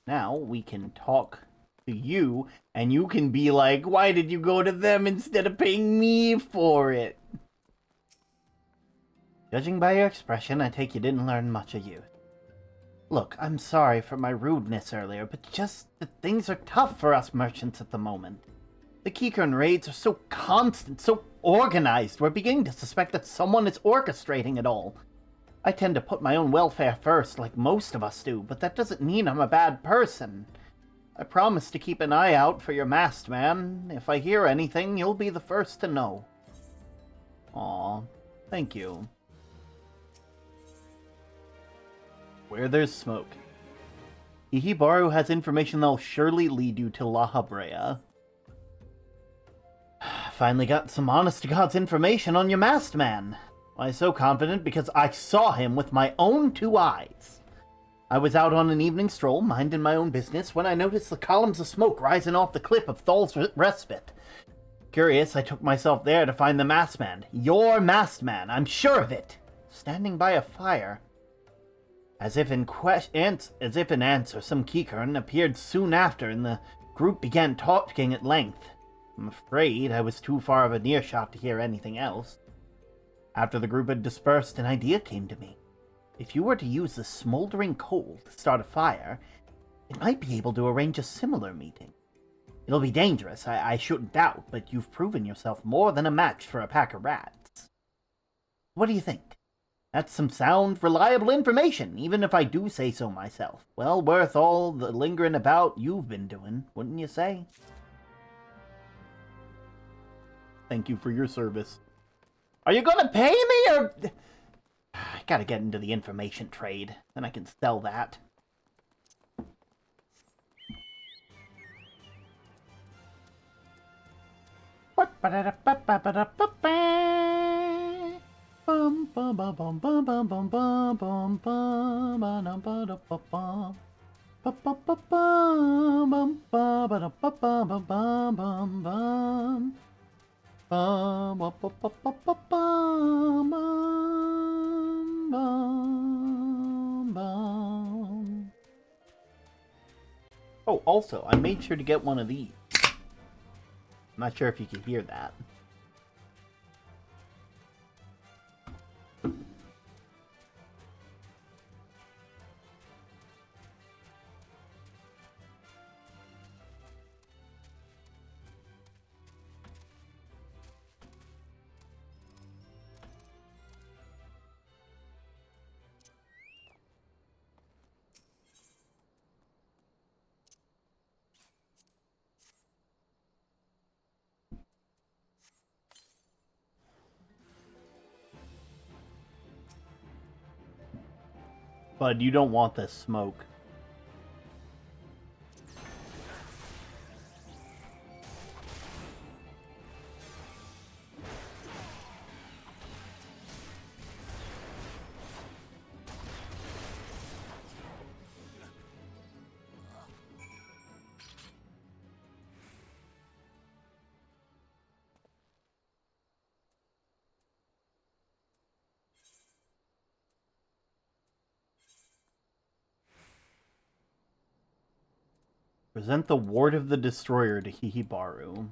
Now we can talk to you, and you can be like, why did you go to them instead of paying me for it? Judging by your expression, I take you didn't learn much of youth. Look, I'm sorry for my rudeness earlier, but just that things are tough for us merchants at the moment. The Keycurn raids are so constant, so organized, we're beginning to suspect that someone is orchestrating it all. I tend to put my own welfare first, like most of us do, but that doesn't mean I'm a bad person. I promise to keep an eye out for your masked man. If I hear anything, you'll be the first to know. Aw, thank you. Where there's smoke. Hihibaru has information that'll surely lead you to La Habrea. Finally got some honest-to-God's information on your masked man. Why so confident? Because I saw him with my own 2 eyes. I was out on an evening stroll, minding my own business, when I noticed the columns of smoke rising off the cliff of Thal's Respite. Curious, I took myself there to find the masked man. Your masked man, I'm sure of it. Standing by a fire. As if in answer, some Keycurn appeared soon after, and the group began talking at length. I'm afraid I was too far of a earshot to hear anything else. After the group had dispersed, an idea came to me. If you were to use the smoldering coal to start a fire, it might be able to arrange a similar meeting. It'll be dangerous, I shouldn't doubt, but you've proven yourself more than a match for a pack of rats. What do you think? That's some sound, reliable information, even if I do say so myself. Well worth all the lingering about you've been doing, wouldn't you say? Thank you for your service. Are you gonna pay me, or... I gotta get into the information trade, then I can sell that. Oh, also, I made sure to get one of these. I'm not sure if you can hear that. But you don't want this smoke. Present the Ward of the Destroyer to Hihibaru.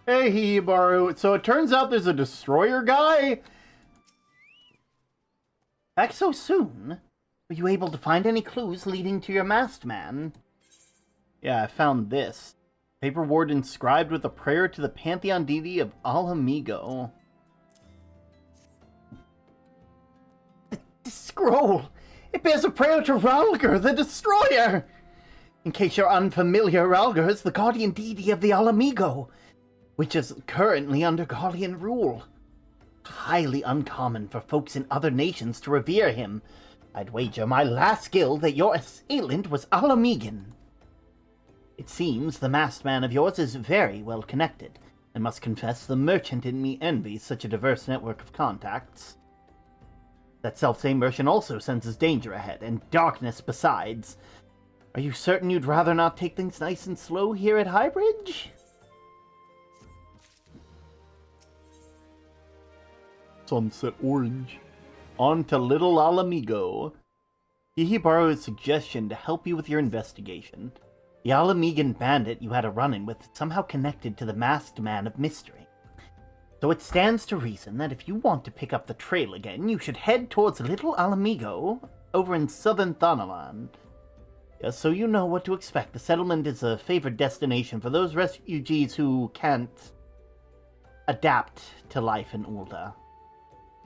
Hey, Hihibaru. So it turns out there's a destroyer guy? Back so soon? Were you able to find any clues leading to your masked man? Yeah, I found this. Paperboard inscribed with a prayer to the pantheon deity of Alamigo. The scroll! It bears a prayer to Ralgar, the Destroyer! In case you're unfamiliar, Ralgar is the guardian deity of the Alamigo, which is currently under Gallian rule. Highly uncommon for folks in other nations to revere him. I'd wager my last guild that your assailant was Alamigan. It seems the masked man of yours is very well connected. I must confess the merchant in me envies such a diverse network of contacts. That selfsame merchant also senses danger ahead, and darkness besides. Are you certain you'd rather not take things nice and slow here at Highbridge? Sunset Orange. On to Little Alamigo. He borrowed a suggestion to help you with your investigation. The Alamigan bandit you had a run-in with is somehow connected to the masked man of mystery. So it stands to reason that if you want to pick up the trail again, you should head towards Little Alamigo over in southern Thanalan. Just so you know what to expect, the settlement is a favored destination for those refugees who can't adapt to life in Ulda.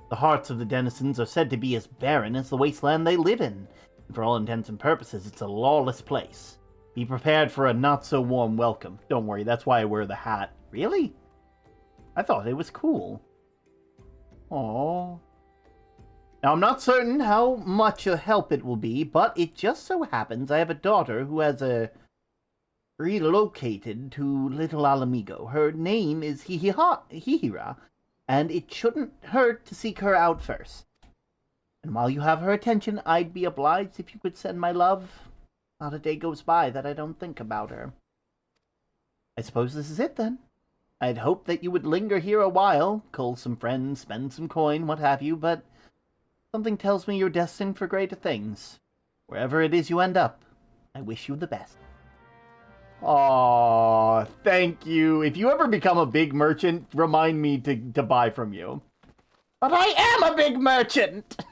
The hearts of the denizens are said to be as barren as the wasteland they live in, and for all intents and purposes, it's a lawless place. Be prepared for a not-so-warm welcome. Don't worry, that's why I wear the hat. Really? I thought it was cool. Aww. Now, I'm not certain how much a help it will be, but it just so happens I have a daughter who has relocated to Little Alamigo. Her name is Hihira, and it shouldn't hurt to seek her out first. And while you have her attention, I'd be obliged if you could send my love. Not a day goes by that I don't think about her. I suppose this is it, then. I'd hoped that you would linger here a while, cull some friends, spend some coin, what have you, but something tells me you're destined for greater things. Wherever it is you end up, I wish you the best. Aw, thank you. If you ever become a big merchant, remind me to buy from you. But I am a big merchant!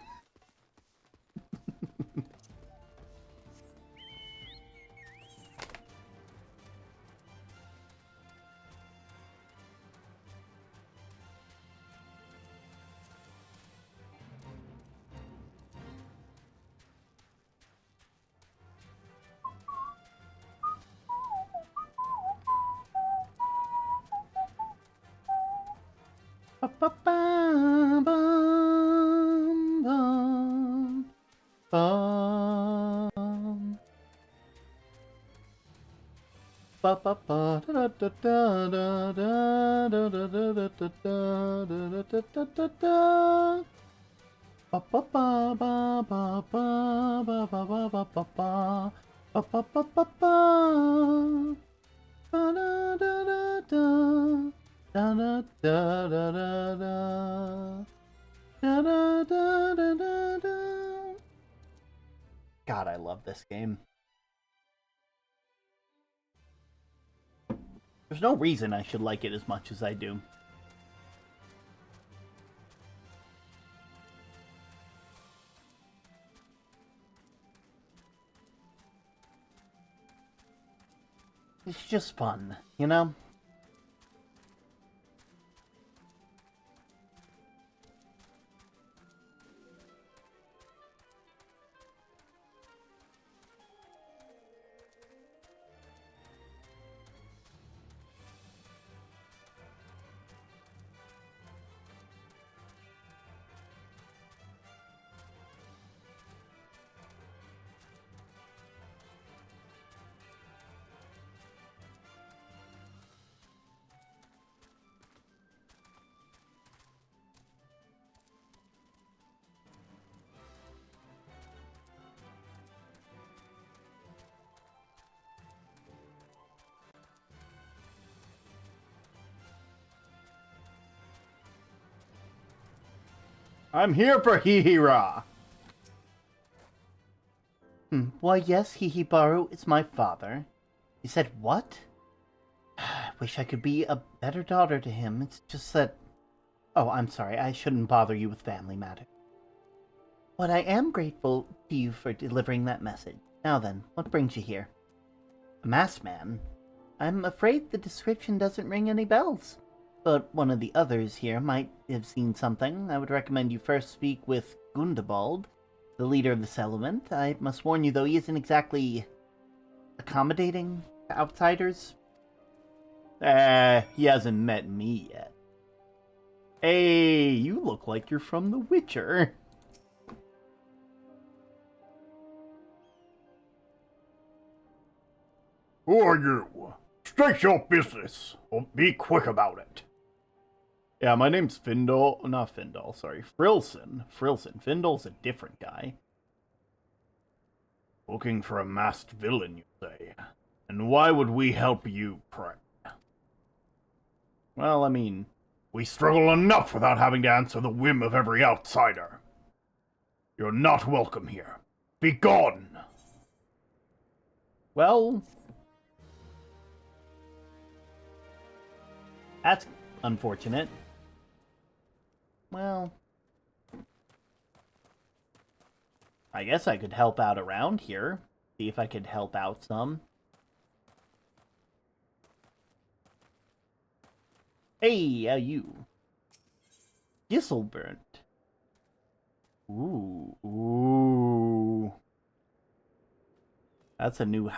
God, I love this game. There's no reason I should like it as much as I do. It's just fun, you know? I'm here for Hihira. Why, yes, Hihibaru is my father. You said what? I wish I could be a better daughter to him. It's just that... Oh, I'm sorry. I shouldn't bother you with family matters. But I am grateful to you for delivering that message. Now then, what brings you here? A masked man? I'm afraid the description doesn't ring any bells. But one of the others here might have seen something. I would recommend you first speak with Gundabald, the leader of the settlement. I must warn you, though, he isn't exactly accommodating to outsiders. He hasn't met me yet. Hey, you look like you're from The Witcher. Who are you? State your business, or be quick about it. Yeah, my name's Findle. Not Findle, sorry. Frilson. Findle's a different guy. Looking for a masked villain, you say? And why would we help you, pray? Well, I mean, we struggle enough without having to answer the whim of every outsider. You're not welcome here. Be gone! Well, that's unfortunate. Well, I guess I could help out around here. See if I could help out some. Hey, how you? Gisselburnt. Ooh. That's a new...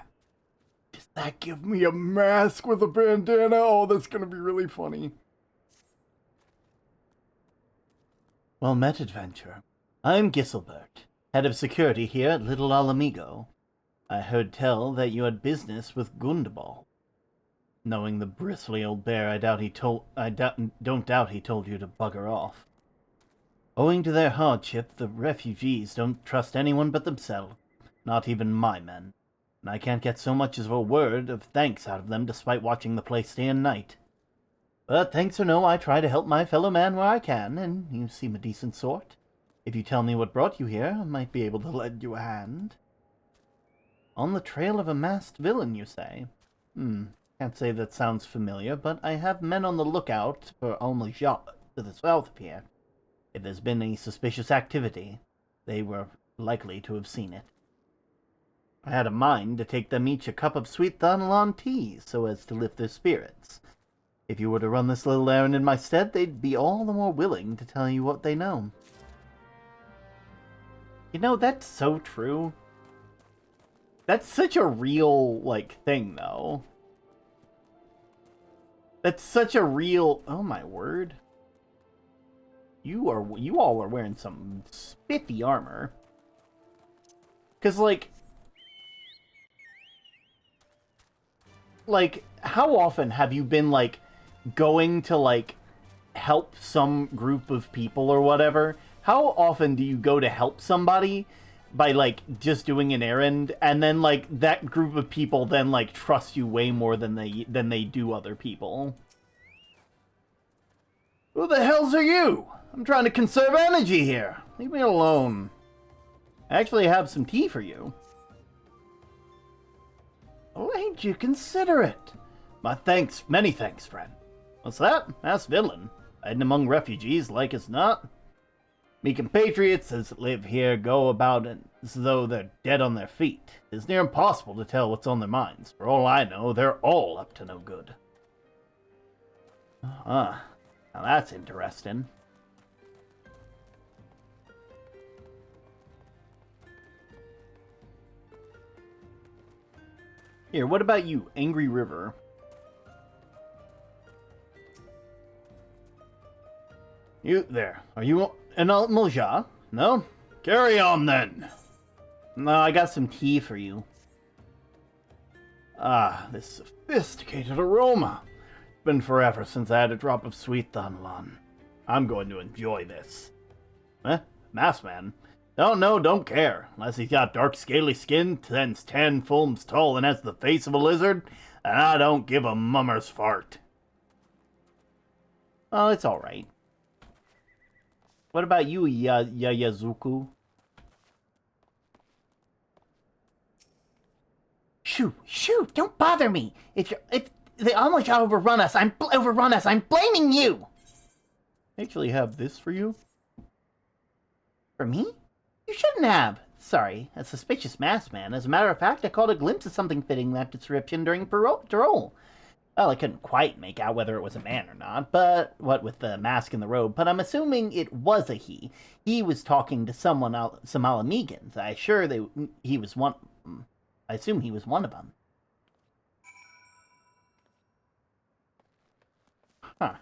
Does that give me a mask with a bandana? Oh, that's gonna be really funny. Well met, adventurer. I'm Gisselbert, head of security here at Little Alamigo. I heard tell that you had business with Gundabald. Knowing the bristly old bear, I don't doubt he told you to bugger off. Owing to their hardship, the refugees don't trust anyone but themselves, not even my men. And I can't get so much as a word of thanks out of them despite watching the place day and night. But thanks or no, I try to help my fellow man where I can, and you seem a decent sort. If you tell me what brought you here, I might be able to lend you a hand. On the trail of a masked villain, you say? Can't say that sounds familiar, but I have men on the lookout for Mahjon to the south of here. If there's been any suspicious activity, they were likely to have seen it. I had a mind to take them each a cup of sweet Thanalan tea, so as to lift their spirits. If you were to run this little errand in my stead, they'd be all the more willing to tell you what they know. You know, that's so true. That's such a real, thing, though. That's such a real... Oh, my word. You all are wearing some spiffy armor. Because, how often have you been, going to, help some group of people or whatever? How often do you go to help somebody by, just doing an errand, and then, that group of people then, trust you way more than they do other people? Who the hells are you? I'm trying to conserve energy here. Leave me alone. I actually have some tea for you. Oh, ain't you considerate? My thanks, many thanks, friend. What's that? Ask villain. Hiding among refugees, like as not. Me compatriots as live here go about as though they're dead on their feet. It's near impossible to tell what's on their minds. For all I know, they're all up to no good. Now that's interesting. Here, what about you, Angry River? You there. Are you an Mahjon? No? Carry on then. No, I got some tea for you. Ah, this sophisticated aroma. It's been forever since I had a drop of sweet Thanalan. I'm going to enjoy this. Masked man? Don't care. Unless he's got dark scaly skin, stands 10 fulms tall, and has the face of a lizard, and I don't give a mummer's fart. Oh, it's alright. What about you, Yayazuku? Shoo, don't bother me. If they almost overrun us, I'm blaming you. I actually have this for you. For me? You shouldn't have. Sorry, a suspicious masked man. As a matter of fact, I caught a glimpse of something fitting that description during parole. Well, I couldn't quite make out whether it was a man or not, but what with the mask and the robe, but I'm assuming it was a he. He was talking to some Alamegans. He was one. I assume he was one of them. Huh.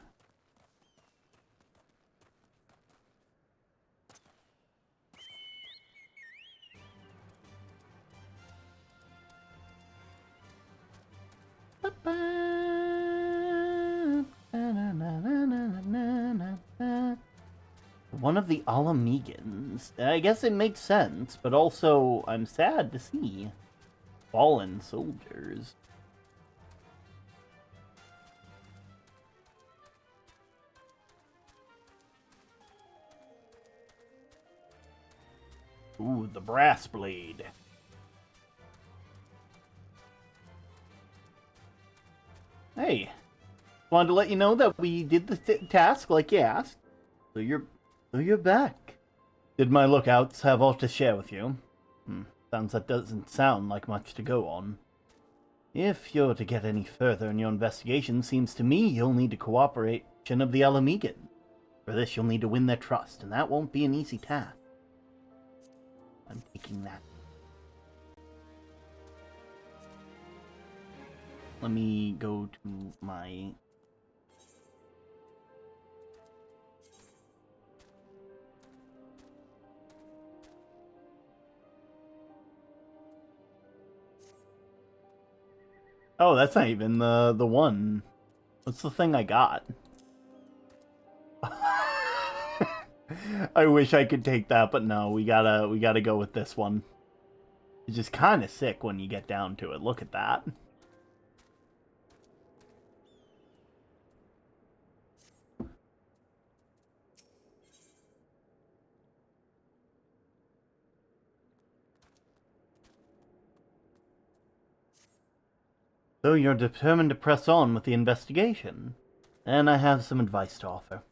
One of the Alamegans. I guess it makes sense, but also I'm sad to see fallen soldiers. Ooh, the brass blade. Hey, wanted to let you know that we did the task like you asked. So you're back. Did my lookouts have all to share with you? That doesn't sound like much to go on. If you're to get any further in your investigation, seems to me you'll need the cooperation of the Alamegan. For this, you'll need to win their trust, and that won't be an easy task. I'm taking that. Let me go to my... Oh, that's not even the one. What's the thing I got? I wish I could take that, but no, we gotta go with this one. It's just kind of sick when you get down to it. Look at that. So you're determined to press on with the investigation? Then I have some advice to offer.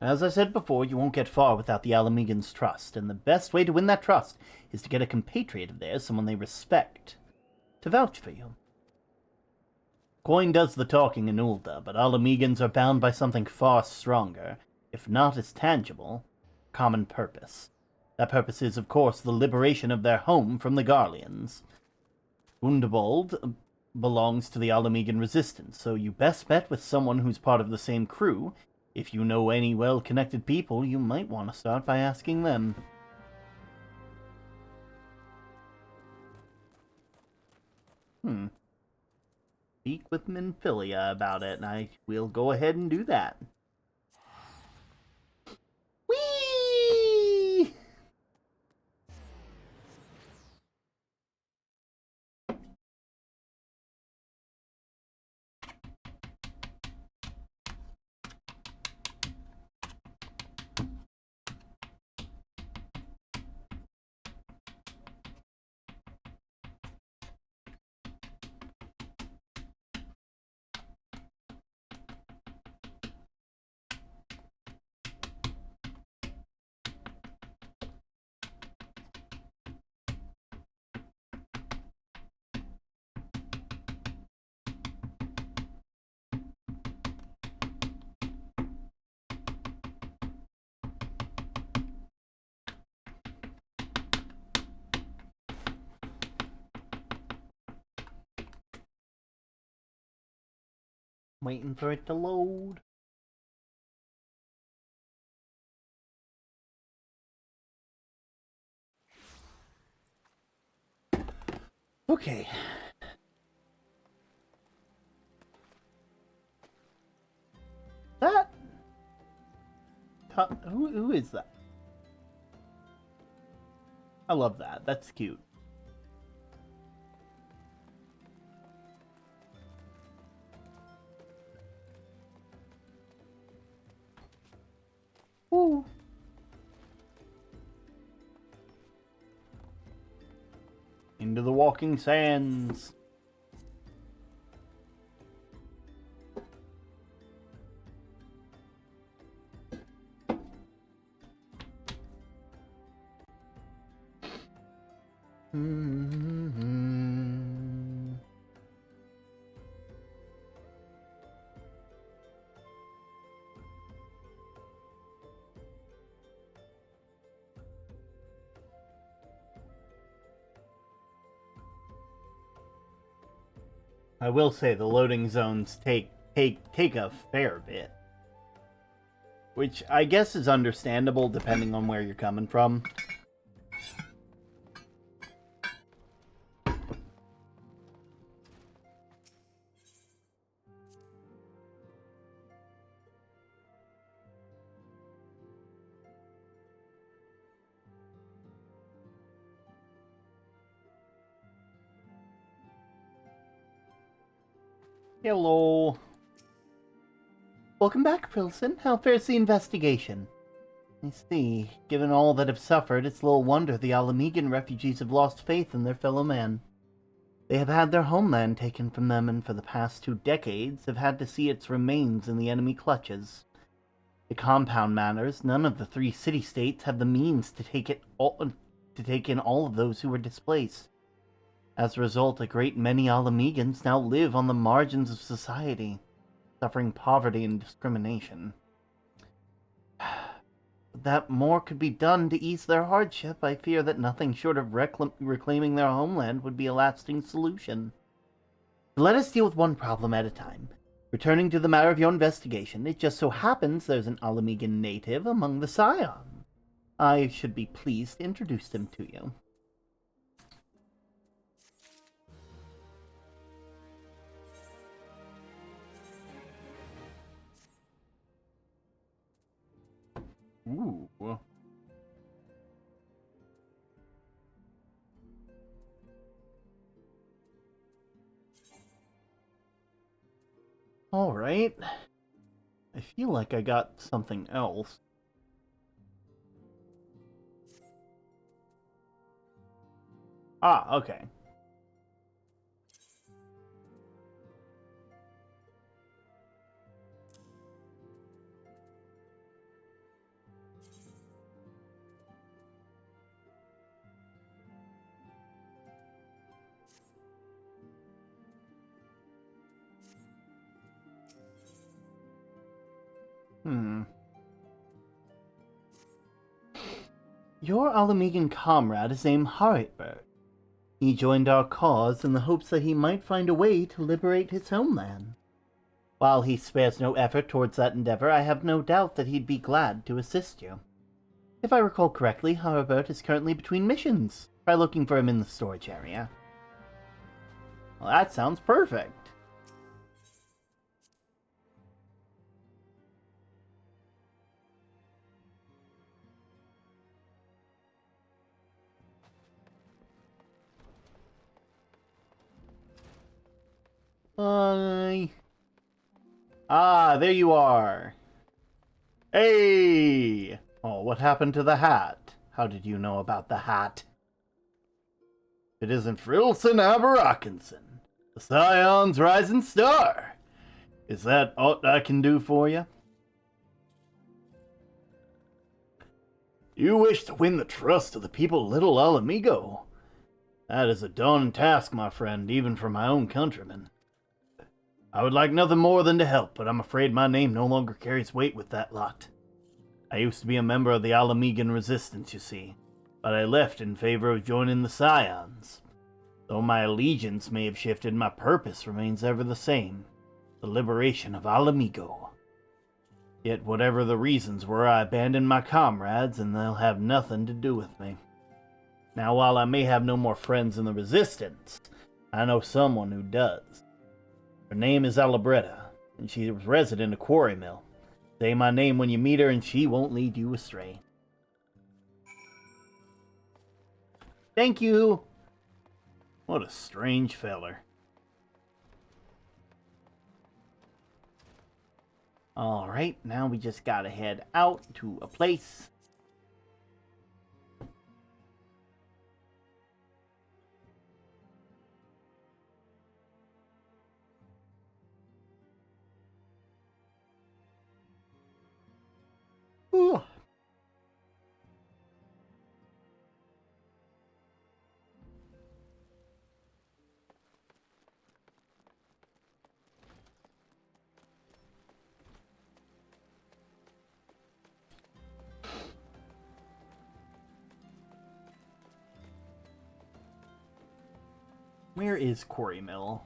As I said before, you won't get far without the Alamegan's trust, and the best way to win that trust is to get a compatriot of theirs, someone they respect, to vouch for you. Coin does the talking in Ulda, but Alamegans are bound by something far stronger, if not as tangible, common purpose. That purpose is, of course, the liberation of their home from the Garleans. Gundebald belongs to the Alamegan resistance, so you best bet with someone who's part of the same crew. If you know any well-connected people, you might want to start by asking them. Speak with Minfilia about it, and I will go ahead and do that. Whee! Waiting for it to load. Okay. That... Who is that? I love that. That's cute. Ooh. Into the walking sands. I will say the loading zones take a fair bit. Which I guess is understandable depending on where you're coming from. Hello. Welcome back, Prilson. How fares the investigation? I see. Given all that have suffered, it's little wonder the Alamegan refugees have lost faith in their fellow man. They have had their homeland taken from them, and for the past 2 decades have had to see its remains in the enemy clutches. The compound matters. None of the 3 city-states have the means to take in all of those who were displaced. As a result, a great many Alamegans now live on the margins of society, suffering poverty and discrimination. That more could be done to ease their hardship, I fear that nothing short of reclaiming their homeland would be a lasting solution. Let us deal with one problem at a time. Returning to the matter of your investigation, it just so happens there's an Alamegan native among the Scions. I should be pleased to introduce him to you. Ooh. Alright. I feel like I got something else. Ah, okay. Your Alamegan comrade is named Harrietberg. He joined our cause in the hopes that he might find a way to liberate his homeland. While he spares no effort towards that endeavor, I have no doubt that he'd be glad to assist you. If I recall correctly, Harrietberg is currently between missions. Try looking for him in the storage area. Well, that sounds perfect. Bye. Ah, there you are. Hey! Oh, what happened to the hat? How did you know about the hat? It isn't Frilson Aberrockinson, the Scion's rising star. Is that aught I can do for you? You wish to win the trust of the people of Little Alamigo? That is a daunting task, my friend, even for my own countrymen. I would like nothing more than to help, but I'm afraid my name no longer carries weight with that lot. I used to be a member of the Alamegan resistance, you see, but I left in favor of joining the Scions. Though my allegiance may have shifted, my purpose remains ever the same, the liberation of Alamigo. Yet whatever the reasons were, I abandoned my comrades, and they'll have nothing to do with me. Now, while I may have no more friends in the resistance, I know someone who does. Her name is Alabretta, and she was resident of Quarry Mill. Say my name when you meet her, and she won't lead you astray. Thank you! What a strange feller. Alright, now we just gotta head out to a place. Ooh. Where is Quarry Mill?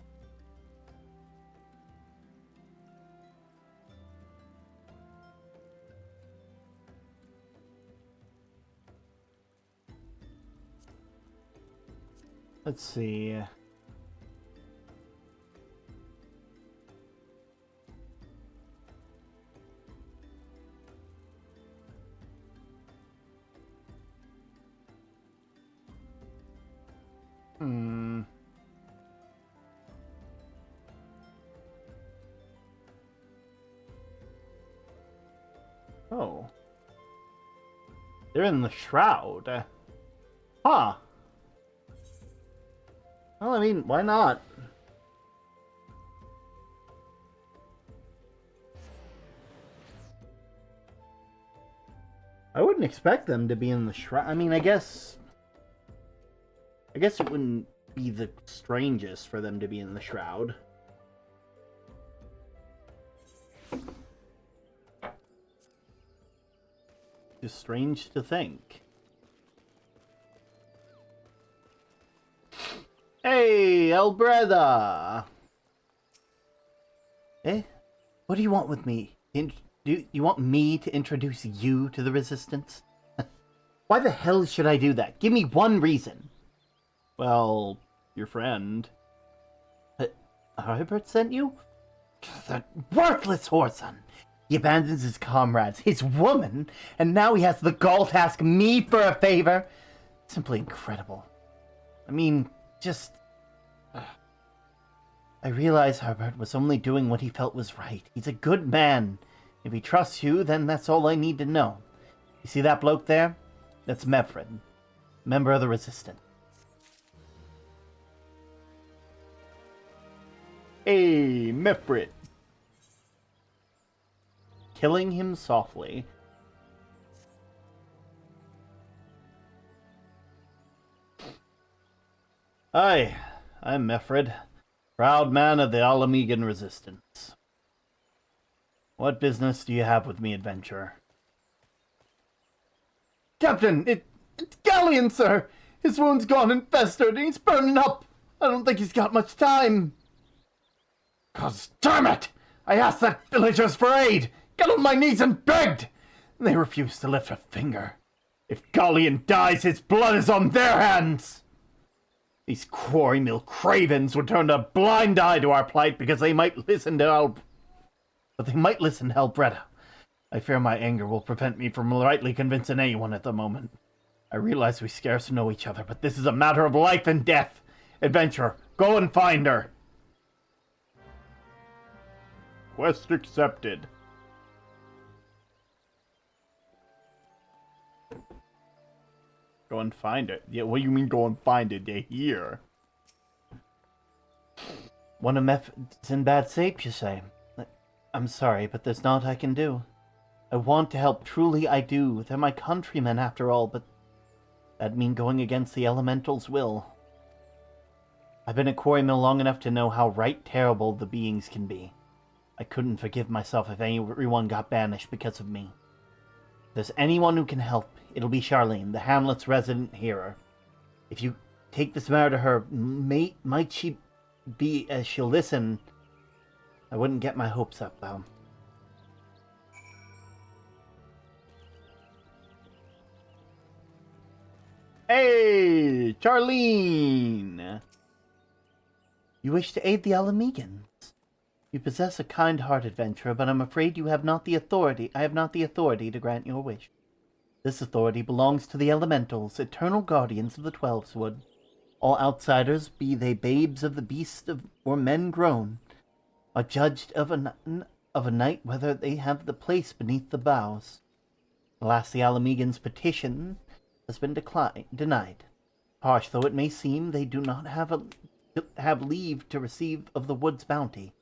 Let's see. Oh. They're in the shroud. Huh. Well, I mean, why not? I wouldn't expect them to be in the shroud. I mean, I guess it wouldn't be the strangest for them to be in the shroud. Just strange to think. Hey, Elbreda! Eh? What do you want with me? Do you want me to introduce you to the Resistance? Why the hell should I do that? Give me one reason. Well, your friend. Herbert sent you? That worthless whoreson! He abandons his comrades, his woman, and now he has the gall to ask me for a favor? Simply incredible. I mean, just... I realize Herbert was only doing what he felt was right. He's a good man. If he trusts you, then that's all I need to know. You see that bloke there? That's Mefred, member of the Resistance. Hey, Mefred. Killing him softly. Hi, I'm Mefred, proud man of the Alamegan Resistance. What business do you have with me, adventurer? Captain, it's Galleon, sir! His wound's gone and festered, and he's burning up! I don't think he's got much time! 'Cause, damn it! I asked that villagers for aid! Got on my knees and begged! They refused to lift a finger. If Galleon dies, his blood is on their hands! These quarry mill cravens would turn a blind eye to our plight because they might listen to Elbreda. I fear my anger will prevent me from rightly convincing anyone at the moment. I realize we scarce know each other, but this is a matter of life and death. Adventurer, go and find her. Quest accepted. Go and find it. Yeah, what do you mean go and find it? They're here. One of Mef's in bad shape, you say? I'm sorry, but there's naught I can do. I want to help, truly I do. They're my countrymen after all, but that'd mean going against the elemental's will. I've been at Quarry Mill long enough to know how right terrible the beings can be. I couldn't forgive myself if everyone got banished because of me. If there's anyone who can help, it'll be Charlene, the hamlet's resident healer. If you take this matter to her, might she be as she'll listen? I wouldn't get my hopes up, though. Hey, Charlene! You wish to aid the Alamegans? You possess a kind heart, adventurer, but I'm afraid I have not the authority to grant your wish. This authority belongs to the elementals, eternal guardians of the Twelveswood. All outsiders, be they babes of the beast or men grown, are judged of a night whether they have the place beneath the boughs. Alas, the Alamegans' petition has been denied. Harsh though it may seem, they do not have leave to receive of the wood's bounty.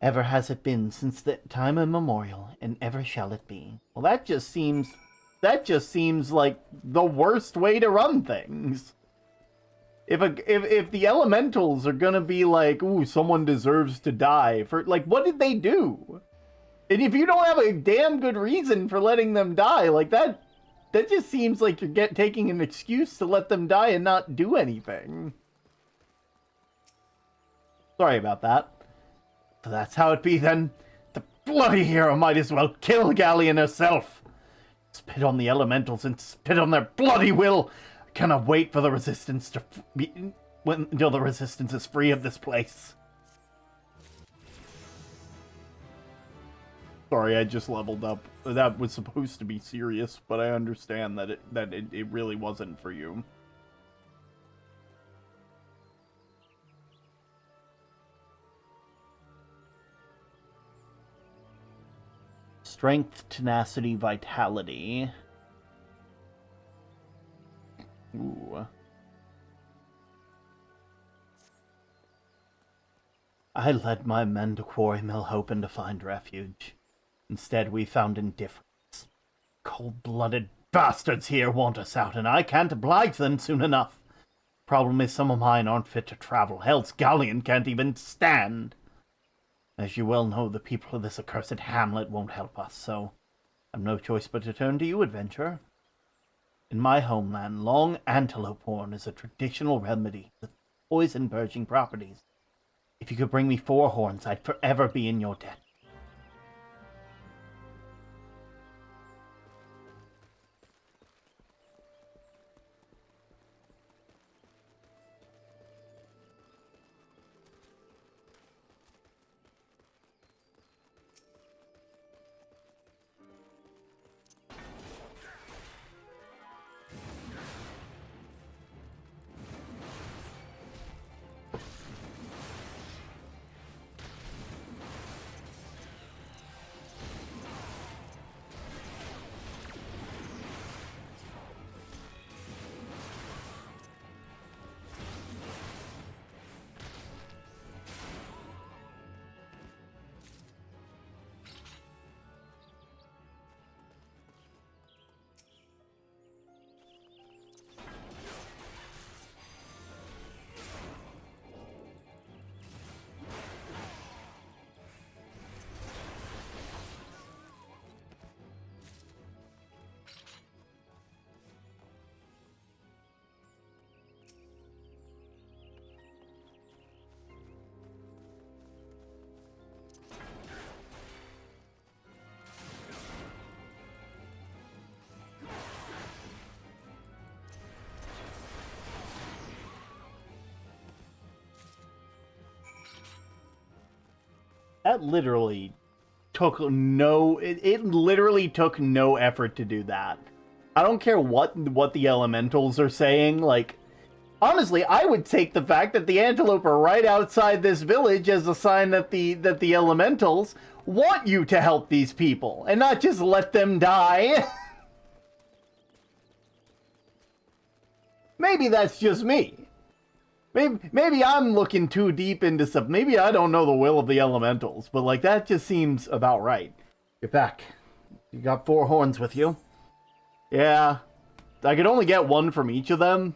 Ever has it been since the time immemorial, and ever shall it be. Well, that just seems like the worst way to run things. If the elementals are gonna be like, ooh, someone deserves to die for, like, what did they do? And if you don't have a damn good reason for letting them die, like that just seems like you're taking an excuse to let them die and not do anything. Sorry about that. So that's how it be then. The bloody hero might as well kill Galleon herself. Spit on the elementals and spit on their bloody will. I cannot wait for the resistance to until the resistance is free of this place. Sorry, I just leveled up. That was supposed to be serious, but I understand that it really wasn't for you. Strength, tenacity, vitality. Ooh. I led my men to Quarry Mill hoping to find refuge. Instead, we found indifference. Cold-blooded bastards here want us out, and I can't oblige them soon enough. Problem is, some of mine aren't fit to travel. Hell's galleon can't even stand. As you well know, the people of this accursed hamlet won't help us, so I've no choice but to turn to you, adventurer. In my homeland, long antelope horn is a traditional remedy with poison-purging properties. If you could bring me 4 horns, I'd forever be in your debt. That literally took no... It literally took no effort to do that. I don't care what the elementals are saying, like... Honestly, I would take the fact that the antelope are right outside this village as a sign that the elementals want you to help these people, and not just let them die. Maybe that's just me. Maybe I'm looking too deep into stuff. Maybe I don't know the will of the elementals, but like that just seems about right. You're back. You got 4 horns with you. Yeah. I could only get 1 from each of them.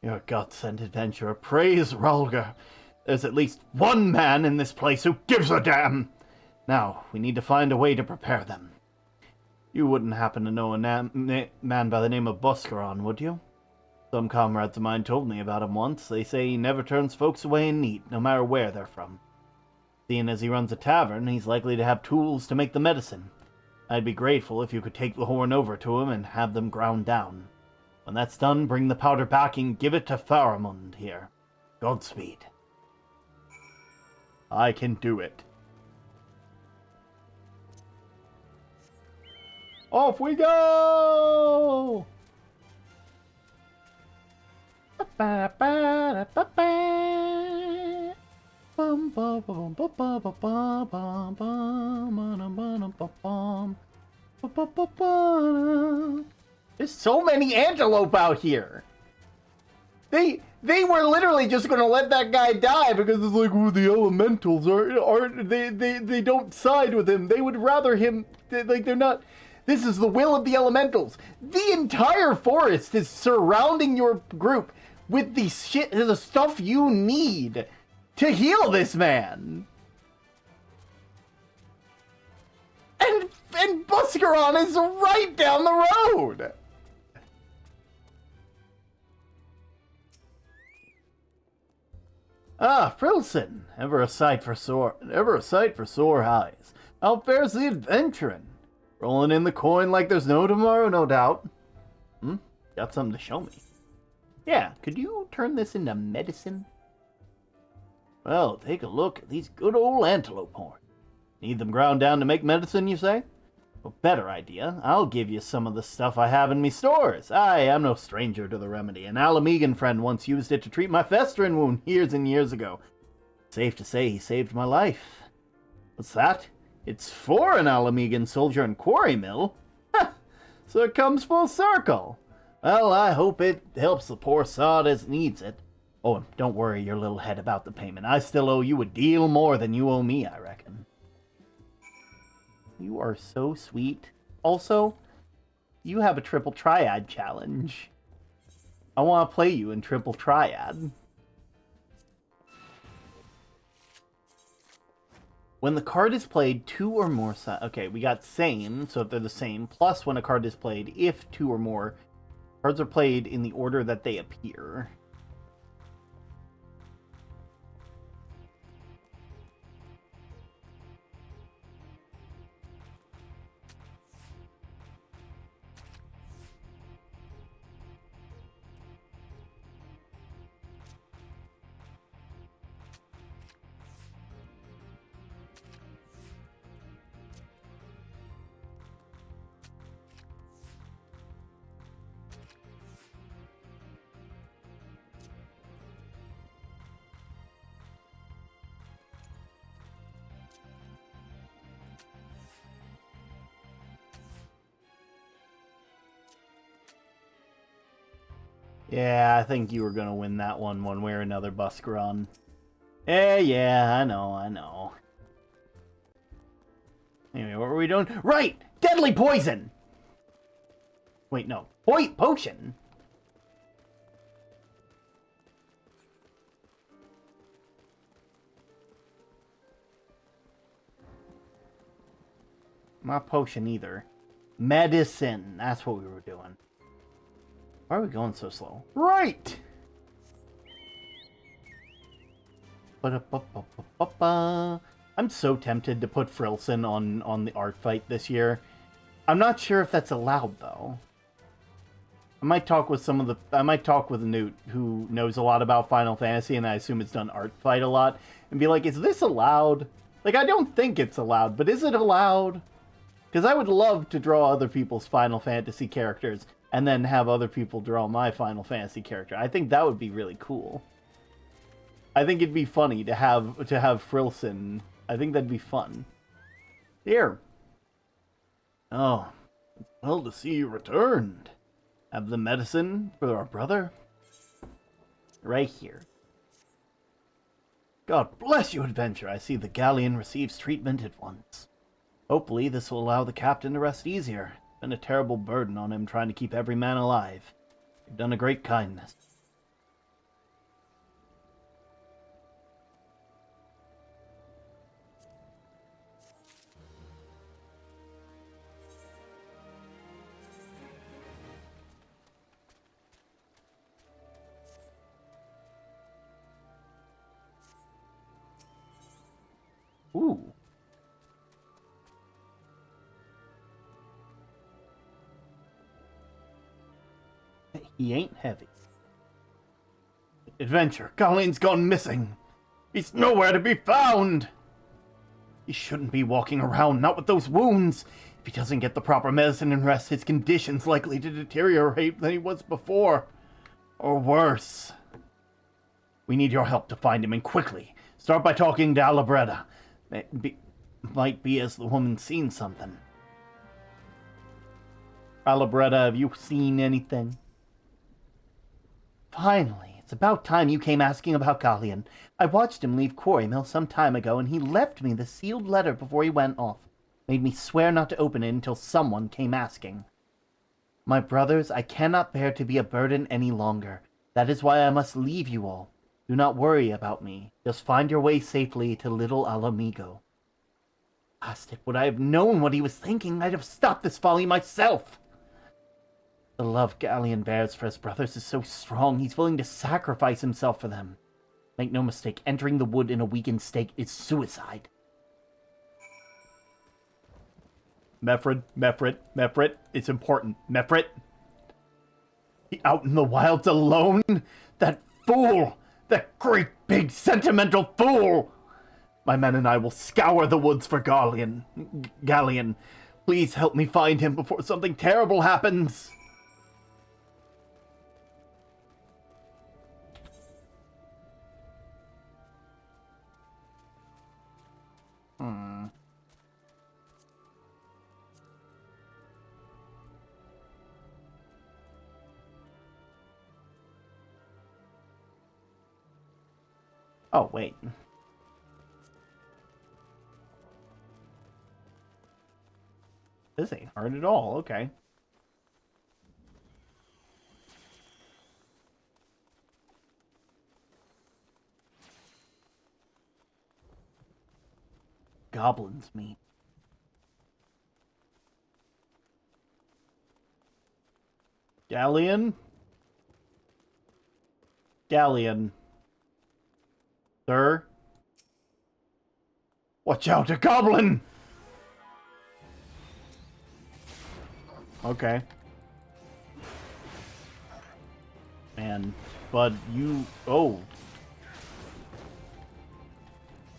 You're a God-sent adventurer. Praise Ralgar. There's at least 1 man in this place who gives a damn. Now, we need to find a way to prepare them. You wouldn't happen to know a man by the name of Buscaron, would you? Some comrades of mine told me about him once. They say he never turns folks away in need, no matter where they're from. Seeing as he runs a tavern, he's likely to have tools to make the medicine. I'd be grateful if you could take the horn over to him and have them ground down. When that's done, bring the powder back and give it to Faramund here. Godspeed. I can do it. Off we go! There's so many antelope out here. They were literally just gonna let that guy die because it's like, oh, the elementals they don't side with him. They would rather him, like, they're not. This is the will of the elementals. The entire forest is surrounding your group with the stuff you need to heal this man. And Buscaron is right down the road. Ah, Frilson, ever a sight for sore eyes. How fares the adventuring? Rolling in the coin like there's no tomorrow, no doubt. Got something to show me. Yeah, could you turn this into medicine? Well, take a look at these good old antelope horns. Need them ground down to make medicine, you say? Well, better idea. I'll give you some of the stuff I have in me stores. I am no stranger to the remedy. An Alamegan friend once used it to treat my festering wound years and years ago. Safe to say he saved my life. What's that? It's for an Alamegan soldier and quarry mill? Ha! So it comes full circle. Well, I hope it helps the poor sod as needs it. Oh, and don't worry your little head about the payment. I still owe you a deal more than you owe me, I reckon. You are so sweet. Also, you have a triple triad challenge. I want to play you in triple triad. When the card is played, two or more... Okay, we got same, so if they're the same. Plus, when a card is played, if two or more cards are played in the order that they appear. Yeah, I think you were going to win that one way or another, Buscaron. Yeah, I know. Anyway, what were we doing? Right! Deadly poison! Wait, no. Potion? Not potion either. Medicine. That's what we were doing. Why are we going so slow? Right! I'm so tempted to put Frilson on the art fight this year. I'm not sure if that's allowed, though. I might talk with Newt, who knows a lot about Final Fantasy, and I assume it's done art fight a lot, and be like, is this allowed? Like, I don't think it's allowed, but is it allowed? Because I would love to draw other people's Final Fantasy characters, and then have other people draw my Final Fantasy character. I think that would be really cool. I think it'd be funny to have Frilson. I think that'd be fun. Here. Oh, it's well to see you returned. Have the medicine for our brother? Right here. God bless you, adventure. I see the galleon receives treatment at once. Hopefully this will allow the captain to rest easier. It's been a terrible burden on him trying to keep every man alive. You've done a great kindness. Ooh. He ain't heavy. Adventure, Colleen's gone missing. He's nowhere to be found. He shouldn't be walking around, not with those wounds. If he doesn't get the proper medicine and rest, his condition's likely to deteriorate than he was before. Or worse. We need your help to find him, and quickly. Start by talking to Alabretta. Might be as the woman's seen something. Alabretta, have you seen anything? Finally, it's about time you came asking about Galleon. I watched him leave Quarry Mill some time ago, and he left me the sealed letter before he went off. Made me swear not to open it until someone came asking. My brothers, I cannot bear to be a burden any longer. That is why I must leave you all. Do not worry about me. Just find your way safely to Little Alamigo. Bastard, would I have known what he was thinking, I'd have stopped this folly myself. The love Galleon bears for his brothers is so strong, he's willing to sacrifice himself for them. Make no mistake, entering the wood in a weakened state is suicide. Mefred, it's important. Mefred. Out in the wilds alone? That fool! That great big sentimental fool! My men and I will scour the woods for Galleon. Please help me find him before something terrible happens. Oh, wait. This ain't hard at all, okay. Goblin's meat. Galleon? Galleon. Sir? Watch out, a goblin! Okay. Man, Bud, you... Oh.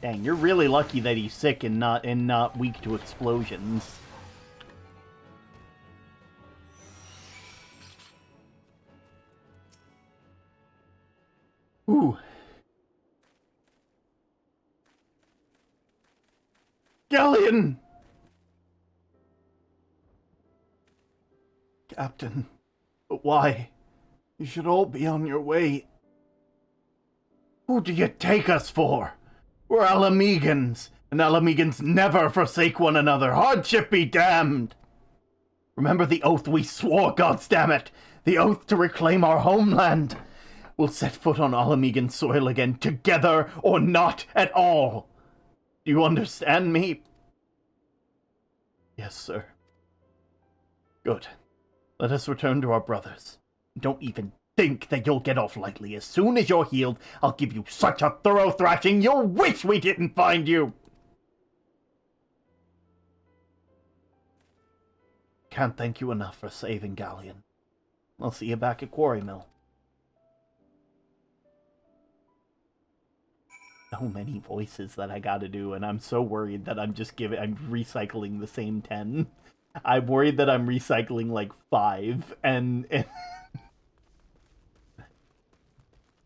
Dang, you're really lucky that he's sick and not weak to explosions. Ooh. Galleon! Captain, but why? You should all be on your way. Who do you take us for? We're Alamegans, and Alamegans never forsake one another. Hardship be damned! Remember the oath we swore, goddammit! The oath to reclaim our homeland! We'll set foot on Alamegan soil again, together or not at all! Do you understand me? Yes, sir. Good. Let us return to our brothers. Don't even think that you'll get off lightly. As soon as you're healed, I'll give you such a thorough thrashing you'll wish we didn't find you! Can't thank you enough for saving Galleon. I'll see you back at Quarry Mill. So many voices that I gotta do, and I'm so worried that I'm recycling the same 10. I'm worried that I'm recycling like 5, and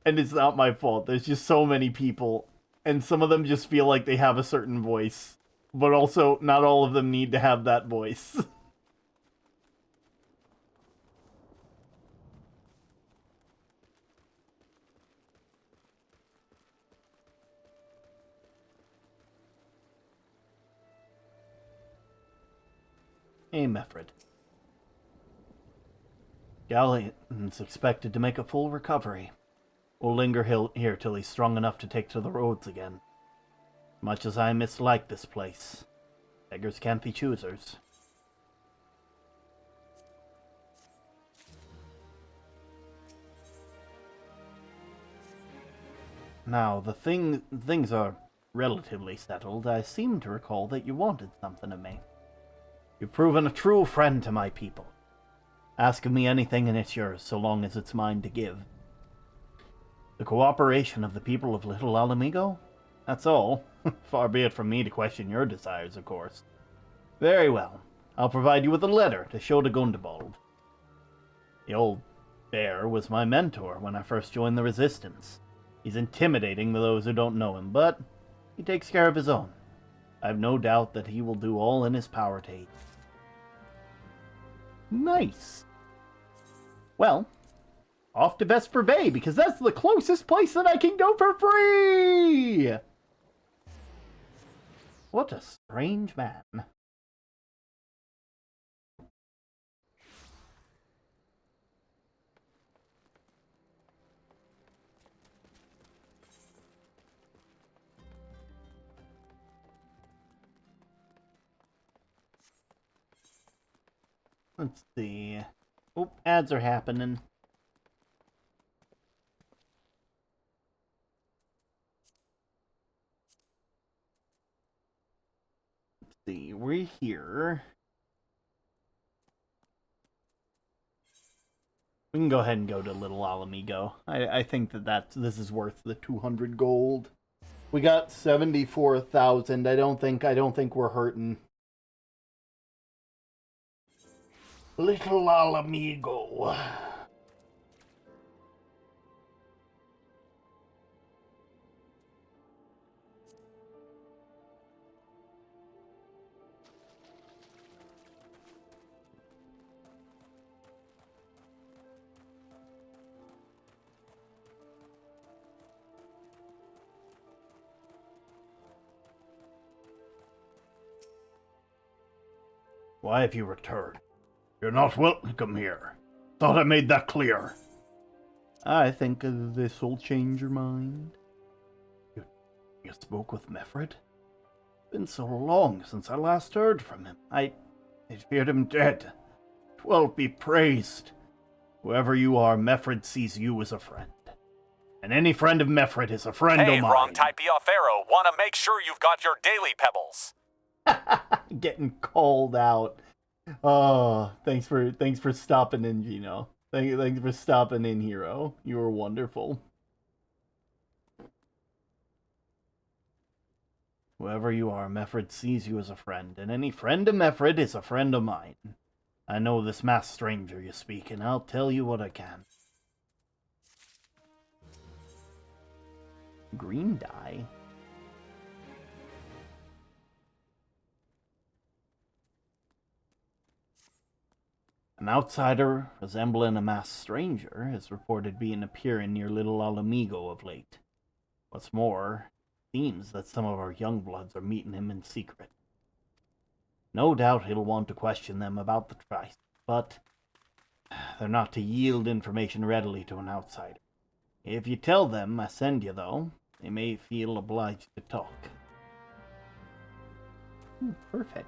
it's not my fault. There's just so many people, and some of them just feel like they have a certain voice, but also not all of them need to have that voice. Hey, Meffred. Galleon's expected to make a full recovery. We'll linger here till he's strong enough to take to the roads again. Much as I mislike this place, beggars can't be choosers. Now, things are relatively settled. I seem to recall that you wanted something of me. You've proven a true friend to my people. Ask of me anything and it's yours, so long as it's mine to give. The cooperation of the people of Little Alamigo? That's all. Far be it from me to question your desires, of course. Very well. I'll provide you with a letter to show to Gundebald. The old bear was my mentor when I first joined the Resistance. He's intimidating to those who don't know him, but he takes care of his own. I have no doubt that he will do all in his power to aid. Nice. Well, off to Vesper Bay, because that's the closest place that I can go for free! What a strange man. Let's see. Oh, ads are happening. Let's see, we're here. We can go ahead and go to Little Alamigo. I think this is worth the 200 gold. We got 74,000. I don't think we're hurting. Little Alamigo. Why have you returned? You're not welcome here. Thought I made that clear. I think this will change your mind. You spoke with Mefred? Been so long since I last heard from him. I feared him dead. 12 be praised. Whoever you are, Mefred sees you as a friend. And any friend of Mefred is a friend of mine. Hey, wrong type off arrow. Want to make sure you've got your daily pebbles. Getting called out. Oh, thanks for stopping in, Gino. Thanks for stopping in, Hero. You were wonderful. Whoever you are, Mefred sees you as a friend, and any friend of Mefred is a friend of mine. I know this masked stranger you speak, and I'll tell you what I can. Green dye? An outsider resembling a masked stranger has reported being appearing near Little Alamigo of late. What's more, it seems that some of our young bloods are meeting him in secret. No doubt he'll want to question them about the Trice, but they're not to yield information readily to an outsider. If you tell them I send you, though, they may feel obliged to talk. Perfect.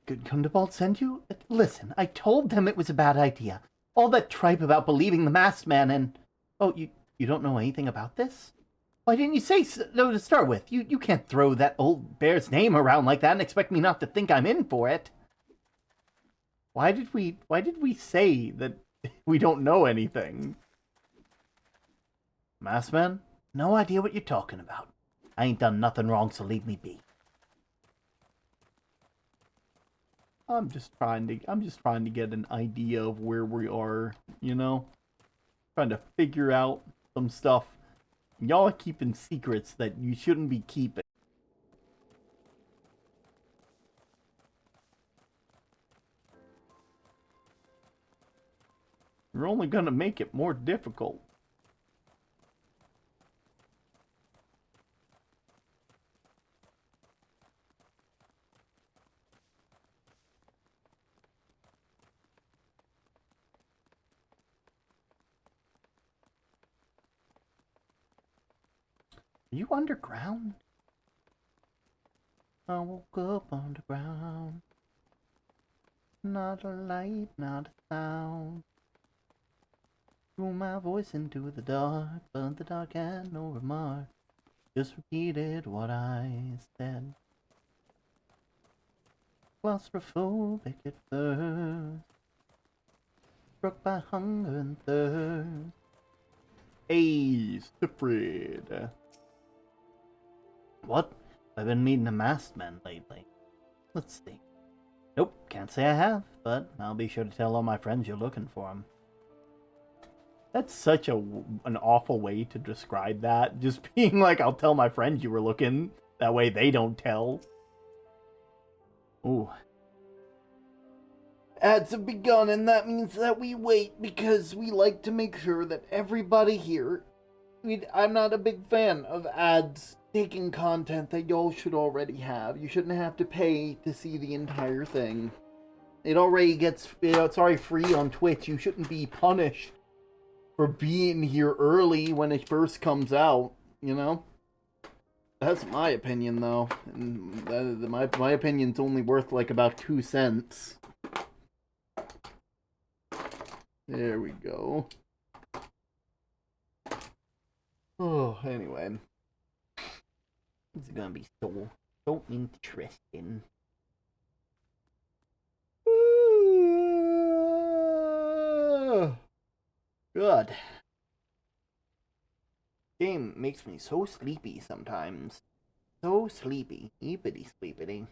Good Gundabald send you? Listen, I told them it was a bad idea. All that tripe about believing the masked man and... Oh, you don't know anything about this? Why didn't you say so to start with? You can't throw that old bear's name around like that and expect me not to think I'm in for it. Why did we say that we don't know anything? Masked man? No idea what you're talking about. I ain't done nothing wrong, so leave me be. I'm just trying to get an idea of where we are, you know? Trying to figure out some stuff. Y'all are keeping secrets that you shouldn't be keeping. You're only gonna make it more difficult. Are you underground? I woke up underground. Not a light, not a sound. Threw my voice into the dark, but the dark had no remark. Just repeated what I said. Claustrophobic at first, struck by hunger and thirst. Hey, Sifrid. What? I've been meeting a masked man lately. Let's see. Nope, can't say I have, but I'll be sure to tell all my friends you're looking for him. That's such an awful way to describe that. Just being like, I'll tell my friends you were looking. That way they don't tell. Ooh. Ads have begun, and that means that we wait because we like to make sure that everybody here... I'm not a big fan of ads taking content that y'all should already have. You shouldn't have to pay to see the entire thing. It already gets... it's already free on Twitch. You shouldn't be punished for being here early when it first comes out, you know? That's my opinion, though. And my opinion's only worth, like, about 2 cents. There we go. Oh, anyway. It's gonna be so interesting. Oh, good. Game makes me so sleepy sometimes. So sleepy. Eepity sleepity.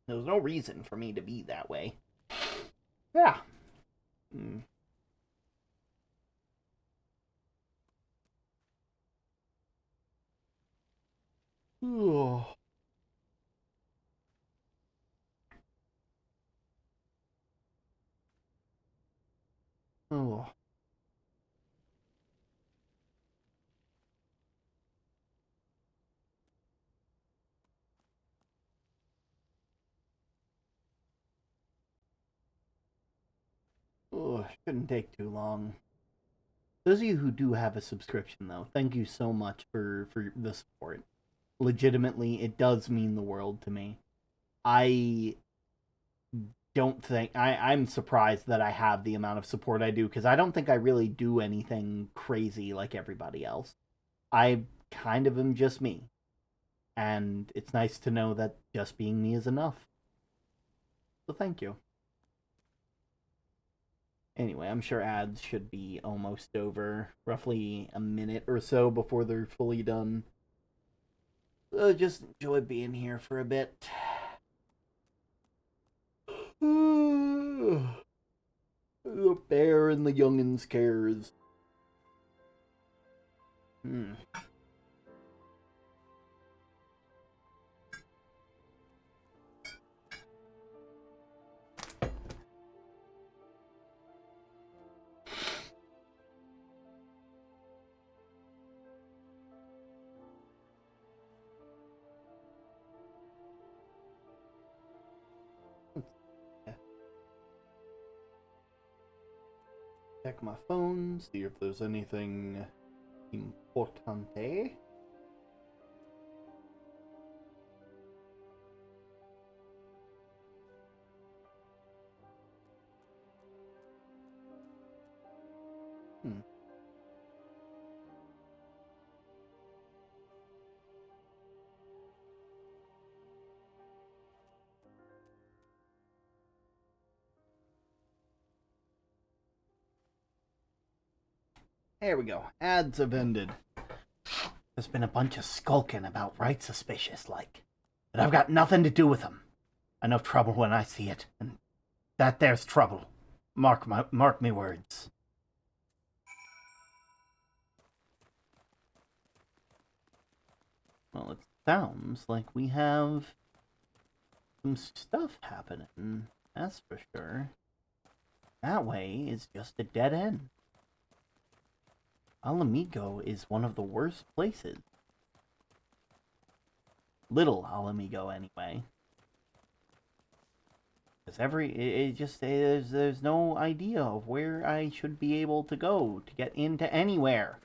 There's no reason for me to be that way. Yeah. Mm. Oh. Oh. Oh, shouldn't take too long. Those of you who do have a subscription, though, thank you so much for the support. Legitimately, it does mean the world to me. I don't think... I'm surprised that I have the amount of support I do, because I don't think I really do anything crazy like everybody else. I kind of am just me. And it's nice to know that just being me is enough. So thank you. Anyway, I'm sure ads should be almost over. Roughly a minute or so before they're fully done. So just enjoy being here for a bit. The bear and the young'uns cares. Check my phone, see if there's anything importante. There we go. Ads have ended. There's been a bunch of skulking about right suspicious like. But I've got nothing to do with them. I know trouble when I see it, and that there's trouble. Mark me words. Well, it sounds like we have some stuff happening, that's for sure. That way is just a dead end. Alamigo is one of the worst places. Little Alamigo, anyway. Because there's no idea of where I should be able to go to get into anywhere.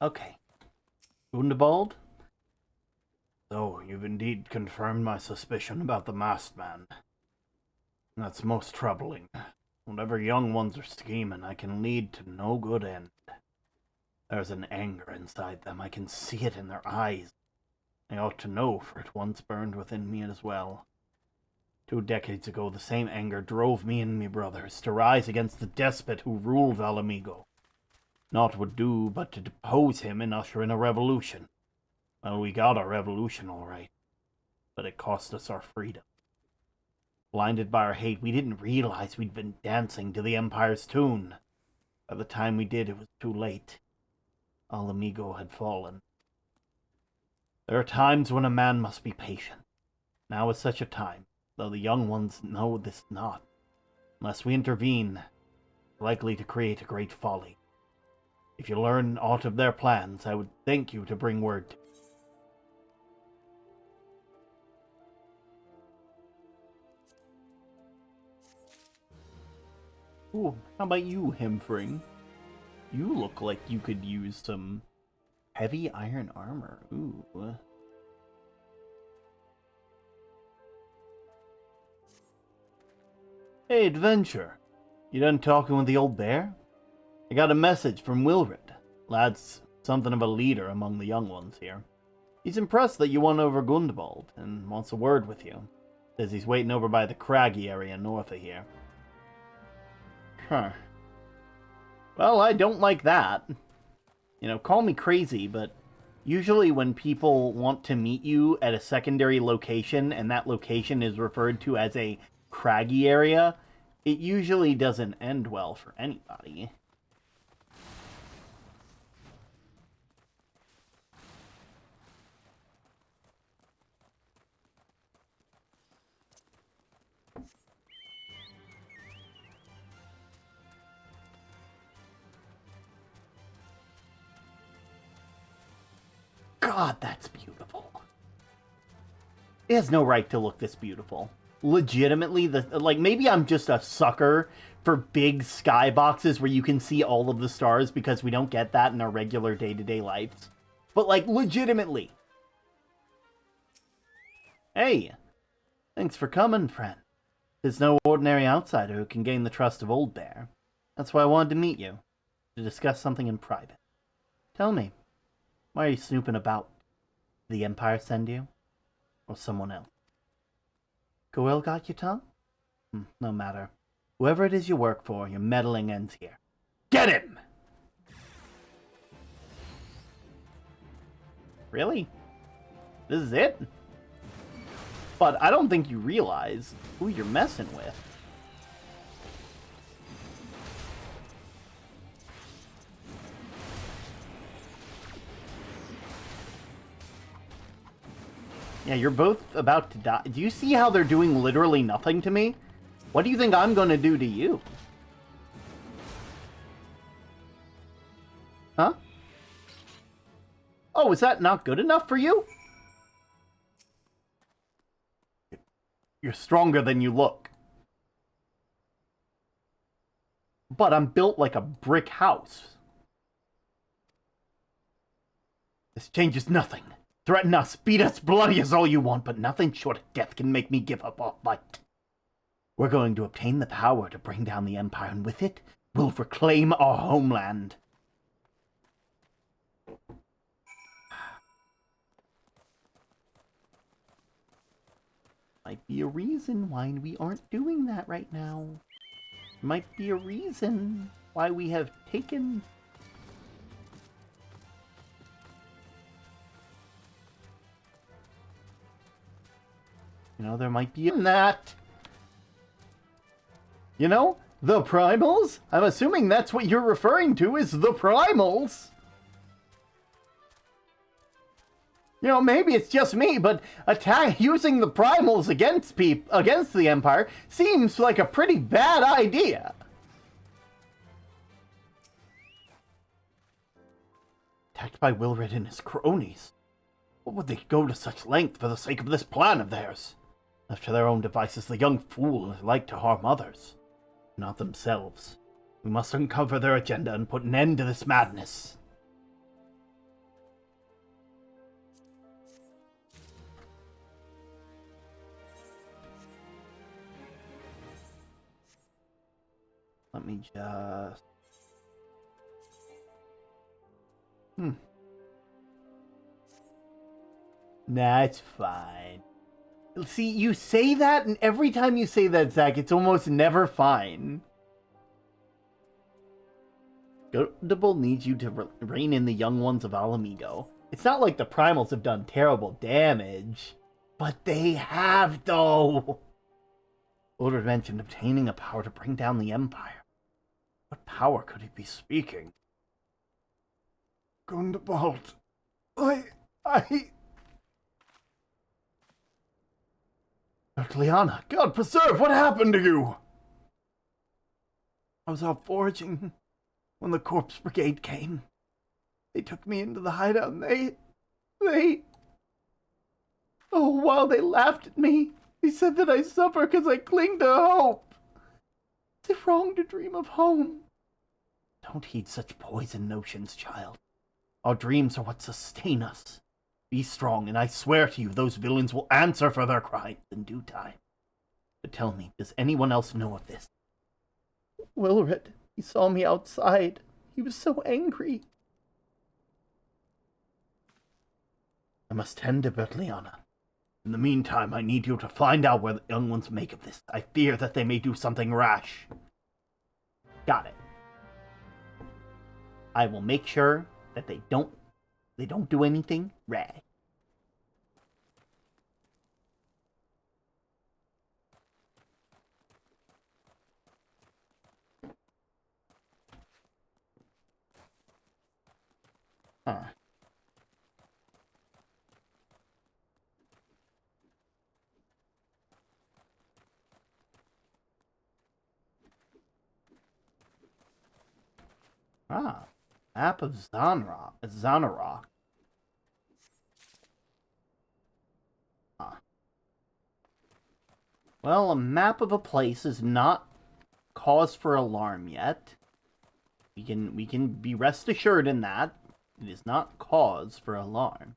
Okay. Gundabald? So, you've indeed confirmed my suspicion about the masked man. That's most troubling. Whatever young ones are scheming, I can lead to no good end. There's an anger inside them. I can see it in their eyes. I ought to know, for it once burned within me as well. 2 decades ago, the same anger drove me and me brothers to rise against the despot who ruled Alamigo. Naught would do but to depose him and usher in a revolution. Well, we got our revolution all right, but it cost us our freedom. Blinded by our hate, we didn't realize we'd been dancing to the Empire's tune. By the time we did, it was too late. Alamigo had fallen. There are times when a man must be patient. Now is such a time, though the young ones know this not. Unless we intervene, likely to create a great folly. If you learn aught of their plans, I would thank you to bring word to me. Ooh, how about you, Hemfring? You look like you could use some heavy iron armor. Ooh. Hey, Adventure. You done talking with the old bear? I got a message from Wilred. Lad's something of a leader among the young ones here. He's impressed that you won over Gundebald and wants a word with you. Says he's waiting over by the craggy area north of here. Huh. Well, I don't like that. You know, call me crazy, but usually when people want to meet you at a secondary location and that location is referred to as a craggy area, it usually doesn't end well for anybody. God, that's beautiful. It has no right to look this beautiful. Legitimately, maybe I'm just a sucker for big skyboxes where you can see all of the stars because we don't get that in our regular day-to-day lives. But, legitimately. Hey, thanks for coming, friend. There's no ordinary outsider who can gain the trust of Old Bear. That's why I wanted to meet you, to discuss something in private. Tell me, why are you snooping about? Did the Empire send you? Or someone else? Goel got your tongue? No matter. Whoever it is you work for, your meddling ends here. Get him! Really? This is it? But I don't think you realize who you're messing with. Yeah, you're both about to die. Do you see how they're doing literally nothing to me? What do you think I'm going to do to you? Huh? Oh, is that not good enough for you? You're stronger than you look. But I'm built like a brick house. This changes nothing. Threaten us, beat us bloody as all you want, but nothing short of death can make me give up our fight. We're going to obtain the power to bring down the Empire, and with it, we'll reclaim our homeland. Might be a reason why we aren't doing that right now. Might be a reason why we have taken... You know, there might be in that. You know, the primals? I'm assuming that's what you're referring to, is the primals. You know, maybe it's just me, but using the primals against the Empire seems like a pretty bad idea. Attacked by Wilred and his cronies. What would they go to such length for the sake of this plan of theirs? Left to their own devices, the young fool like to harm others, not themselves. We must uncover their agenda and put an end to this madness. Let me just... Nah, it's fine. See, you say that, and every time you say that, Zach, it's almost never fine. Gundebald needs you to rein in the young ones of Alamigo. It's not like the primals have done terrible damage, but they have, though. Ulrich mentioned obtaining a power to bring down the Empire. What power could he be speaking? Gundebald, Liana, God preserve, what happened to you? I was out foraging when the corpse brigade came. They took me into the hideout and while they laughed at me, they said that I suffer because I cling to hope. Is it wrong to dream of home? Don't heed such poison notions, child. Our dreams are what sustain us. Be strong, and I swear to you, those villains will answer for their crimes in due time. But tell me, does anyone else know of this? Wilred, he saw me outside. He was so angry. I must tend to Bertliana. In the meantime, I need you to find out where the young ones make of this. I fear that they may do something rash. Got it. I will make sure that they don't do anything rash. Huh. Ah, map of Zanarok. Ah. Well, a map of a place is not cause for alarm yet. We can be rest assured in that. It is not cause for alarm.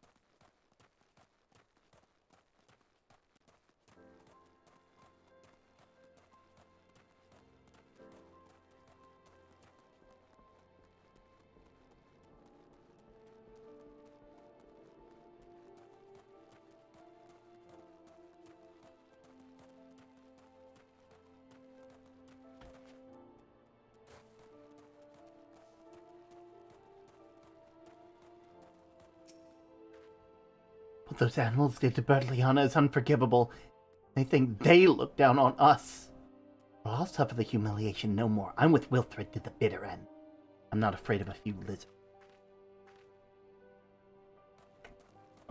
What those animals did to Bertliana is unforgivable. They think they look down on us. Well, I'll suffer the humiliation no more. I'm with Wilfred to the bitter end. I'm not afraid of a few lizards.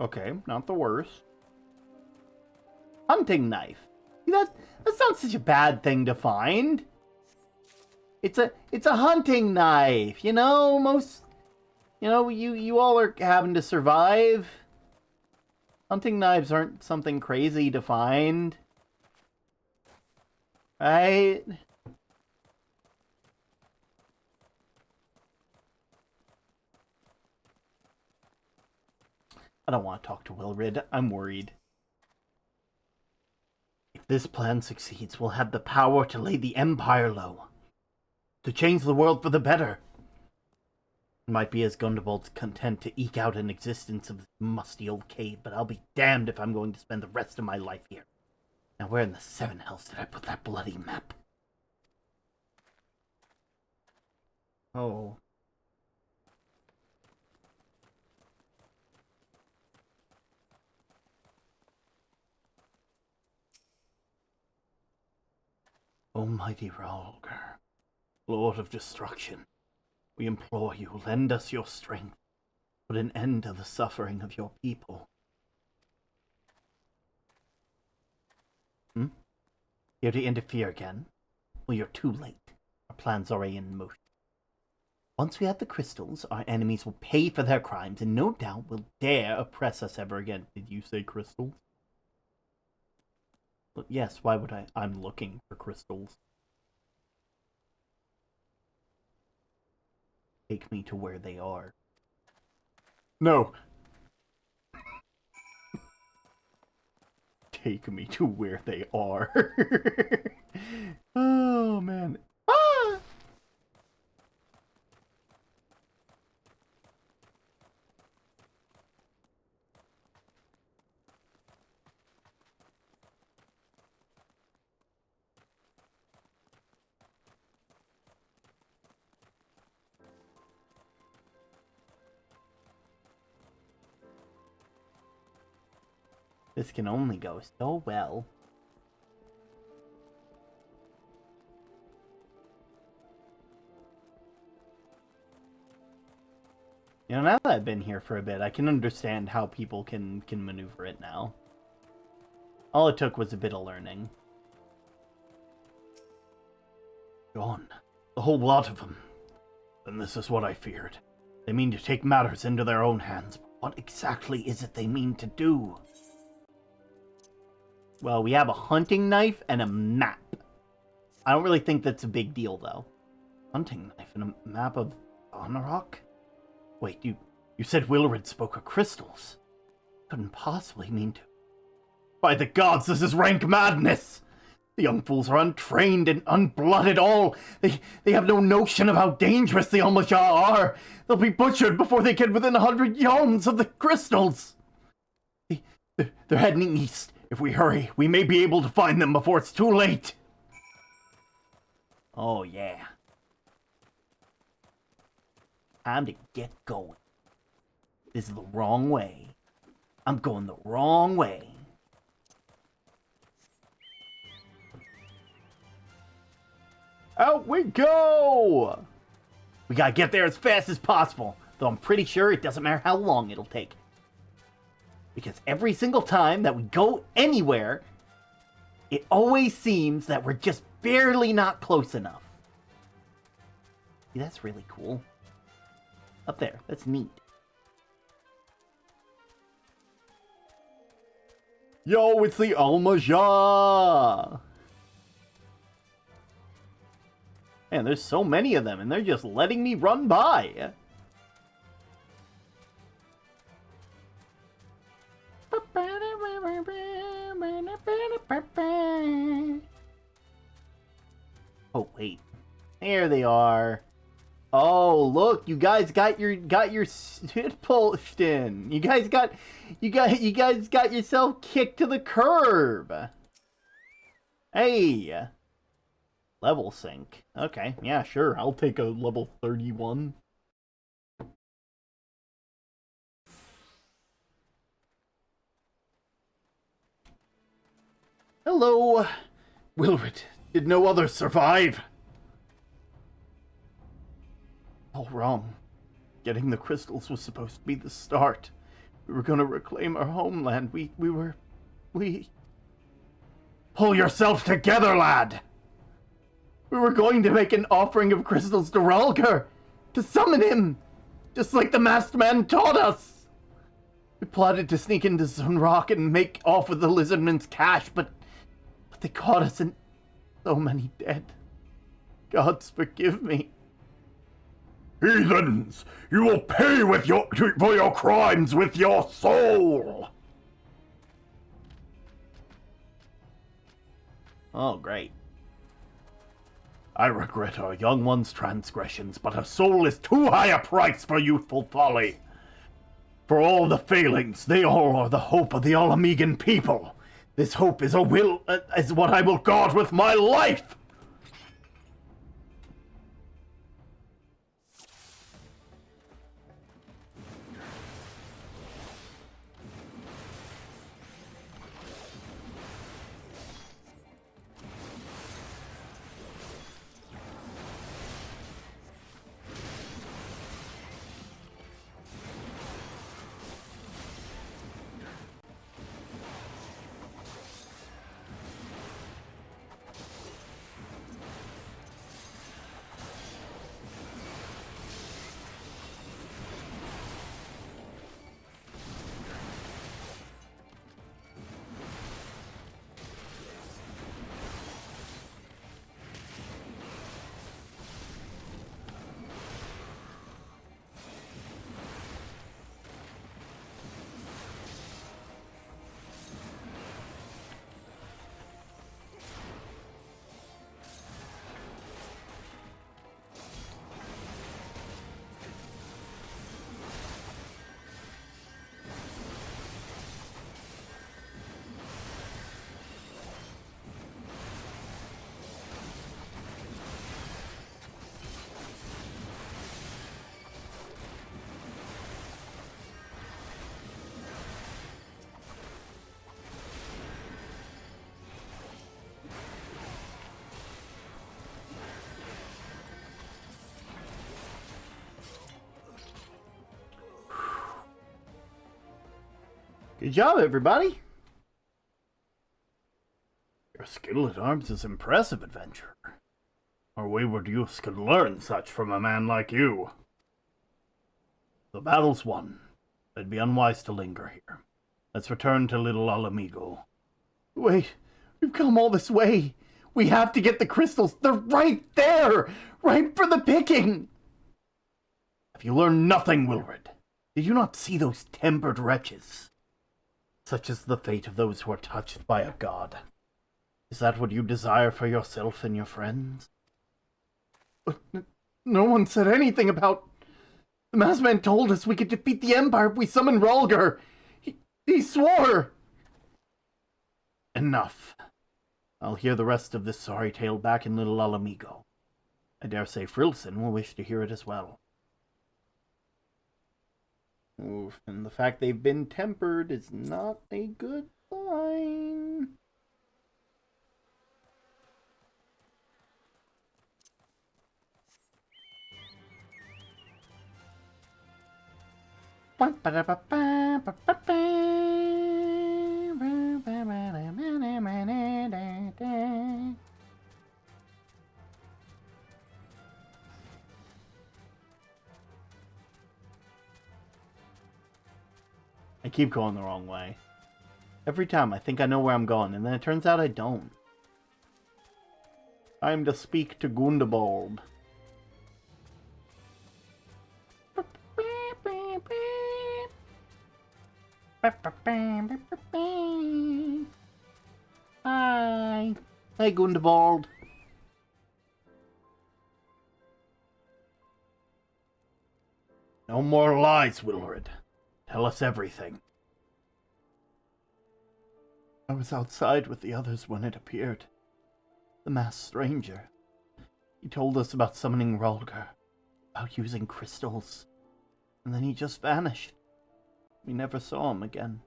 Okay, not the worst. Hunting knife. That's not such a bad thing to find. It's a hunting knife, you know, you all are having to survive. Hunting knives aren't something crazy to find. Right? I don't want to talk to Wilrid. I'm worried. If this plan succeeds, we'll have the power to lay the Empire low. To change the world for the better. It might be as Gundobald's content to eke out an existence of this musty old cave, but I'll be damned if I'm going to spend the rest of my life here. Now where in the seven hells did I put that bloody map? Oh. Almighty Ralgar, Lord of Destruction, we implore you, lend us your strength. Put an end to the suffering of your people. Here to interfere again? Well, you're too late. Our plan's already in motion. Once we have the crystals, our enemies will pay for their crimes and no doubt will dare oppress us ever again. Did you say crystals? Well, yes, why would I? I'm looking for crystals. Take me to where they are. No. Take me to where they are. Oh, man. Ah! This can only go so well. You know, now that I've been here for a bit, I can understand how people can maneuver it now. All it took was a bit of learning. Gone. The whole lot of them. Then this is what I feared. They mean to take matters into their own hands. But what exactly is it they mean to do? Well, we have a hunting knife and a map. I don't really think that's a big deal, though. Hunting knife and a map of Anarok? Wait, you said Wilrid spoke of crystals. Couldn't possibly mean to. By the gods, this is rank madness! The young fools are untrained and unblooded all. They have no notion of how dangerous the Almajah are. They'll be butchered before they get within 100 yalms of the crystals. They're heading east. If we hurry, we may be able to find them before it's too late. Oh, yeah. Time to get going. This is the wrong way. I'm going the wrong way. Out we go! We gotta get there as fast as possible, though I'm pretty sure it doesn't matter how long it'll take. Because every single time that we go anywhere, it always seems that we're just barely not close enough. See, that's really cool. Up there, that's neat. Yo, it's the Mahjon! Man, there's so many of them, and they're just letting me run by. Oh, wait. There they are. Oh, look, you guys got your shit pushed in. You guys got yourself kicked to the curb. Hey. Level sync. Okay, yeah, sure. I'll take a level 31. Hello, Wilred. Did no others survive? All wrong. Getting the crystals was supposed to be the start. We were gonna reclaim our homeland. We... Pull yourself together, lad! We were going to make an offering of crystals to Ralgar, to summon him, just like the masked man taught us. We plotted to sneak into Sunrock and make off with the lizardman's cash, but they caught us and so many dead. Gods forgive me. Heathens, you will pay for your crimes with your soul! Oh, great. I regret our young one's transgressions, but a soul is too high a price for youthful folly. For all the failings, they all are the hope of the Alamegan people. This hope is is what I will guard with my life! Good job, everybody. Your skill at arms is impressive, adventurer. Our wayward youths could learn such from a man like you. The battle's won. It'd be unwise to linger here. Let's return to Little Alamigo. Wait, we've come all this way. We have to get the crystals. They're right there, right for the picking. Have you learned nothing, Wilred? Did you not see those tempered wretches? Such is the fate of those who are touched by a god. Is that what you desire for yourself and your friends? But no one said anything about... The masked man told us we could defeat the Empire if we summoned Ralgar. He swore! Enough. I'll hear the rest of this sorry tale back in Little Alamigo. I dare say Frilson will wish to hear it as well. Oof, and the fact they've been tempered is not a good sign. I keep going the wrong way. Every time I think I know where I'm going, and then it turns out I don't. Time to speak to Gundabald. Hi. Hey, Gundabald. No more lies, Wilred. Tell us everything. I was outside with the others when it appeared. The masked stranger. He told us about summoning Rolgar, about using crystals, and then he just vanished. We never saw him again.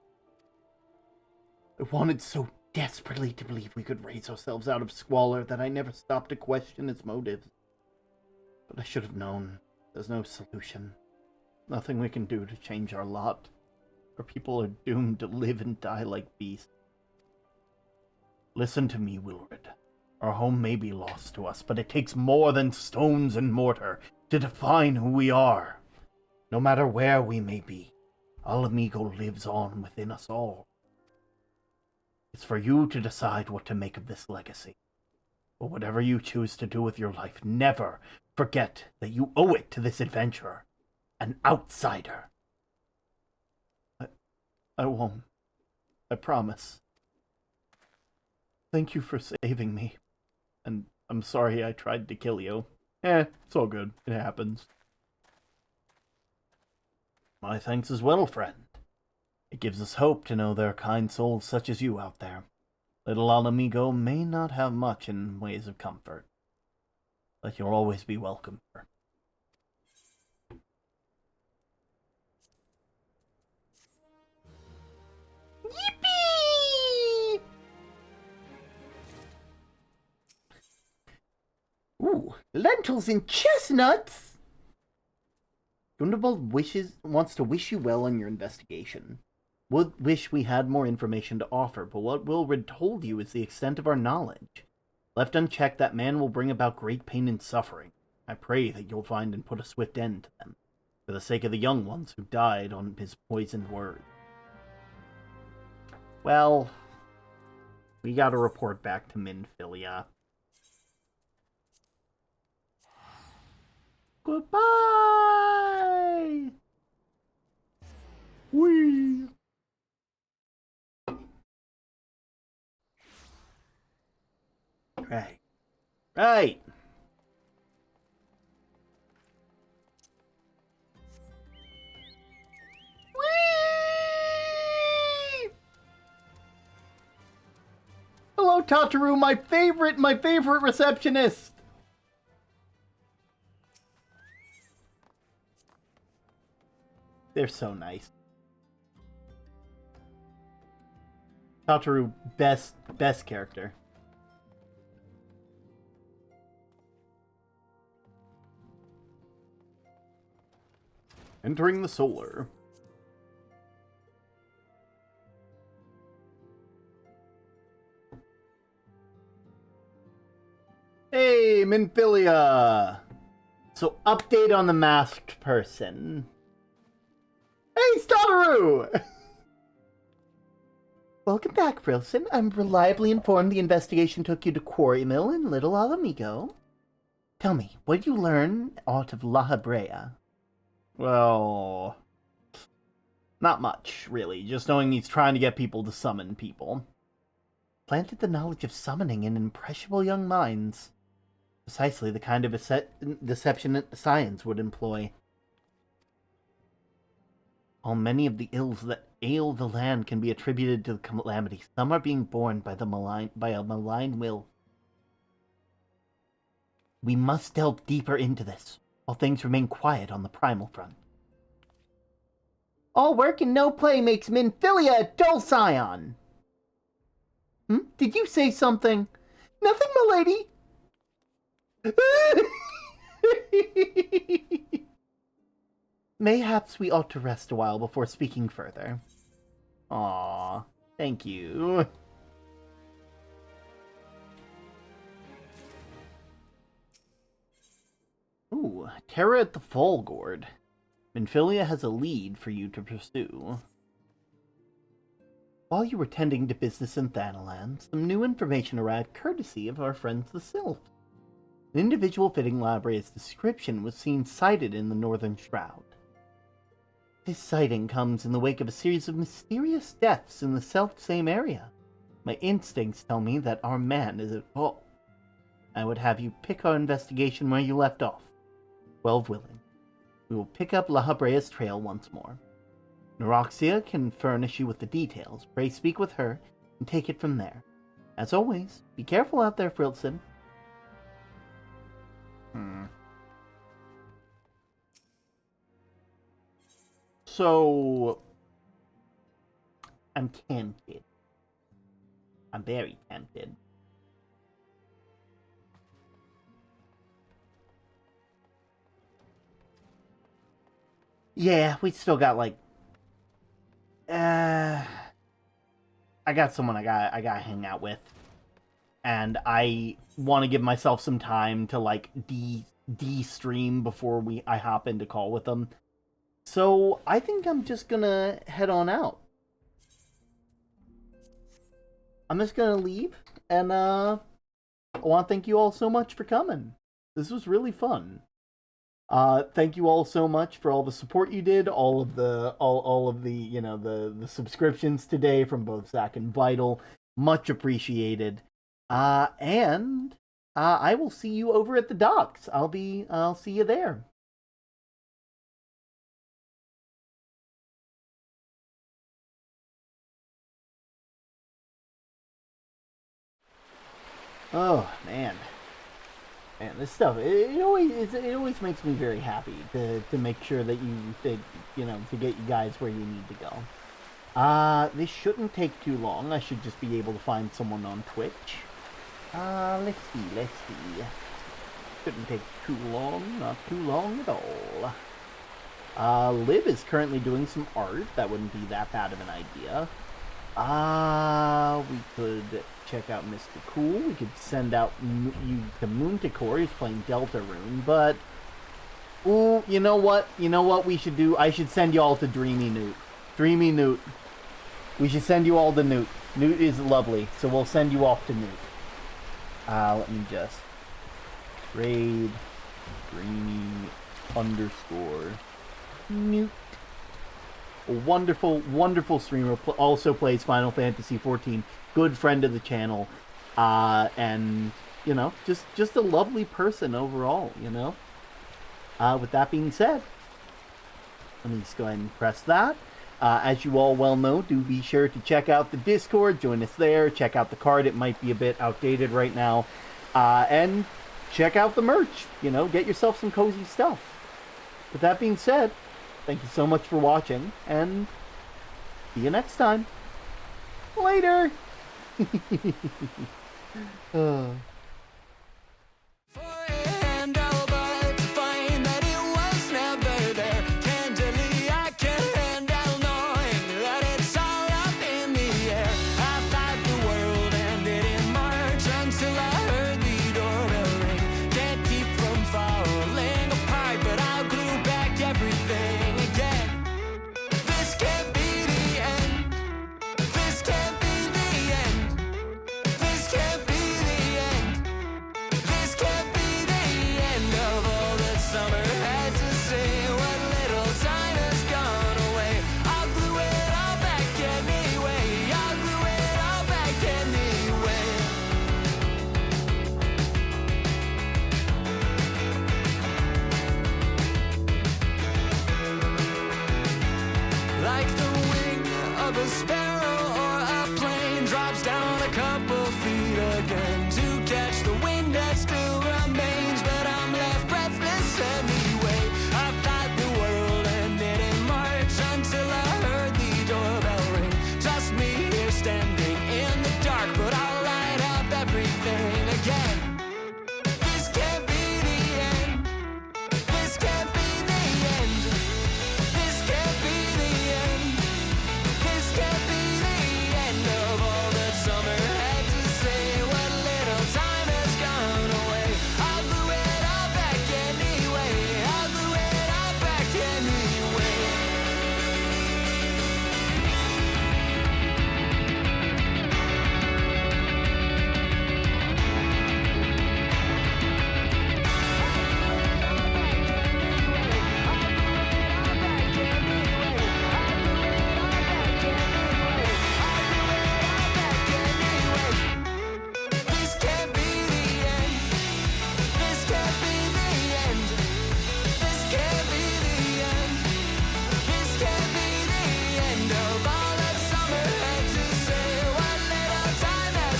I wanted so desperately to believe we could raise ourselves out of squalor that I never stopped to question its motives. But I should have known. There's no solution. Nothing we can do to change our lot. Our people are doomed to live and die like beasts. Listen to me, Wilred. Our home may be lost to us, but it takes more than stones and mortar to define who we are. No matter where we may be, Alamigo lives on within us all. It's for you to decide what to make of this legacy. But whatever you choose to do with your life, never forget that you owe it to this adventurer, an outsider. I won't. I promise. Thank you for saving me. And I'm sorry I tried to kill you. It's all good. It happens. My thanks as well, friend. It gives us hope to know there are kind souls such as you out there. Little Alamigo may not have much in ways of comfort, but you'll always be welcome here. Yippee! Ooh, lentils and chestnuts! Gundabald wants to wish you well on your investigation. Would wish we had more information to offer, but what Wilred told you is the extent of our knowledge. Left unchecked, that man will bring about great pain and suffering. I pray that you'll find and put a swift end to them, for the sake of the young ones who died on his poisoned words. Well, we gotta report back to Minfilia. Goodbye! Whee! Right. Right! Whee! Hello, Tataru, my favorite receptionist! They're so nice. Tataru, best character. Entering the solar. Hey, Minfilia! So, update on the masked person. Hey, Tataru! Welcome back, Frilson. I'm reliably informed the investigation took you to Quarry Mill in Little Alamigo. Tell me, what did you learn out of La Habrea? Well, not much, really. Just knowing he's trying to get people to summon people. Planted the knowledge of summoning in impressionable young minds. Precisely the kind of deception that science would employ. While many of the ills that ail the land can be attributed to the calamity. Some are being born by a malign will. We must delve deeper into this, while things remain quiet on the primal front. All work and no play makes Minfilia a dull scion. Did you say something? Nothing, milady. Mayhaps we ought to rest a while before speaking further. Aww, thank you. Ooh, Terror at the Fall Gourd. Minfilia has a lead for you to pursue. While you were tending to business in Thanalan, some new information arrived courtesy of our friends the Sylphs. An individual fitting Labray's description was seen sighted in the Northern Shroud. This sighting comes in the wake of a series of mysterious deaths in the self-same area. My instincts tell me that our man is at fault. I would have you pick our investigation where you left off. 12 willing. We will pick up Labray's trail once more. Neuroxia can furnish you with the details. Pray speak with her and take it from there. As always, be careful out there, Frilson. So, I'm tempted. I'm very tempted. Yeah, we still got like I got someone I gotta hang out with. And I want to give myself some time to like de-stream before I hop into call with them. So I think I'm just gonna head on out. I'm just gonna leave, and I want to thank you all so much for coming. This was really fun. Thank you all so much for all the support you did, all of the you know, the subscriptions today from both Zach and Vital. Much appreciated. And I will see you over at the docks. I'll see you there. Oh man, this stuff it always makes me very happy to make sure that you know, to get you guys where you need to go. This shouldn't take too long. I should just be able to find someone on Twitch. Let's see. Shouldn't take too long, not too long at all. Liv is currently doing some art. That wouldn't be that bad of an idea. We could check out Mr. Cool. We could send out you to Moonticor. He's playing Delta Rune, but ooh, you know what? You know what we should do? I should send you all to Dreamy Newt. Dreamy Newt. We should send you all to Newt. Newt is lovely, so we'll send you off to Newt. Let me just trade Dreamy _ Newt. A wonderful, wonderful streamer, also plays Final Fantasy XIV, good friend of the channel, and, you know, just a lovely person overall, you know? With that being said, let me just go ahead and press that. As you all well know, do be sure to check out the Discord, join us there, check out the card, it might be a bit outdated right now, and check out the merch, you know, get yourself some cozy stuff. With that being said, thank you so much for watching, and see you next time. Later!